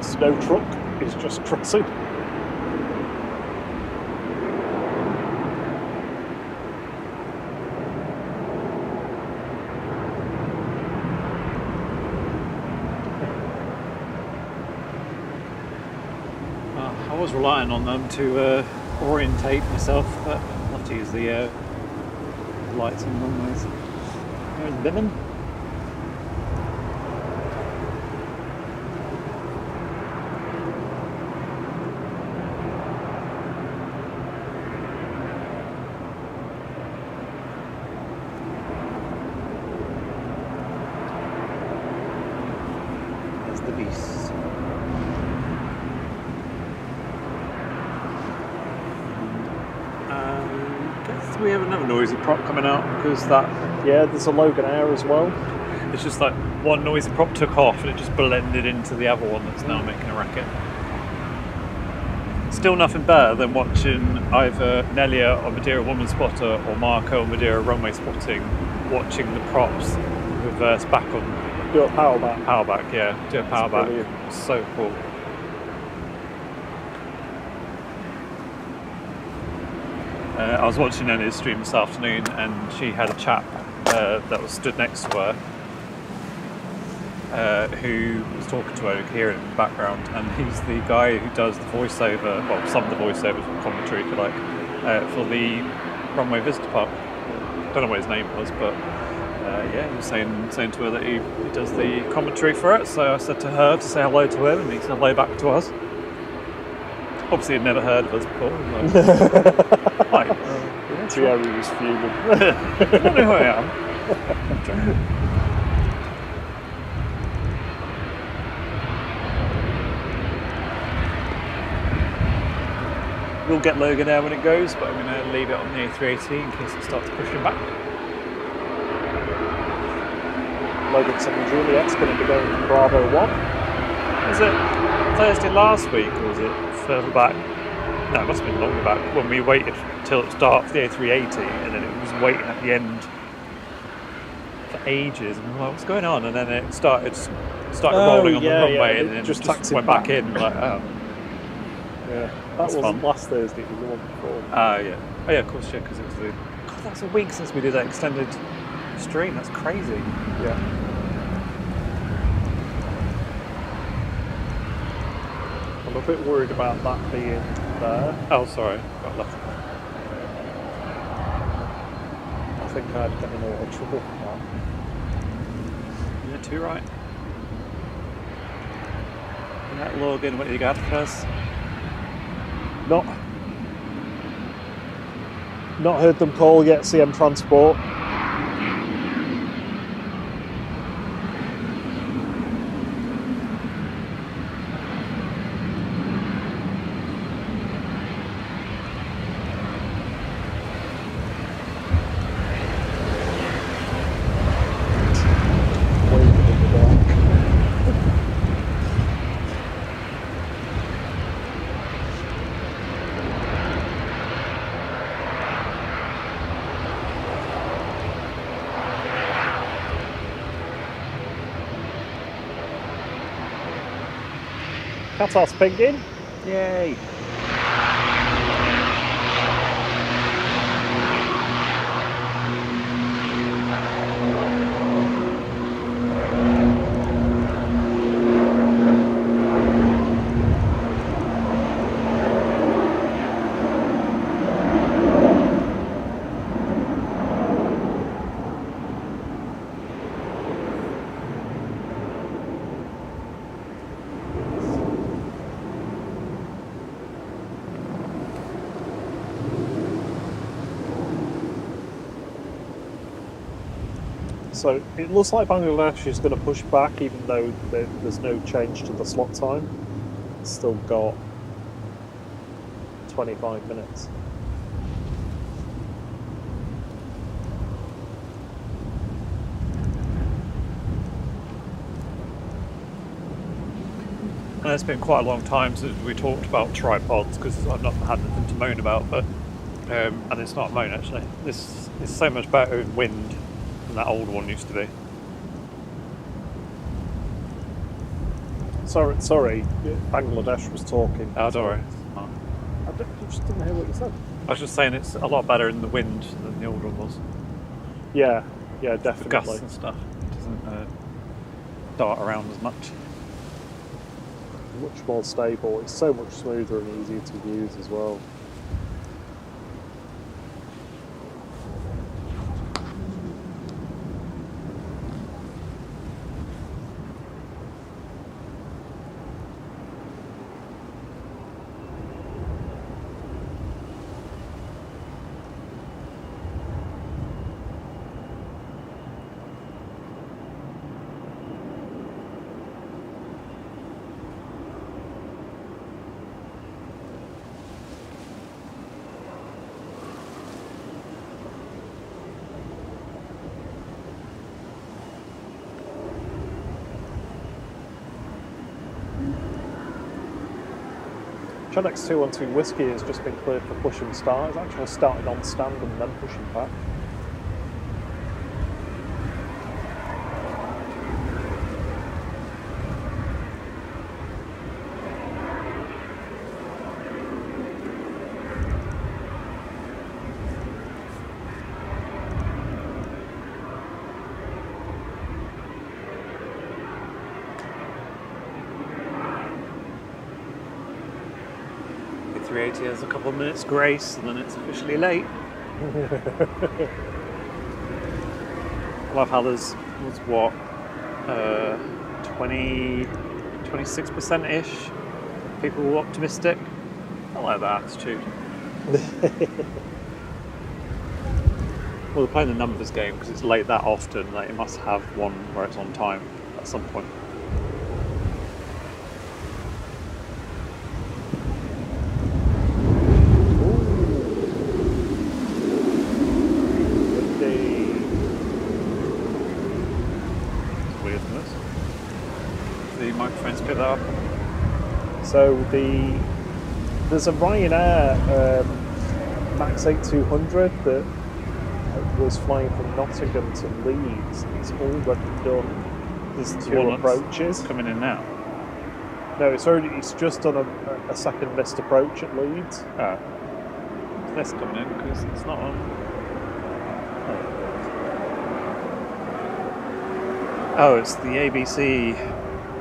Snow truck is just crossing. I was relying on them to orientate myself, but I'll have to use the lights on runways. There's Bimmon. There's the beast. We have another noisy prop coming out because that Yeah, there's a Logan Air as well. it's just like one noisy prop took off and it just blended into the other one that's now making a racket. Still nothing better than watching either Nelia or Madeira Woman Spotter or Marco or Madeira Runway Spotting watching the props reverse back on Do a power back. power back, yeah, do a power back. brilliant. So cool. I was watching Nelia's stream this afternoon and she had a chap that was stood next to her who was talking to her, you could hear it in the background, and he's the guy who does the voiceover, well, some of the voiceovers for commentary, if you like, for the Runway Visitor Park. Don't know what his name was, but yeah, he was saying to her that he does the commentary for it, so I said to her to say hello to him, and he said hello back to us. Obviously he'd never heard of us before. Like, hi. Thierry was fuming. I don't know who I am. We'll get Logan Air when it goes, but I'm going to leave it on the A380 in case it starts pushing back. Logan 7 Juliet's going to be going to Bravo 1. Was it Thursday last week or was it further back? No, it must have been longer back when we waited till it started for the A380 and then it was waiting at the end for ages. And we're like, what's going on? And then it started rolling on the runway and then just went back in. Like, oh. Yeah, that That's wasn't fun. last Thursday, it was the one before. Yeah. Oh yeah, of course, yeah, because it was the... God, that's a week since we did that extended stream. That's crazy. Yeah. I'm a bit worried about that being there. Oh, sorry. Got left. I think I'd get in a lot of trouble for that. Yeah, too right. That Logan, what do you got for us? Not heard them call yet, CM Transport. Qatar's pinging. Yay! So it looks like Bangladesh is going to push back, even though there's no change to the slot time. It's still got 25 minutes. And it's been quite a long time since we talked about tripods because I've not had anything to moan about, but and it's not a moan actually. This is so much better in wind than that old one used to be. Sorry, Bangladesh was talking. Oh, don't worry. I just didn't hear what you said. I was just saying it's a lot better in the wind than the old one was. Yeah, The definitely. gusts and stuff. It doesn't dart around as much. Much more stable. It's so much smoother and easier to use as well. Chedex 212 Whiskey has just been cleared for push and start. It's actually started on stand and then pushing back. The 380 has a couple of minutes grace and then it's officially late. Love how there's was what 26%-ish people were optimistic. I like that attitude. Well, they're playing the numbers game because it's late that often. Like, it must have one where it's on time at some point. The microphones pick that up. So there's a Ryanair Max 8200 that was flying from Nottingham to Leeds. It's already done. There's two approaches coming in now. No, it's just done a second missed approach at Leeds. Oh, this coming in because it's not on. Oh, it's the ABC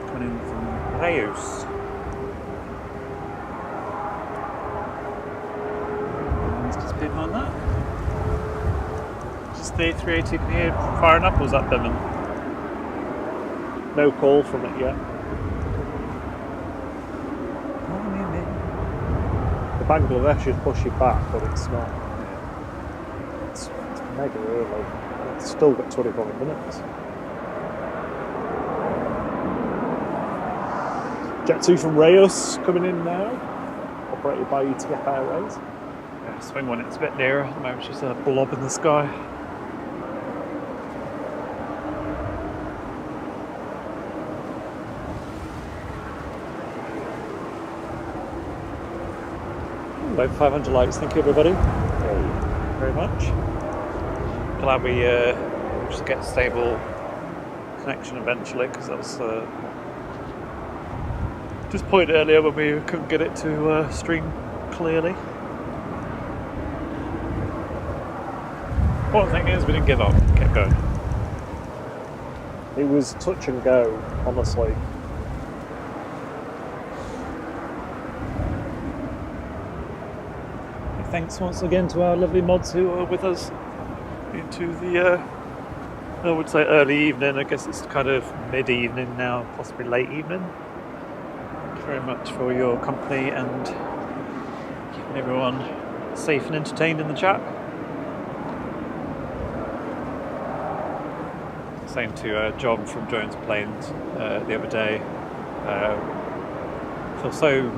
coming in from Reus. Let's just bid on that. Just the 380 can hear firing up, or was that Birmingham? No call from it yet. The Bangladesh is pushing back, but it's not. It's mega early. It's still got 25 minutes. Jet 2 from Reus coming in now, operated by ETF Airways. Yeah, swing when it's a bit nearer. At the moment, it's just a blob in the sky. Over 500 likes, thank you everybody. Very much. Glad we just get a stable connection eventually, because that was disappointed earlier when we couldn't get it to stream clearly. Important thing is we didn't give up, kept going. It was touch and go, honestly. Thanks once again to our lovely mods who are with us into the, I would say early evening. I guess it's kind of mid-evening now, possibly late evening. Thank you very much for your company and keeping everyone safe and entertained in the chat. saying to John from Jones Planes the other day, I feel so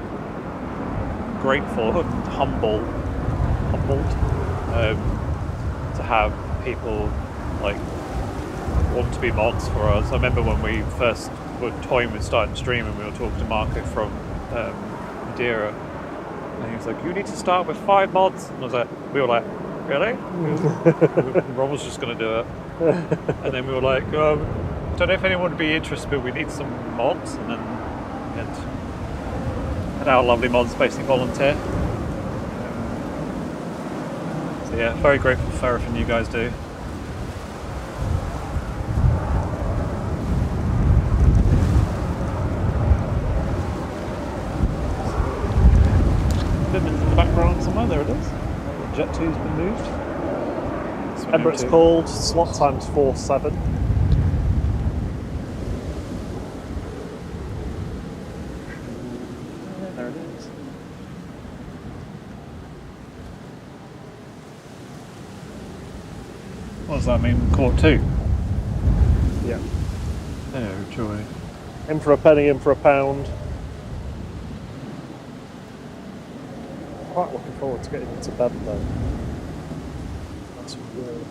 grateful, humbled to have people like want to be mods for us. I remember when we first were toying with starting stream and we were talking to Marco from Madeira, and he was like, "You need to start with 5 mods," and I was like, we were like, "Really?" Ron was just going to do it, and then we were like, "I don't know if anyone would be interested, but we need some mods," and then had our lovely mods basically volunteer. So yeah, very grateful for everything you guys do. Women's in the background somewhere, there it is. Jet 2's been moved. Emirates called, slot time's 4-7. Yeah, there it is. What does that mean? Court 2? Yeah. Oh, joy. In for a penny, in for a pound. Quite looking forward to getting into bed though. That's weird.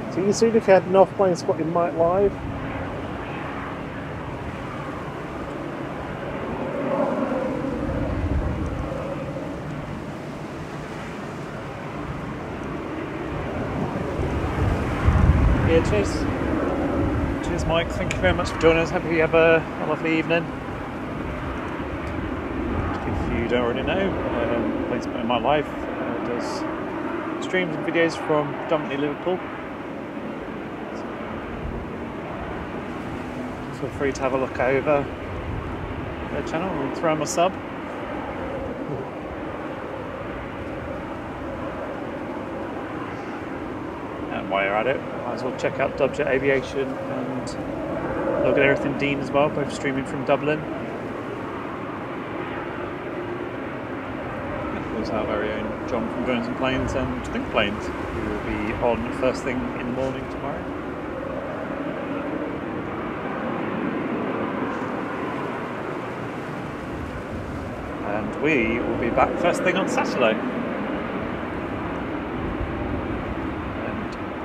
So you seen if you had enough playing spot in Might Live? Yeah, cheers. Cheers, Mike. Thank you very much for joining us. Hope you have a lovely evening. If you don't already know, Planes in My Life does streams and videos from predominantly Liverpool. So feel free to have a look over their channel and throw them a sub. And while you're at it, might as well check out Dubjet Aviation and look at everything Dean as well, both streaming from Dublin. And of course our very own John from Jones Planes and Think Planes, who will be on first thing in the morning tomorrow. And we will be back first thing on Saturday.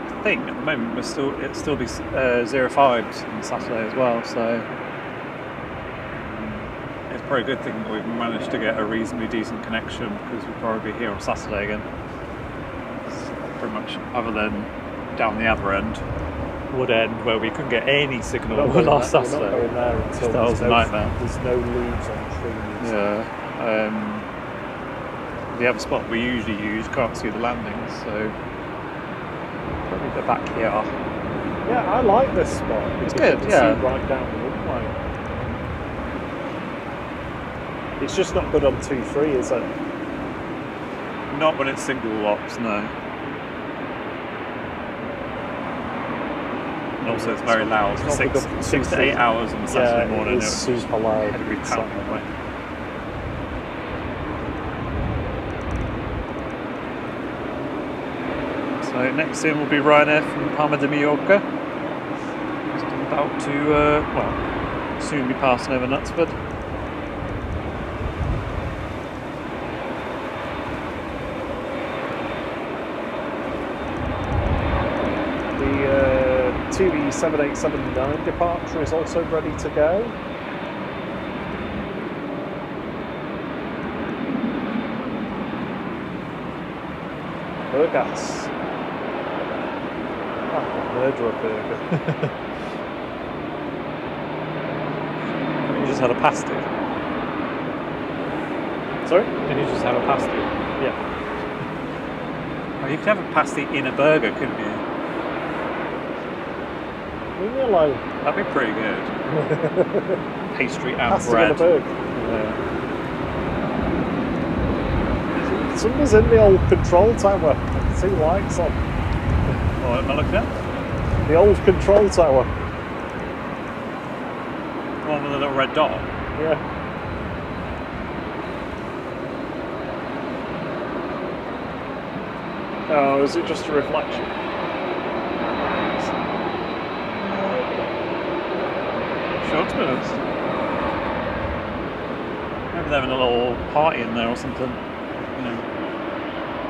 I think at the moment it'll still be 05s on Saturday as well, so it's probably a good thing that we've managed to get a reasonably decent connection, because we'll probably be here on Saturday again. It's pretty much, other than down the other end, Wood End, where we couldn't get any signal last Saturday. We're not going there until That was a nightmare. There's no leaves on trees. Yeah. The other spot we usually use can't see the landings, so probably the back here. Yeah, I like this spot. It's because good, you can yeah. see right down the runway. It's just not good on 2-3, is it? Not when it's single ops, no. And also it's very loud for It's not good on 6 to 8 hours on Saturday morning. It is super loud. Every pound away. So next in will be Ryanair from Palma de Mallorca. Just about to, well, soon be passing over Knutsford. 2E7879 departure is also ready to go. Burgas. Murderer burger. You just had a pasty. Sorry? Did you just have a pasty? Yeah. Oh, you could have a pasty in a burger, couldn't you? Leave me alone. That'd be pretty good. Pastry and Pasty bread. and a burger. Yeah. Somebody's in the old control tower. I can see lights on. What am I looking at? The old control tower. The one with a little red dot. Yeah. Oh, is it just a reflection? Sure to us. Maybe they're having a little party in there or something. You know,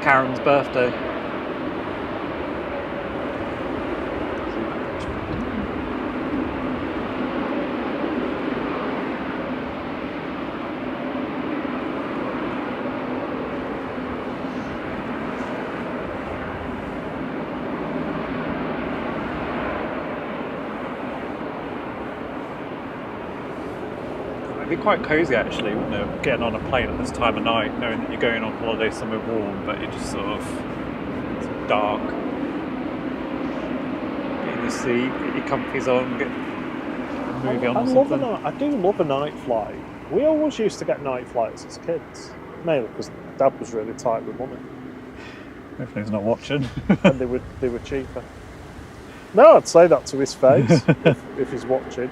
Karen's birthday. It'd be quite cosy actually, you know, getting on a plane at this time of night, knowing that you're going on holiday somewhere warm, but you're just sort of it's dark. Get in your seat, get your comfies on, get a movie on or something. I do love a night flight. We always used to get night flights as kids, mainly because Dad was really tight with money, Hopefully he's not watching. and they were cheaper. No, I'd say that to his face if he's watching.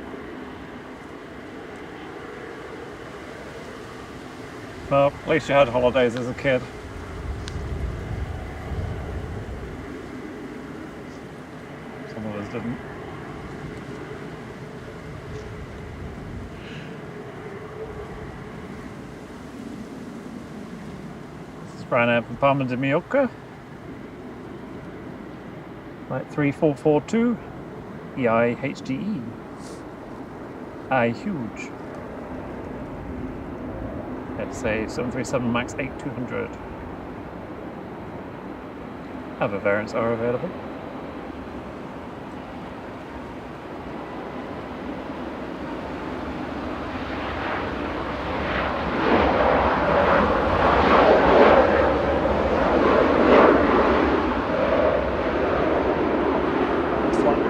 Well, at least you had holidays as a kid. Some of us didn't. This is Ryanair from Palma de Mallorca. Flight 3442 EIHDE. I huge. Let's say 737 MAX 8200. Other variants are available.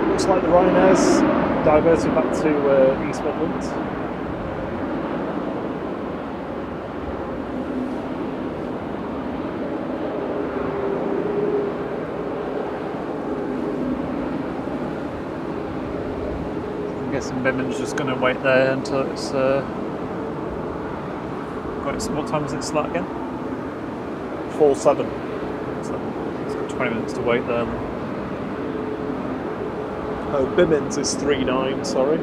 Looks like the Ryanair's diverted back to East Midlands. I'm guessing Bimmen's just going to wait there until it's got its, what time is it slot again? 47. So it's got 20 minutes to wait there. Oh, Bimmins is 39, sorry.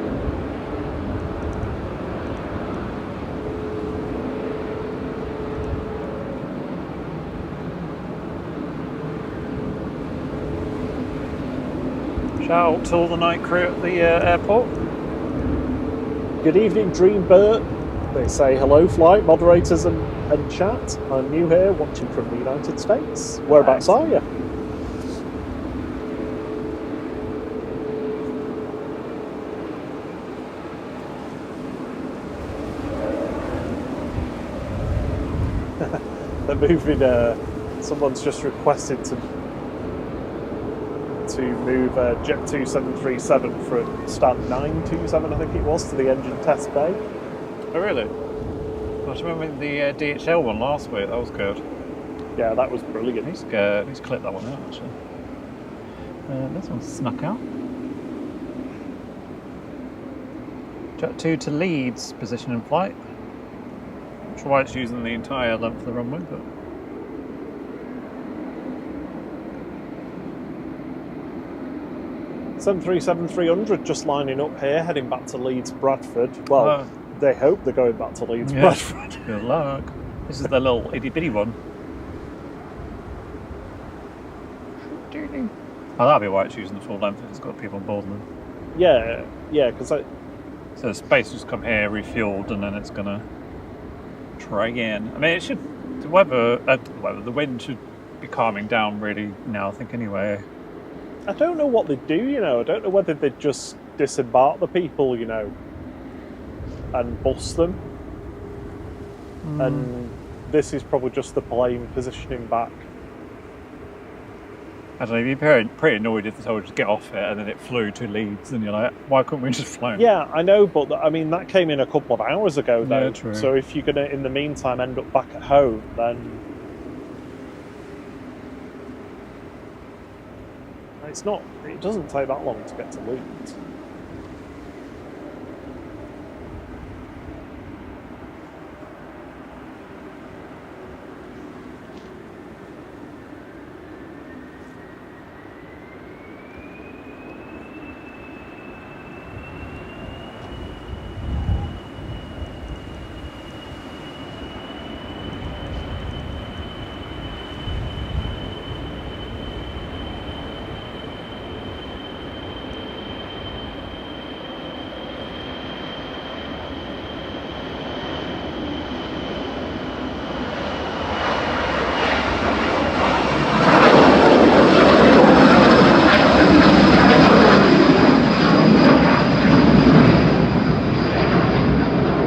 Shout out to all the night crew at the airport. Good evening, Dreambird. They say hello, flight moderators and chat. I'm new here, watching from the United States. Whereabouts are you? They're moving. Someone's just requested to move Jet 2737 from stand 927, I think it was, to the engine test bay. Oh really? I remember the DHL one last week. That was good. Yeah, that was brilliant. Let's clip that one out actually. This one's snuck out. Jet 2 to Leeds, position in flight. Not sure why it's using the entire length of the runway, but. (737-300) just lining up here, heading back to Leeds Bradford. Well, they hope they're going back to Leeds Bradford. Good luck. This is the little itty bitty one. Oh, that'll be why it's using the full length. It's got people on board them. Yeah, yeah, because So the space just come here, refueled, and then it's gonna try again. I mean, it should. The wind should be calming down really now. I think anyway. I don't know what they do. I don't know whether they just disembark the people, and bus them. And this is probably just the plane positioning back. I don't know, you'd be pretty annoyed if they told you to get off it and then it flew to Leeds and you're like, why couldn't we just flown? Yeah, I know, but I mean, that came in a couple of hours ago, though. Yeah, true. So if you're going to, in the meantime, end up back at home, then it doesn't take that long to get to Leeds.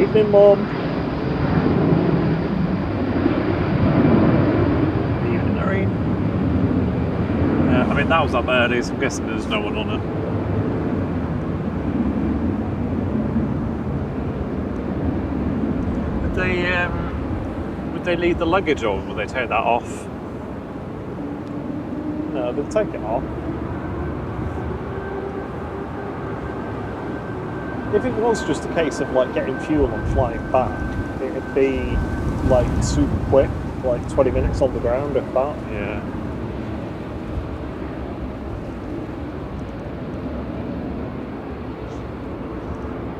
Evening, Mum. Evening, Noreen. Yeah, I mean, that was up early, so I'm guessing there's no one on it. Would they leave the luggage on? Would they take that off? No, they'll take it off. If it was just a case of like getting fuel and flying back, it'd be like super quick, like 20 minutes on the ground, if that. Yeah.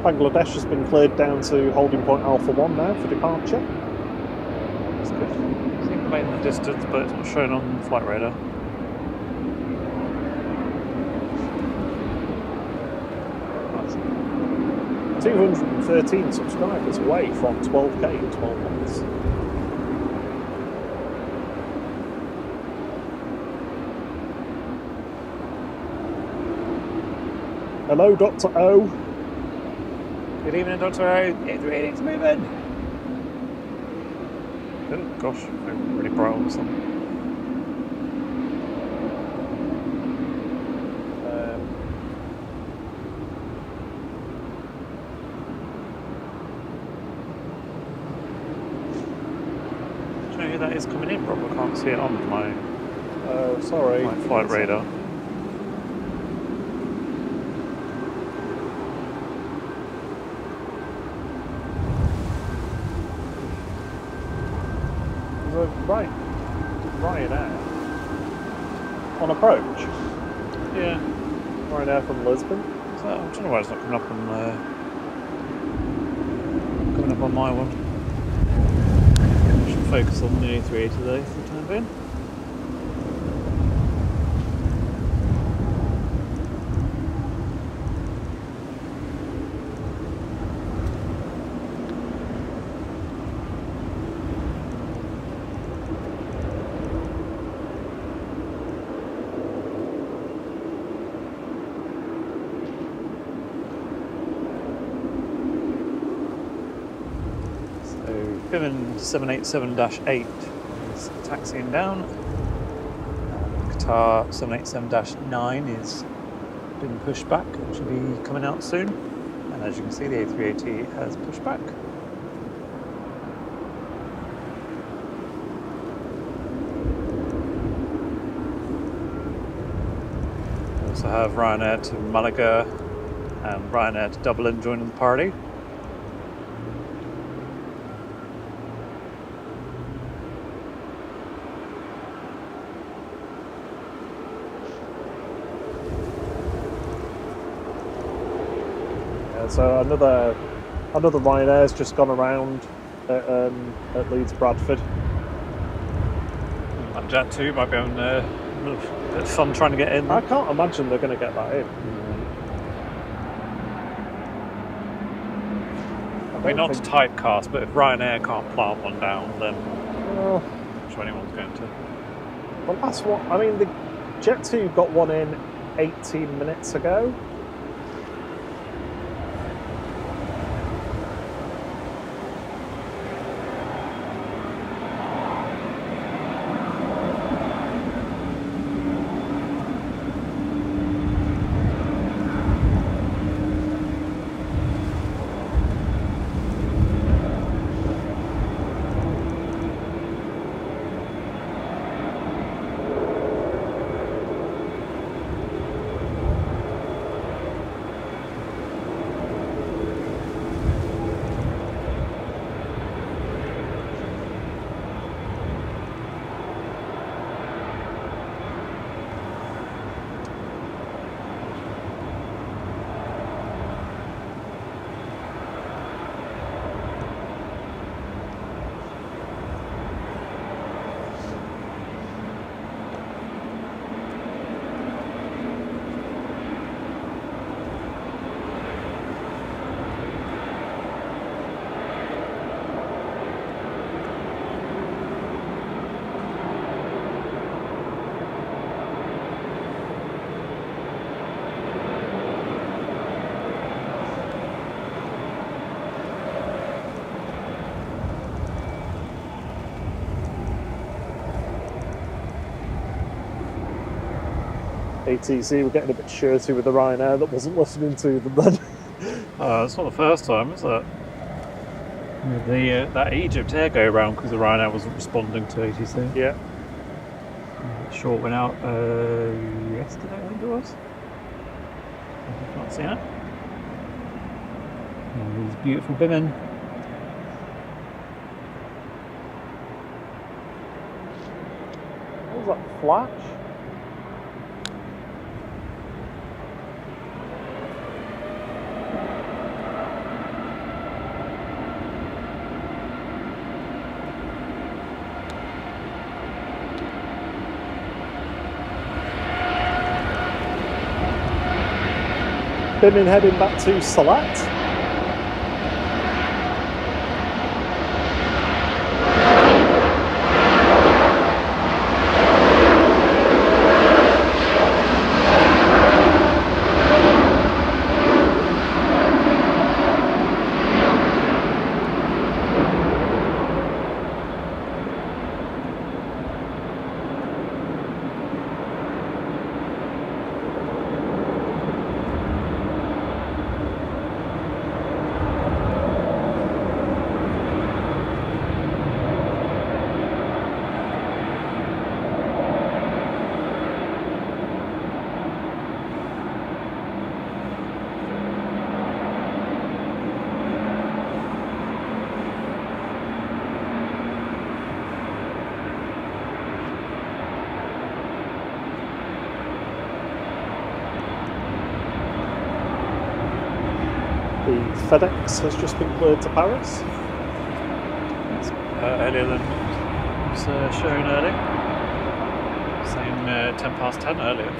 Bangladesh has been cleared down to holding point Alpha 1 now for departure. That's good. I think I'm in the distance, but it's not showing on the flight radar. That's 213 subscribers away from 12k in 12 months. Hello, Dr. O. Good evening, Dr. O. It's ready to move in. Oh gosh, I'm really bright on something. Do you know who that is coming in, Rob? I can't see it on my Sorry. flight radar. Right, Ryanair. On approach? Yeah. Ryanair from Lisbon? Is that, I don't know why it's not coming up on my one. I should focus on the A380 today for the time being. Pimmon 787-8 is taxiing down. Qatar 787-9 is being pushed back and should be coming out soon. And as you can see, the A380 has pushed back. We also have Ryanair to Malaga and Ryanair to Dublin joining the party. So another Ryanair's just gone around at Leeds Bradford. And Jet 2 might be on Bit of fun trying to get in. I can't imagine they're going to get that in. I mean, not to typecast, but if Ryanair can't plant one down, then Well, I'm sure anyone's going to. well, that's what I mean. The Jet 2 got one in 18 minutes ago. ATC were getting a bit shirty with the Ryanair that wasn't listening to them then. It's not the first time, is it? The that Egypt air go round because the Ryanair wasn't responding to ATC. Yeah. Short went out yesterday, I think it was. I can't see it. Oh, these beautiful women. What was that, Flash? Been heading back to Flght. The FedEx has just been cleared to Paris. Earlier than was shown earlier. Same 10 past 10 earlier.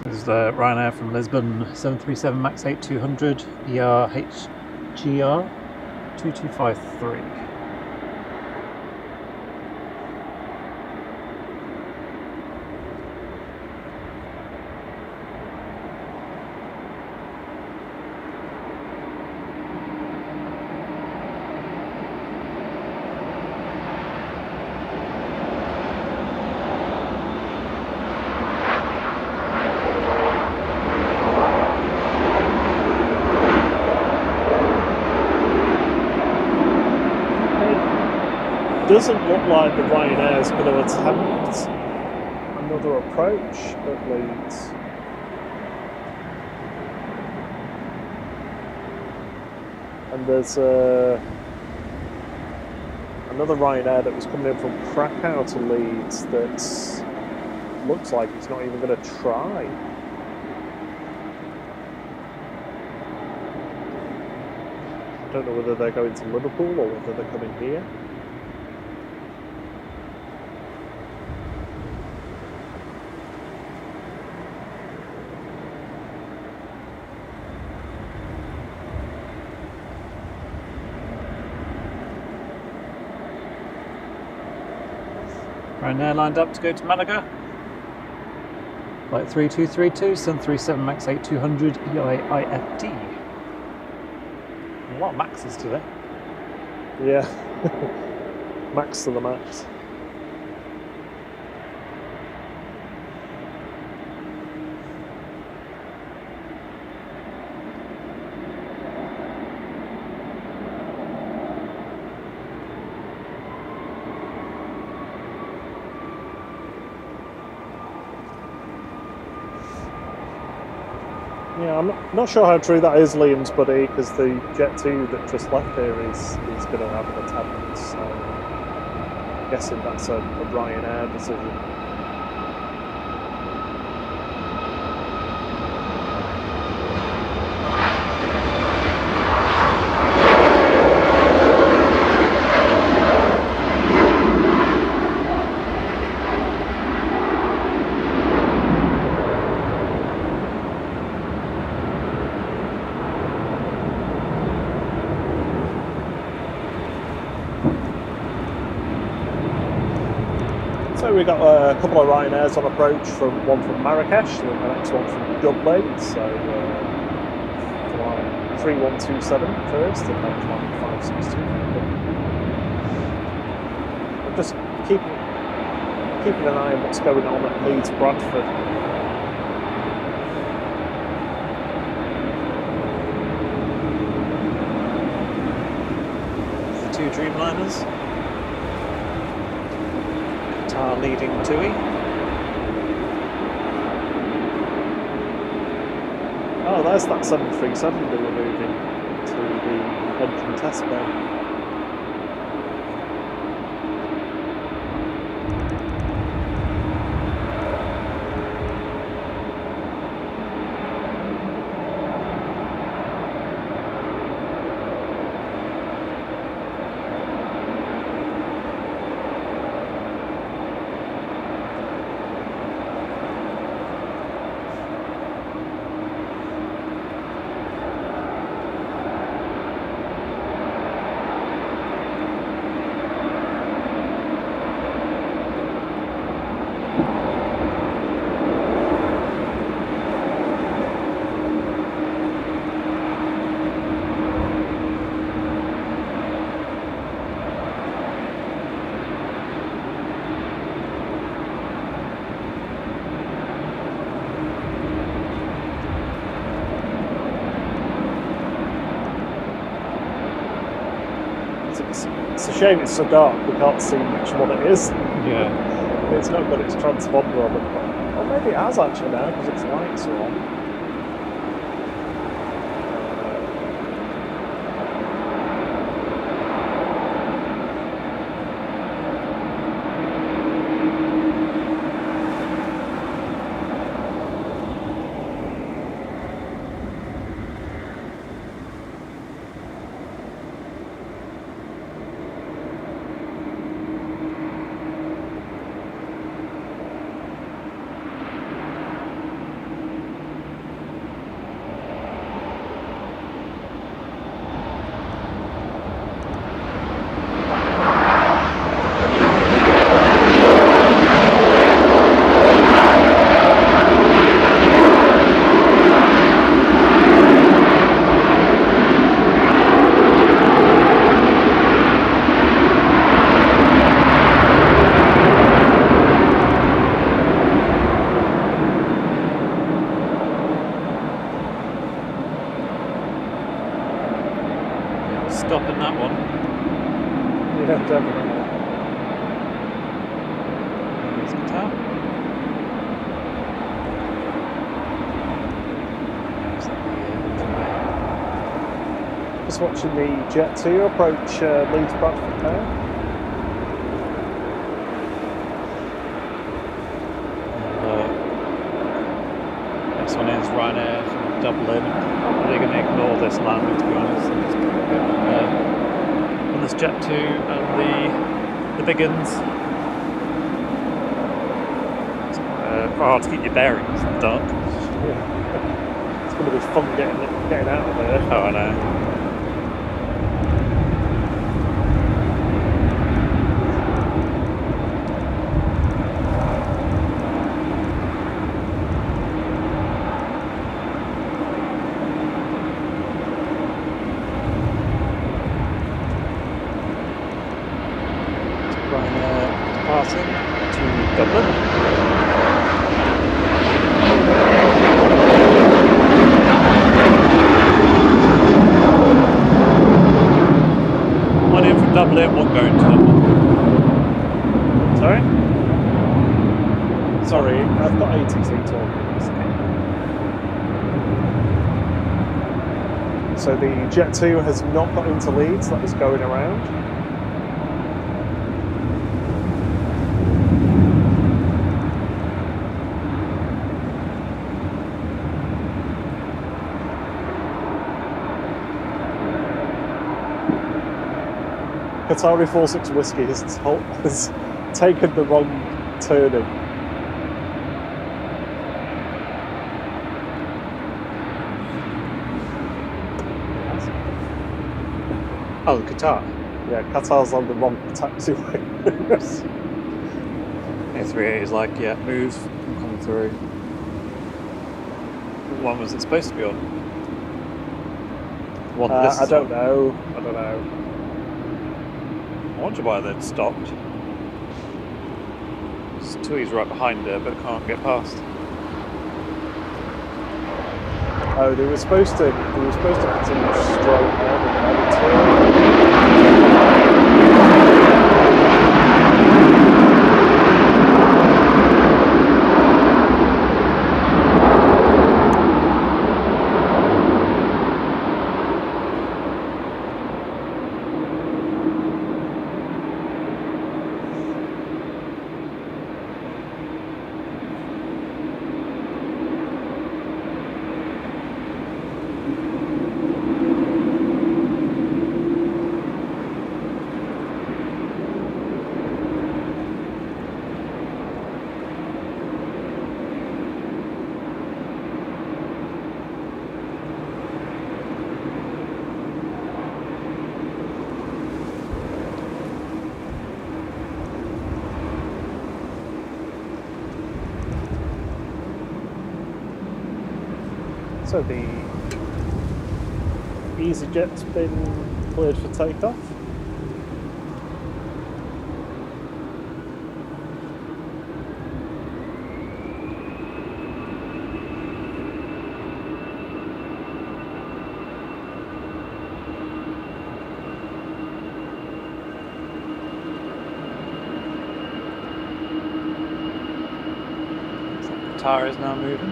This is the Ryanair from Lisbon 737 MAX 8200 ERHGR 2253. doesn't look like the Ryanair is going to attempt another approach at Leeds. And there's another Ryanair that was coming in from Krakow to Leeds that looks like it's not even going to try. I don't know whether they're going to Liverpool or whether they're coming here. Ryanair lined up to go to Malaga. Flight 3232, Sun 37 Max 8200 EIIFD. A lot of Maxes today. Yeah, max to the max. Yeah, I'm not sure how true that is, Liam's buddy, because the Jet 2 that just left here is going to have an attempt, so I'm guessing that's a Ryanair decision. So we got a couple of Ryanairs on approach, one from Marrakesh and the next one from Dublin. So flying 3127 first and then flying 562. I'm just keeping an eye on what's going on at Leeds Bradford. The two Dreamliners. Leading TUI. Oh, there's that 737 they were moving to the engine test bay. It's a shame it's so dark, we can't see which one it is. Yeah. It's not got its transponder on it. Or maybe it has actually now, because its lights are on. That's Qatar. Just watching the Jet 2 approach Leeds Bradford now. Next one is Ryanair from Dublin. They're going to ignore this landing, to be honest. And there's Jet 2 and the big uns. It's quite hard to keep your bearings in the dark. Yeah. It's going to be fun getting out of there. Oh, I know. Departing to Dublin. One in from Dublin, one going to Dublin. Sorry? Sorry, I've got ATC talking. So the Jet 2 has not got into Leeds, that is going around. Qatari 46 Whiskey has taken the wrong turning. Oh, Qatar. Yeah, Qatar's on the wrong taxiway. A38 is like, yeah, move, I'm coming through. What one was it supposed to be on? What this I is don't on? know. I don't know. I wonder why they'd stopped. Tui's right behind her, but can't get past. Oh, they were supposed to continue straight on and so the EasyJet's been cleared for takeoff. Qatar is now moving.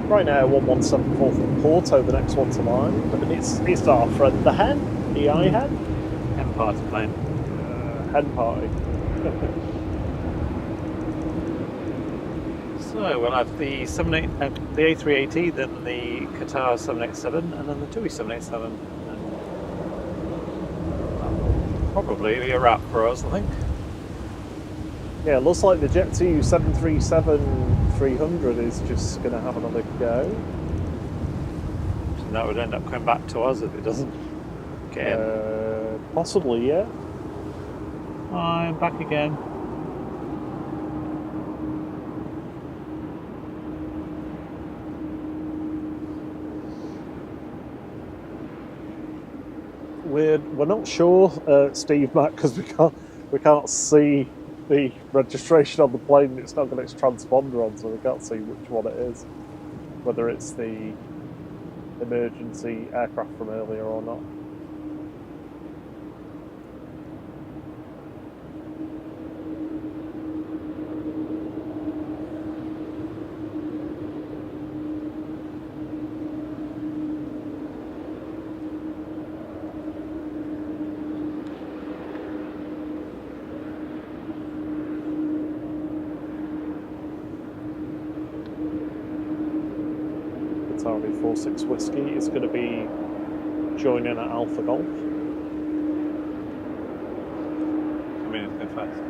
Right now, 1174 from Porto, the next one to mind, and it's our friend the Hen, EI Hen. Hen party plane. Hen party. So we'll have the the A380, then the Qatar 787, and then the TUI 787. And probably be a wrap for us, I think. Yeah, looks like the Jet 2 737-300 is just going to have another go. So that would end up coming back to us if it doesn't get in. Possibly, yeah. I'm back again. We're not sure, Steve, Matt, because we can't see the registration on the plane. It's not got its transponder on, so we can't see which one it is. Whether it's the emergency aircraft from earlier or not. Charlie 46 Whiskey is going to be joining at Alpha Golf. I mean, it's go fast.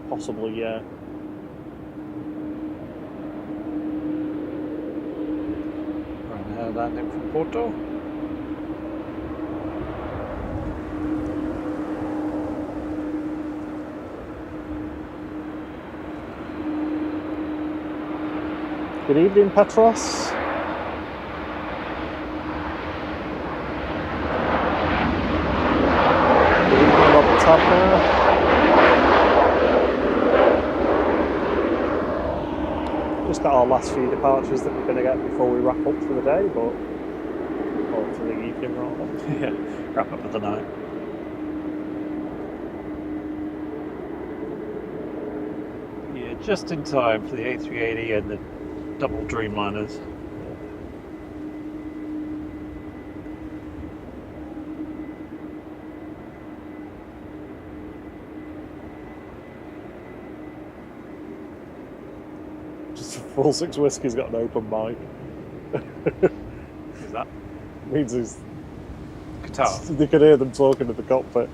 Possibly, yeah. Right, landing from Porto. Good evening, Petros. Good evening, Robert Tabner. Just got our last few departures that we're going to get before we wrap up for the day, or for the evening rather. Yeah, wrap up for the night. Yeah, just in time for the A380 and the double Dreamliners. Just 46 Whiskey's got an open mic. Is that Means he's Qatar? you can hear them talking to the cockpit.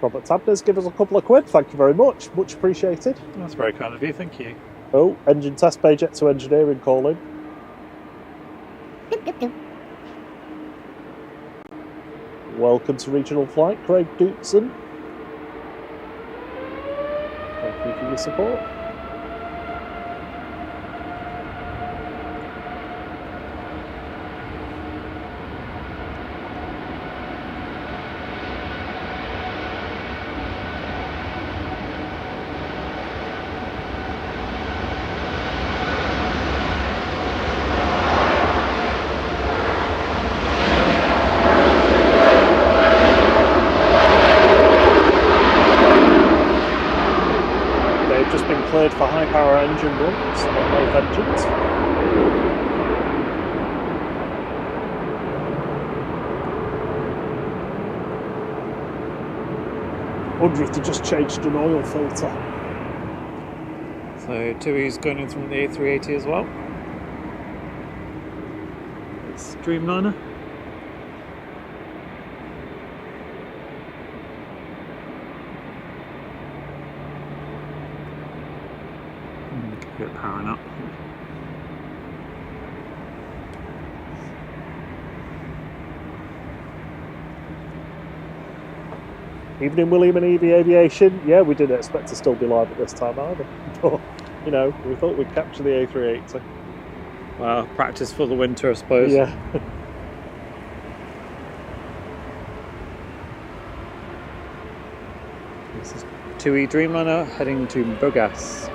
Robert Tabner's give us a couple of quid. Thank you very much. Much appreciated. That's very kind of you, thank you. Oh, engine test bay, jet to engineering calling. Welcome to Regional Flight, Craig Dootson. Thank you for your support. Cleared for high power engine runs on both engines. Wonder if they just changed an oil filter. So Tui's going in from the A380 as well. It's Dreamliner. Get powering up. Evening, William and Evie Aviation. Yeah, we didn't expect to still be live at this time either. But, you know, we thought we'd capture the A380. Well, practice for the winter, I suppose. Yeah. This is Tui Dreamliner heading to Burgas.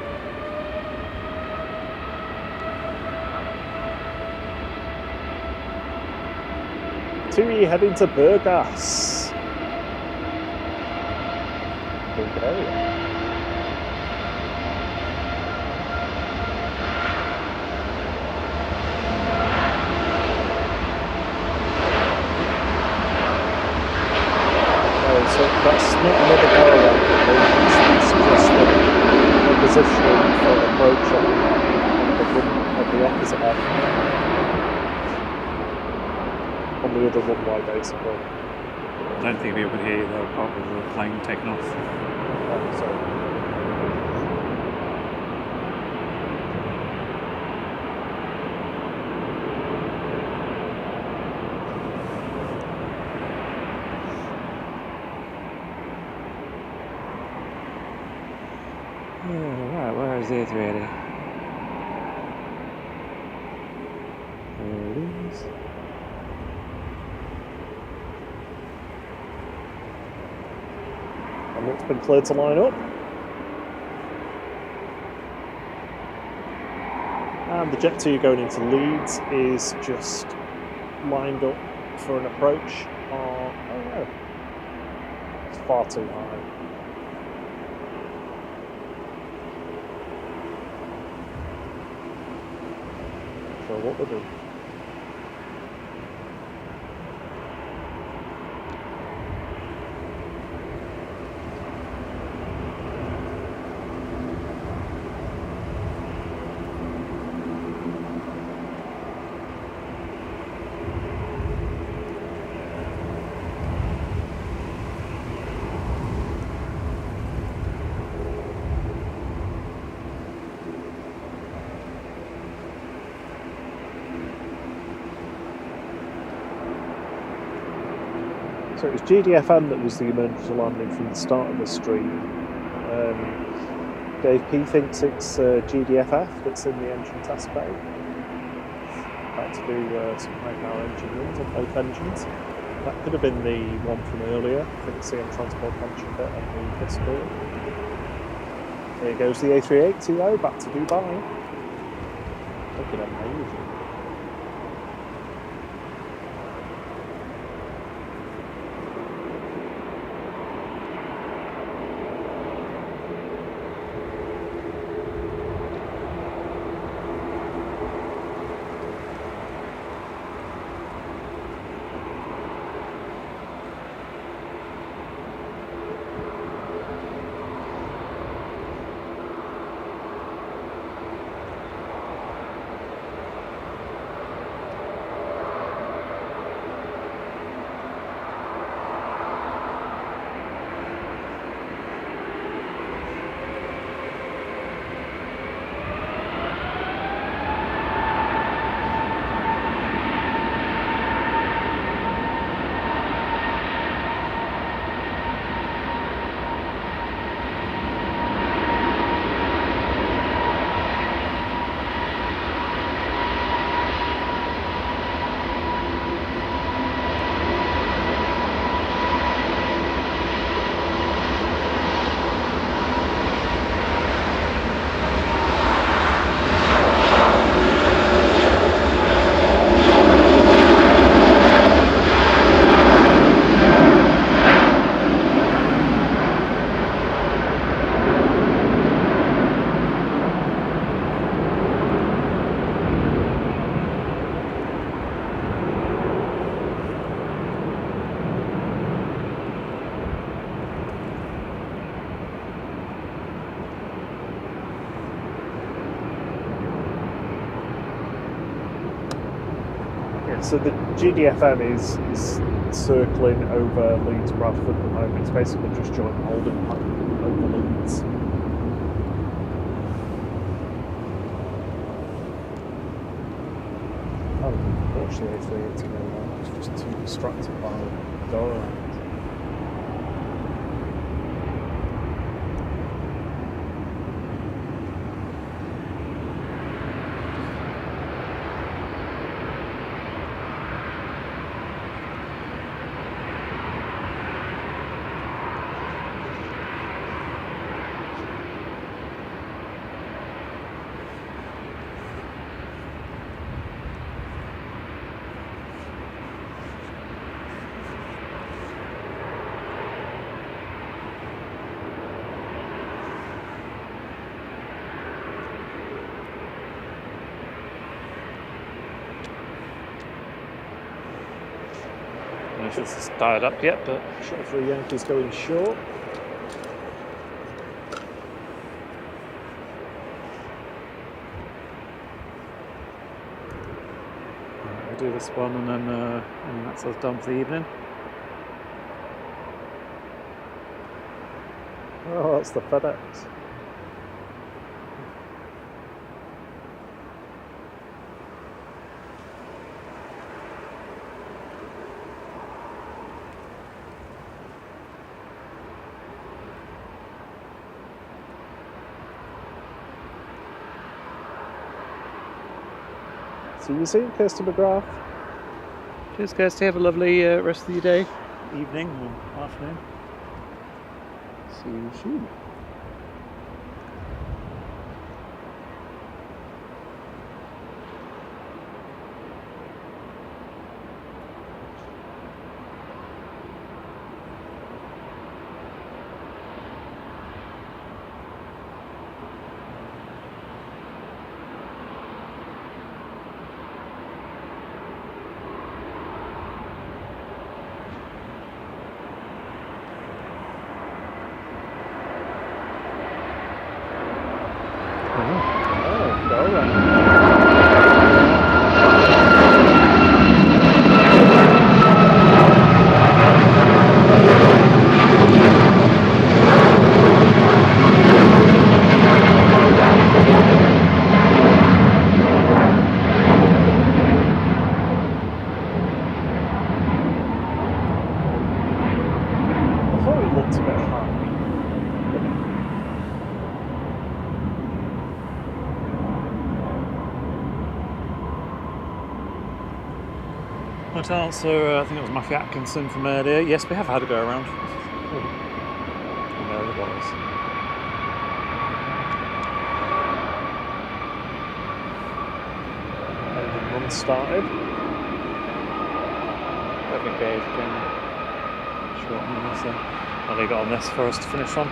Tui heading to Burgas. Bulgaria. So that's not another caravan, it's just a positioning for approach on the opposite end. On the other runway, basically. I don't think people could hear you though, apart from the plane taking off. So Where's the A380? There it is. And it's been cleared to line up. And the Jet 2 going into Leeds is just lined up for an approach on... Oh no, it's far too high. Not sure what they're doing. So it was GDFM that was the emergency landing from the start of the stream. Dave P thinks it's GDFF that's in the engine test bay. About to do some high power engine runs on both engines. That could have been the one from earlier. I think CM Transport mentioned it on the Discord. There goes the A380 back to Dubai. Looking amazing. So the GDFM is circling over Leeds Bradford at the moment. It's basically just joint holding pattern over Leeds. I would watch the A380 go now. It's just too distracted by the door around. I don't know if it's dialed up yet, but Shot for Yankees going short. we'll do this one and then that's us done for the evening. Oh, that's the FedEx. See you soon, Kirsty McGrath. Cheers, Kirsty. Have a lovely rest of your day, evening or afternoon. See you soon. To answer, I think it was Matthew Atkinson from earlier. Yes, we have had a go around. No, it was. And the run started. I think Dave can shorten this, so I'll leave it on this for us to finish on.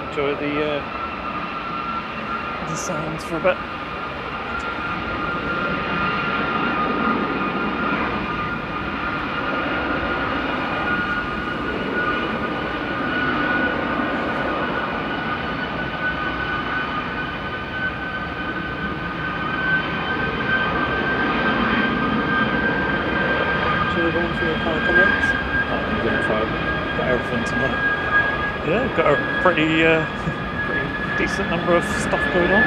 Enjoy the sounds for a bit. Should we go on for your final comments? I'm going to try got everything tonight. Yeah, we've got a pretty decent number of stuff going on.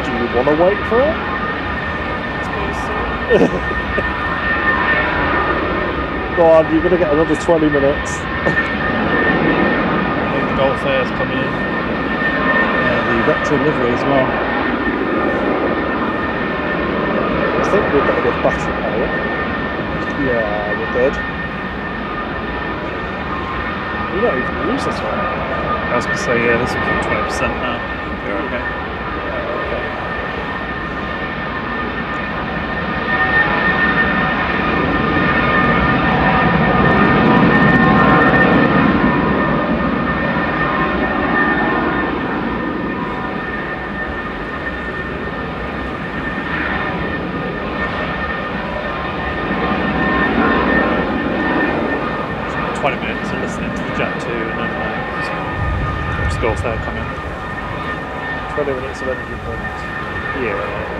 Do you want to wait for it? Go on, you're going to get another 20 minutes. I think the Golf Air's coming in. Yeah, the retro livery as well. I think we've got a good battery power. Yeah, we're good. We don't even use this one. I was going to say, yeah, this is at 20% now. You're okay. 20 minutes of listening to the Jet 2 and then just go off there, come in. 20 minutes of energy points. Yeah.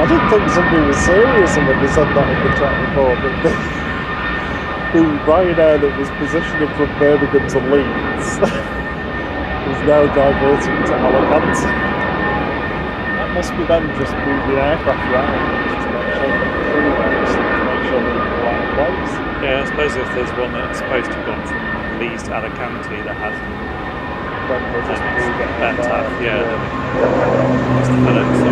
I didn't think somebody was serious when they said that in the chat before, but the Ryanair that was positioning from Birmingham to Leeds is now diverting to Alicante. That must be them just moving aircraft around just to make sure they're in the right place. Yeah, I suppose if there's one that's supposed to have gone from Leeds to Alicante that hasn't, Then they'll just move it then there. tough, yeah. It's the FedEx, so.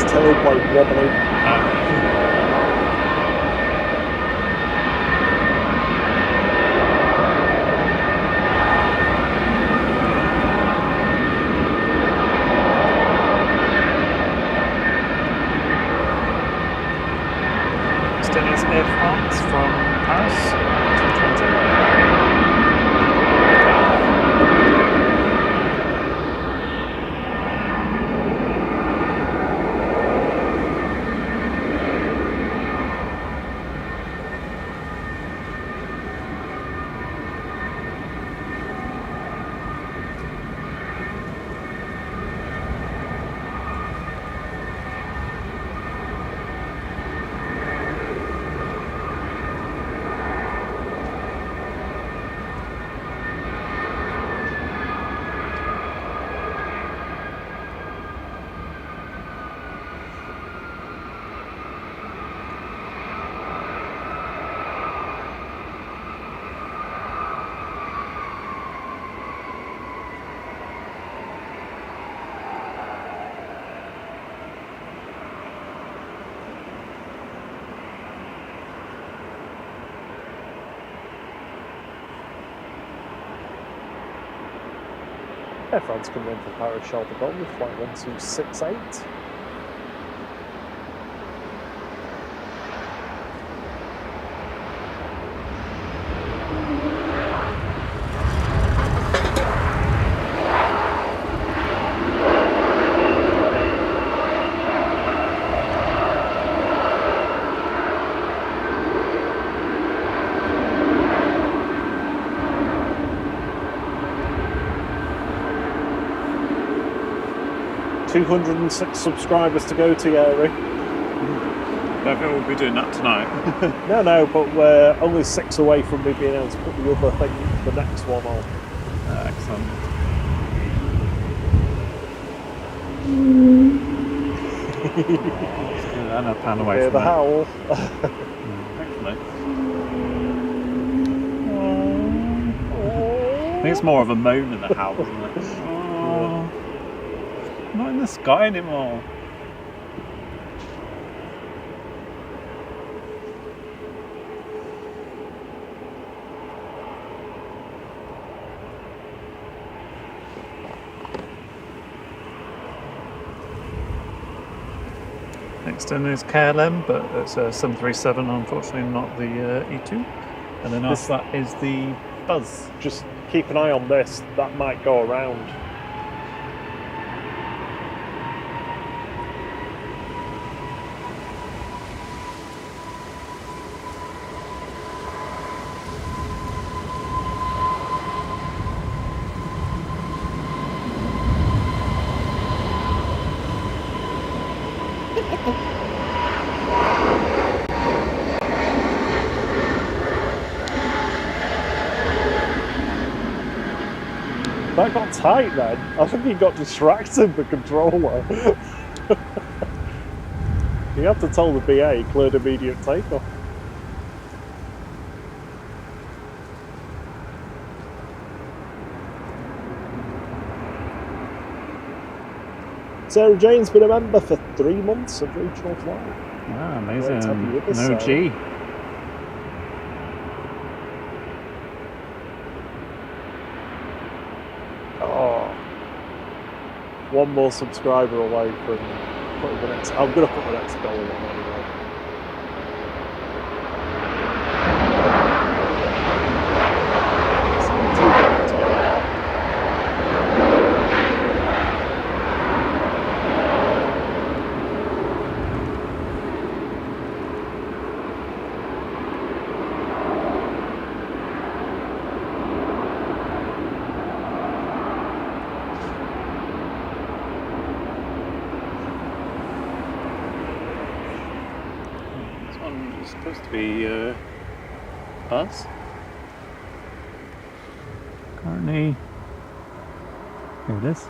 Tailplane wobbling. Still is Air France from Paris, 220. Air France coming in for Paris Charles de Gaulle with flight 1268. 206 subscribers to go to Yeri. Don't think we'll be doing that tonight. No, but we're only 6 away from me being able to put the other thing, the next one on. Excellent. And a pan away Hear from the it. howl. Hopefully. I think it's more of a moan than a howl, isn't it? Oh, not in the sky anymore. Next in is KLM, but it's a 737, unfortunately not the E2. And then after that is the Buzz. Just keep an eye on this, that might go around. That got tight then. I think he got distracted, the controller. You have to tell the BA he cleared immediate takeoff. Sarah Jane's been a member for 3 months of Regional Flight. Ah, amazing. Great to have you with us, No Sarah. G. Oh, one more subscriber away from putting the next. I'm going to put the next goal on anyway. This one is supposed to be Buzz. Currently, here it is.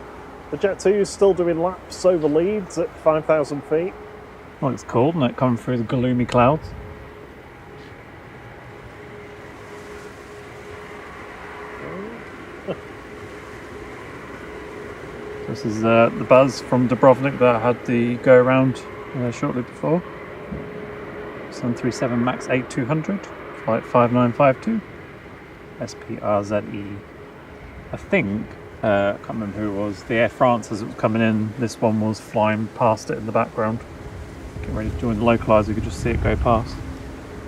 The Jet 2 is still doing laps over Leeds at 5,000 feet. Well, it's cold, isn't it? Coming through the gloomy clouds. This is the Buzz from Dubrovnik that had the go around shortly before. 737 MAX 8200, flight 5952, SPRZE. I think, I can't remember who it was, the Air France as it was coming in, this one was flying past it in the background. Getting ready to join the localizer, you could just see it go past.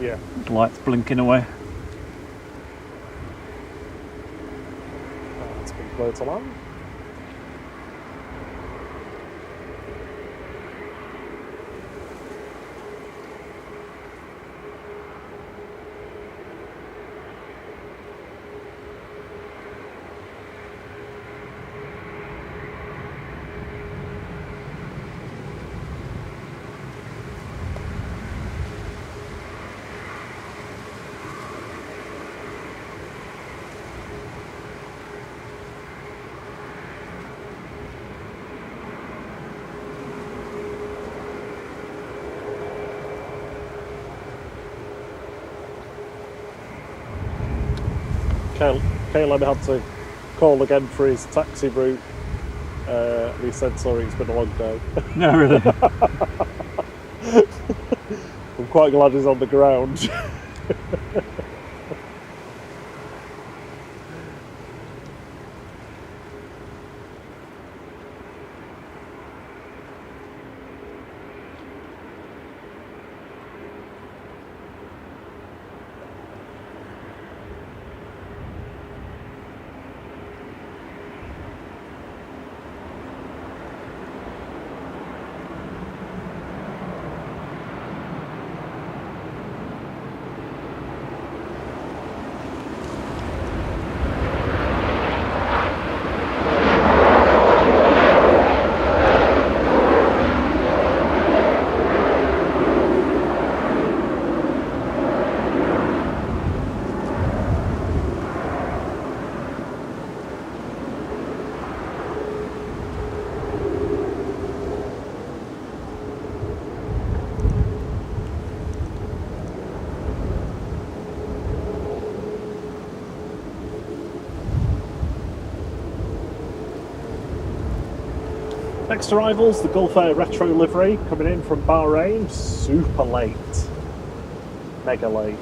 Yeah. The lights blinking away. It's been clear to land. Caleb had to call again for his taxi route. And he said, sorry, it's been a long day. No, really? I'm quite glad he's on the ground. Next arrivals, the Gulf Air Retro livery coming in from Bahrain. Super late. Mega late.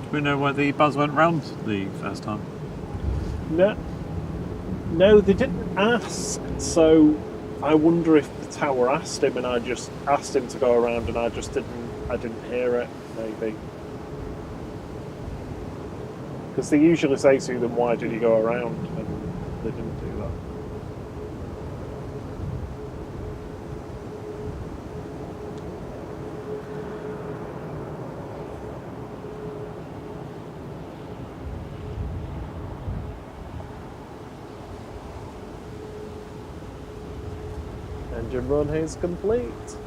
Do we know why the buzz went round the first time? No, they didn't ask. So I wonder if the tower asked him, and I just asked him to go around, and I didn't hear it. Maybe because they usually say to them, "Why did you go around?" and they didn't do that. Engine run is complete.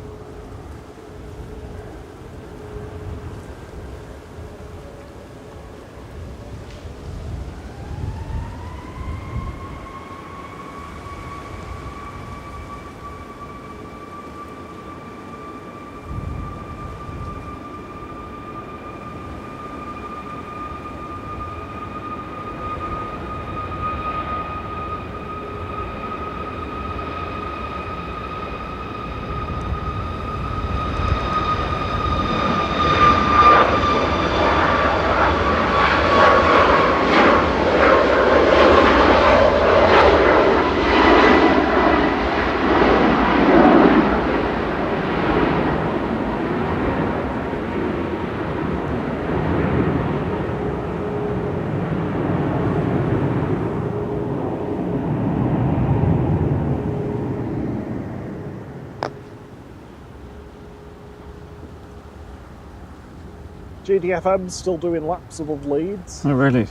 GDFM still doing laps above Leeds. Oh, really?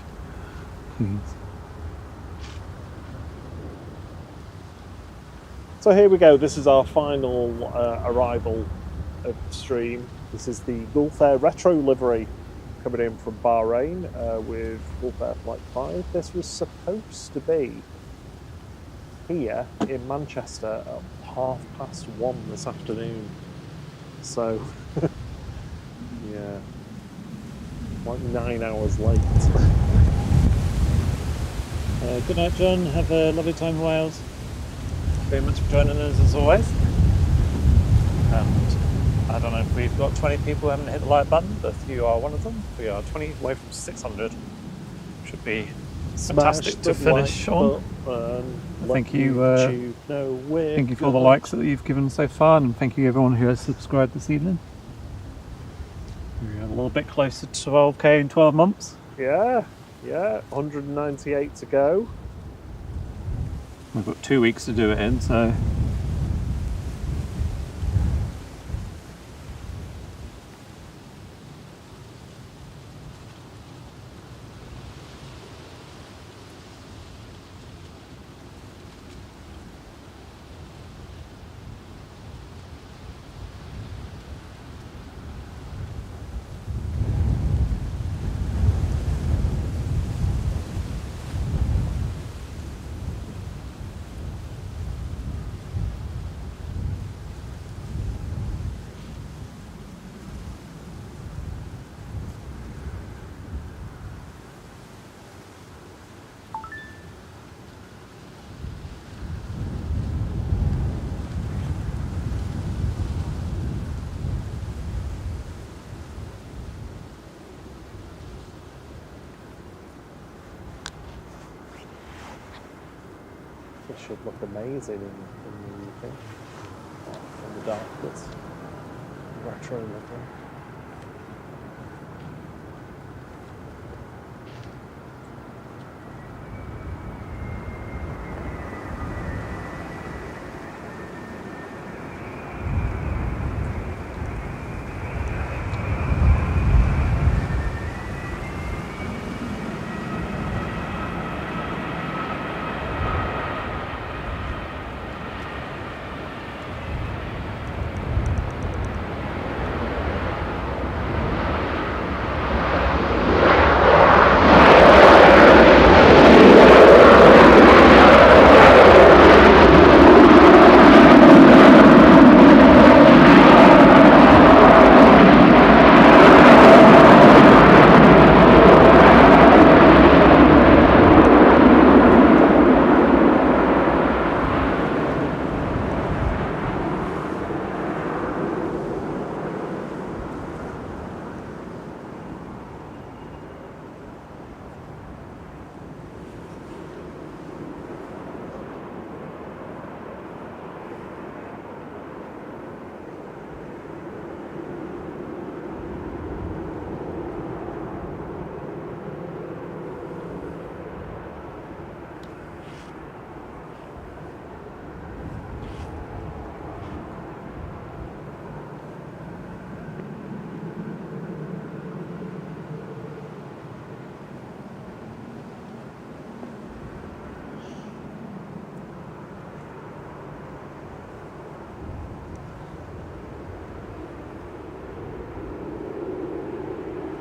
So here we go. This is our final arrival of the stream. This is the Gulf Air Retro livery coming in from Bahrain with Gulf Air Flight 5. This was supposed to be here in Manchester at 1:30 this afternoon. So, yeah, like 9 hours late. Good night, John. Have a lovely time in Wales. Thank you very much for joining us as always. And I don't know if we've got 20 people who haven't hit the like button, but you are one of them. We are 20 away from 600. Should be fantastic to finish on. Thank you. Thank you for all the likes that you've given so far, and thank you everyone who has subscribed this evening. We're a little bit closer to 12k in 12 months. Yeah, 198 to go. We've got 2 weeks to do it in, so. It should look amazing in the UK. In the darkness. Retro looking.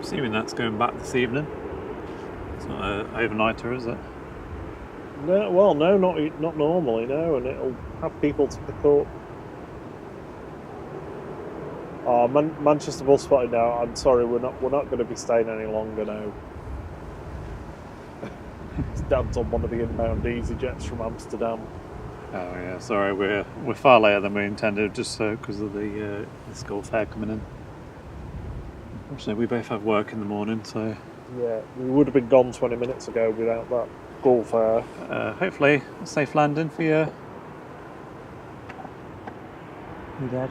assuming that's going back this evening. It's not an overnighter, is it? No, well, no, not normally, no, and it'll have people to pick up. Oh, Manchester bus spotted now. I'm sorry, we're not going to be staying any longer now. Dad's on one of the inbound EasyJets from Amsterdam. Oh yeah, sorry, we're far later than we intended, just because of the school fair coming in. Unfortunately, we both have work in the morning, so Yeah, we would have been gone 20 minutes ago without that school fair. hopefully a safe landing for you. You Dad?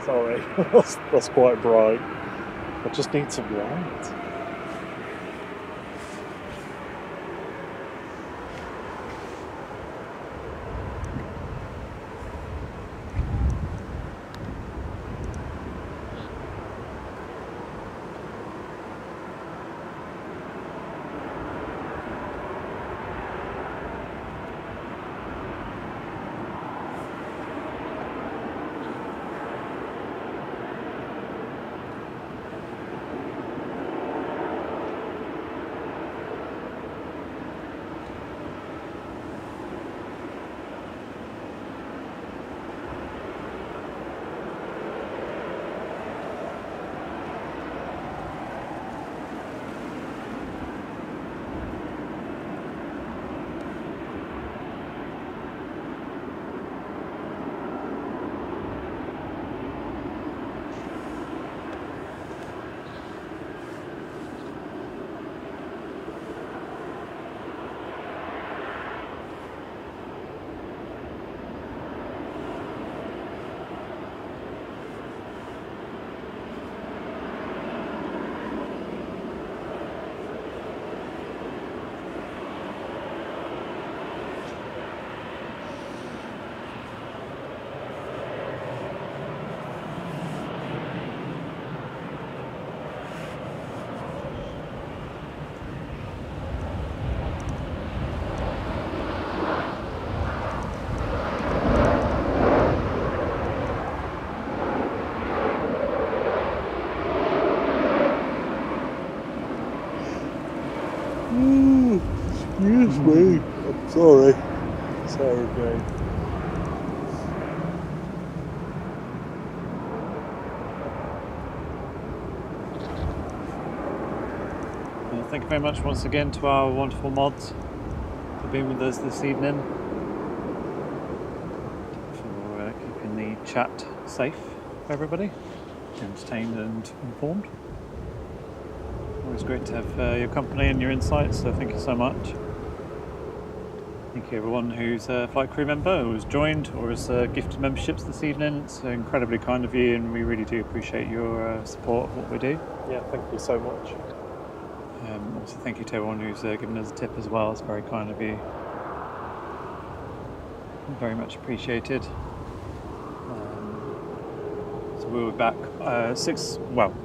Sorry, that's quite bright. I just need some light. Excuse me. I'm sorry. Sarah Jane. Thank you very much once again to our wonderful mods for being with us this evening, for keeping the chat safe for everybody, entertained and informed. Always great to have your company and your insights, so thank you so much. Thank you everyone who's a flight crew member, who's joined or has gifted memberships this evening. It's incredibly kind of you, and we really do appreciate your support of what we do. Yeah, thank you so much. Also thank you to everyone who's given us a tip as well. It's very kind of you. Very much appreciated. So we'll be back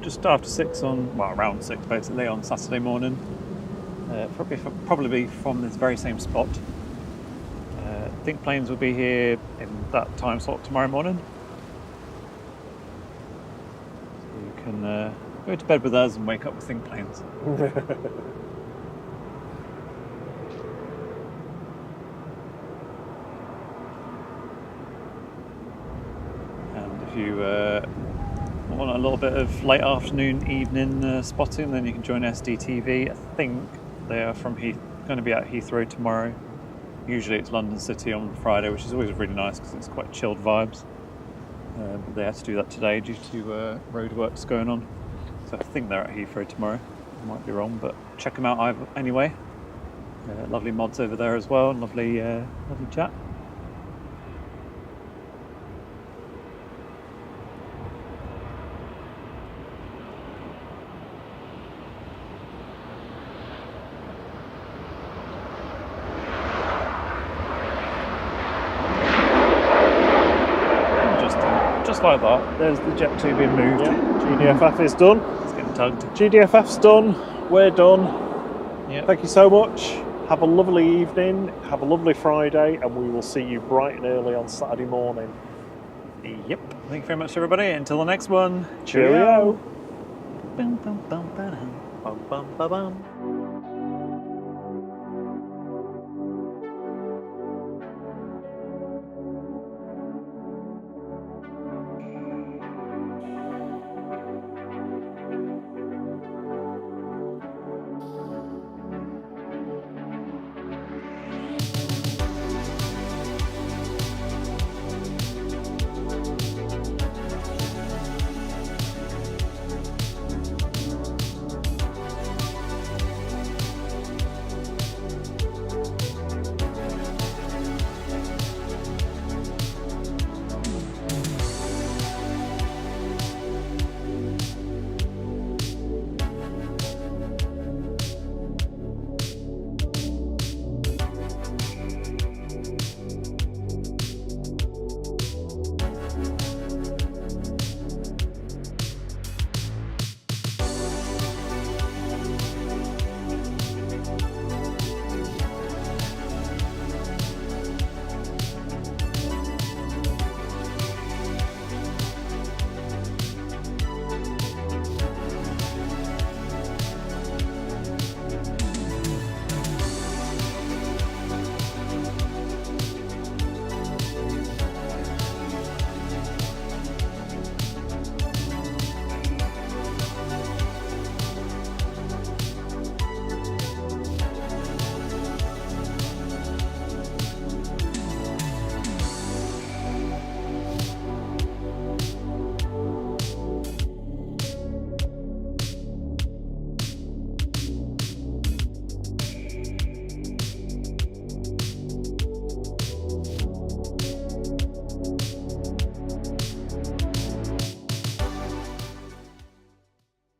just after 6 around 6 basically on Saturday morning. Probably from this very same spot. I think planes will be here in that time slot tomorrow morning. So you can go to bed with us and wake up with Think Planes. And if you want a little bit of late afternoon, evening spotting, then you can join SDTV. I think they are going to be at Heathrow tomorrow. Usually it's London City on Friday, which is always really nice because it's quite chilled vibes. But they had to do that today due to roadworks going on. So I think they're at Heathrow tomorrow. I might be wrong, but check them out anyway. Lovely mods over there as well, and lovely chat. just like that, there's the Jet 2 being moved. Yeah, GDFF is done. It's getting tugged. GDFF's done. We're done. Yeah. Thank you so much. Have a lovely evening. Have a lovely Friday, and we will see you bright and early on Saturday morning. Yep. Thank you very much, everybody. Until the next one. Cheerio. Bum, bum, bum, ba-dum. Bum, bum, ba-bum.